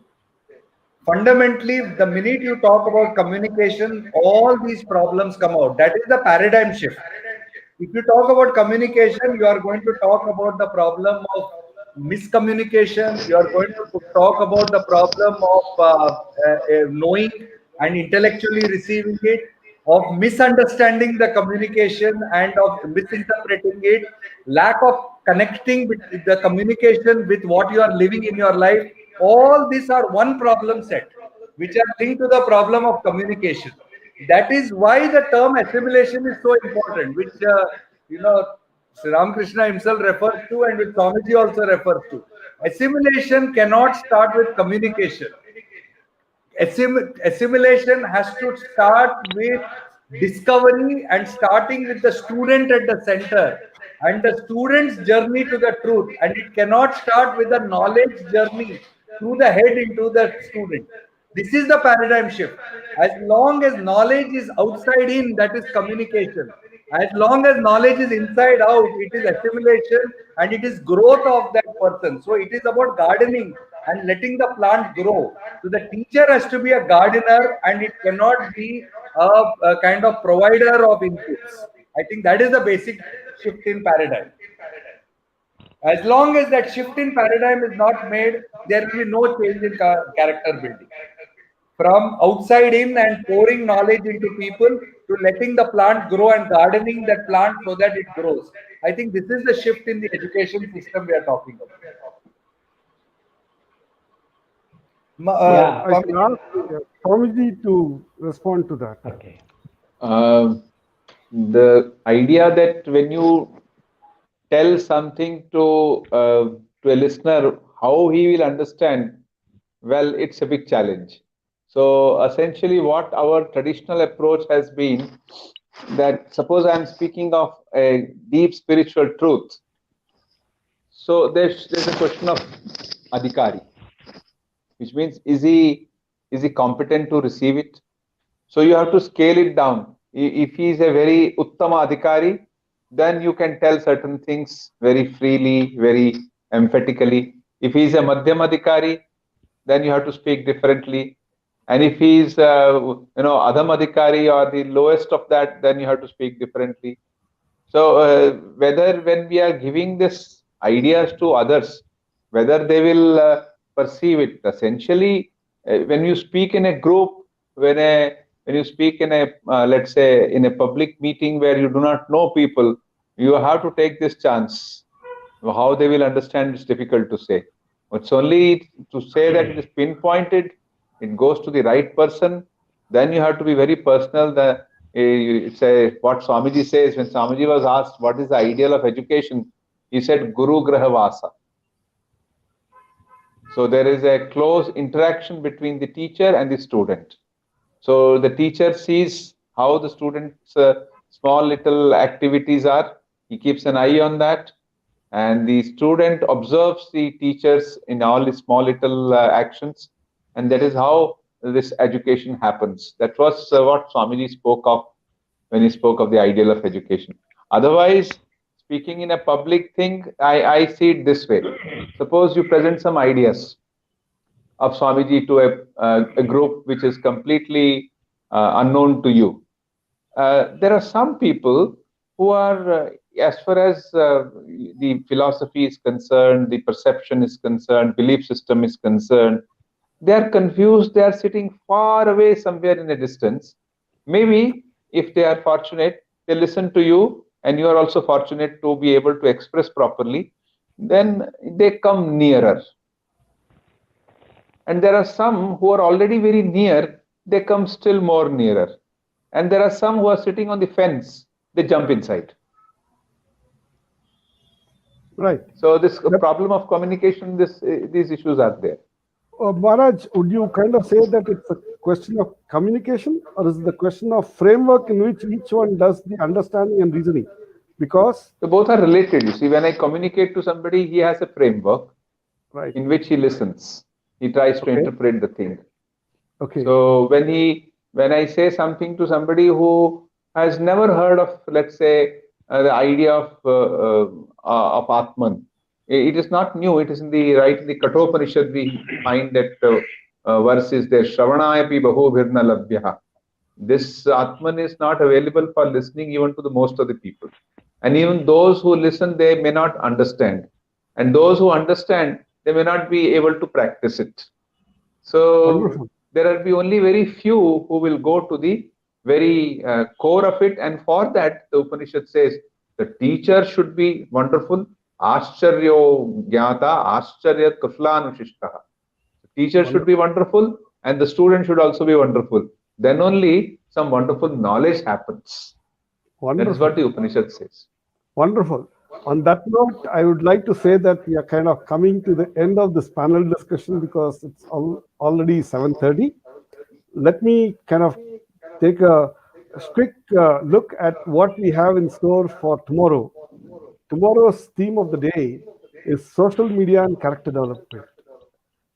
Fundamentally, the minute you talk about communication, all these problems come out. That is the paradigm shift. If you talk about communication, you are going to talk about the problem of miscommunication. You are going to talk about the problem of knowing and intellectually receiving it, of misunderstanding the communication and of misinterpreting it, lack of connecting with the communication with what you are living in your life. All these are one problem set, which are linked to the problem of communication. That is why the term assimilation is so important, which Sri Ramakrishna himself refers to, and which Swamiji also refers to. Assimilation cannot start with communication. Assimilation has to start with discovery and starting with the student at the center and the student's journey to the truth. And it cannot start with a knowledge journey through the head into the student. This is the paradigm shift. As long as knowledge is outside in, that is communication. As long as knowledge is inside out, it is assimilation and it is growth of that person. So it is about gardening and letting the plant grow. So the teacher has to be a gardener and it cannot be a kind of provider of inputs. I think that is the basic shift in paradigm. As long as that shift in paradigm is not made, there will be no change in character building. From outside in and pouring knowledge into people to letting the plant grow and gardening that plant so that it grows. I think this is the shift in the education system we are talking about. I can ask Swamiji to respond to that. Okay. The idea that when you tell something to a listener, how he will understand, well, it's a big challenge. So essentially what our traditional approach has been, that suppose I'm speaking of a deep spiritual truth. So there's a question of adhikari, which means is he competent to receive it? So you have to scale it down. If he is a very uttama adhikari, then you can tell certain things very freely, very emphatically. If he is a madhyam adhikari, then you have to speak differently. And if he is adham adhikari or the lowest of that, then you have to speak differently. So whether when we are giving this ideas to others, whether they will perceive it, essentially when you speak in a group, when you speak in a let's say in a public meeting where you do not know people, you have to take this chance. How they will understand is difficult to say. It's only to say that it is pinpointed, it goes to the right person. Then you have to be very personal. It's what Swamiji says. When Swamiji was asked what is the ideal of education, he said Guru Graha Vasa. So there is a close interaction between the teacher and the student. So the teacher sees how the student's small little activities are. He keeps an eye on that. And the student observes the teachers in all the small little actions. And that is how this education happens. That was what Swamiji spoke of when he spoke of the ideal of education. Otherwise, speaking in a public thing, I see it this way. Suppose you present some ideas of Swamiji to a group which is completely unknown to you. There are some people who are, as far as the philosophy is concerned, the perception is concerned, belief system is concerned, they are confused. They are sitting far away somewhere in a distance. Maybe if they are fortunate, they listen to you, and you are also fortunate to be able to express properly, then they come nearer. And there are some who are already very near, they come still more nearer. And there are some who are sitting on the fence, they jump inside. Right. So this problem of communication, these issues are there. Maharaj, would you kind of say that it's a question of communication, or is it the question of framework in which each one does the understanding and reasoning? because So both are related. You see, when I communicate to somebody, he has a framework right. in which he listens. He tries to Okay. interpret the thing. Okay. So when I say something to somebody who has never heard of, let's say, the idea of Atman, it is not new. It is in the Kathopanishad we find that verse is there. Shravanayapi bahubhirna labhyaha. This Atman is not available for listening even to the most of the people. And even those who listen, they may not understand. And those who understand, they may not be able to practice it. So Wonderful. there will be only very few who will go to the very core of it. And for that, the Upanishad says the teacher should be wonderful. Ascharyo jnata, ascharya kuflanushishtaha. The teacher should be wonderful and the student should also be wonderful. Then only some wonderful knowledge happens. That is Wonderful. what the Upanishad says. Wonderful. On that note, I would like to say that we are kind of coming to the end of this panel discussion because it's already 7:30. Let me kind of take a quick look at what we have in store for tomorrow. Tomorrow's theme of the day is social media and character development.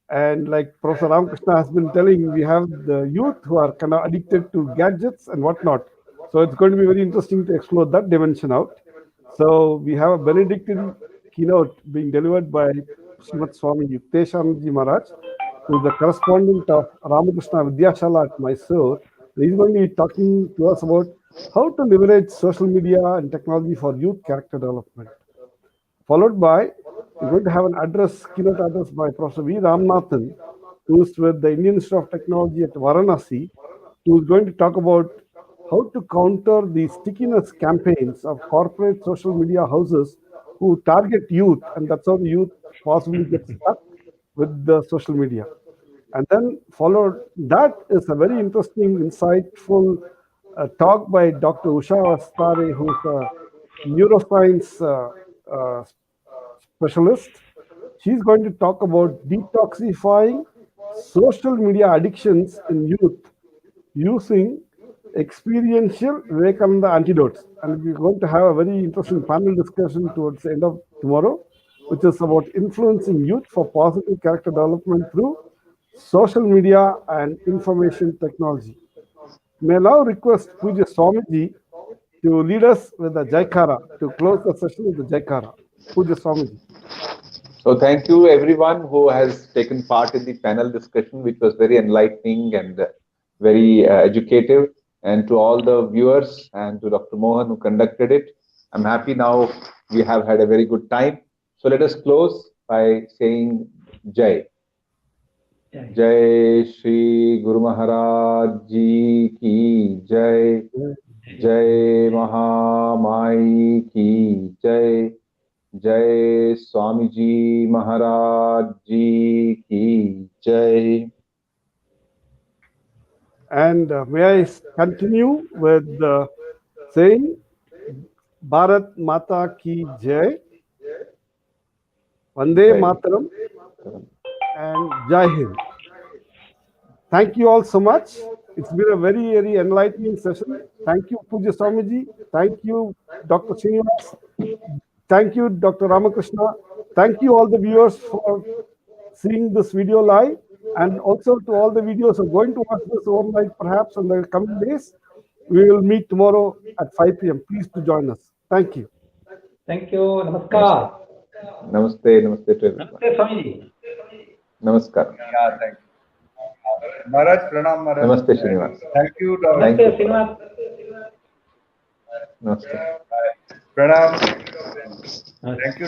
And like Professor Ramakrishna has been telling, we have the youth who are kind of addicted to gadgets and whatnot. So it's going to be very interesting to explore that dimension out. So we have a Benedictine keynote being delivered by Srimad Swami Yukteshanji Maharaj, who is the correspondent of Ramakrishna Vidyashala at Mysore. He's going to be talking to us about how to leverage social media and technology for youth character development. Followed by, we're going to have an keynote address by Professor V. Ramanathan, who is with the Indian Institute of Technology at Varanasi, who is going to talk about how to counter the stickiness campaigns of corporate social media houses who target youth, and that's how the youth possibly gets stuck with the social media. And then followed that is a very interesting, insightful talk by Dr. Usha Vastare, who's a neuroscience specialist. She's going to talk about detoxifying social media addictions in youth using experiential Vivekananda antidotes. And we're going to have a very interesting panel discussion towards the end of tomorrow, which is about influencing youth for positive character development through social media and information technology. May I now request Puja Swamiji to lead us with the Jaikara, to close the session with the Jaikara. Puja Swamiji. So thank you everyone who has taken part in the panel discussion, which was very enlightening and very educative. And to all the viewers and to Dr. Mohan who conducted it, I'm happy now we have had a very good time. So let us close by saying Jai. Jai Shri Guru Maharaj Ji Ki Jai. Jai Mahamai Ki Jai. Jai Swamiji Maharaj Ji Ki Jai. And may I continue with saying Bharat Mata Ki Jai, Vande Mataram, and Jai Hind. Thank you all so much. It's been a very, very enlightening session. Thank you, Puja Swamiji. Thank you, Dr. Srinivas. Thank you, Dr. Ramakrishna. Thank you, all the viewers, for seeing this video live. And also to all the videos who are going to watch this overnight, perhaps in the coming days. We will meet tomorrow at 5 p.m. Please to join us. Thank you. Thank you. Namaskar. Namaste. Namaste to everyone. Namaste, Swamiji. Namaskar. Yeah, thank you. Maharaj, Pranam Maharaj. Namaste, Srinivas. Thank you. Thank Namaste, you. Srinivas. Namaste. Pranam. Thank you.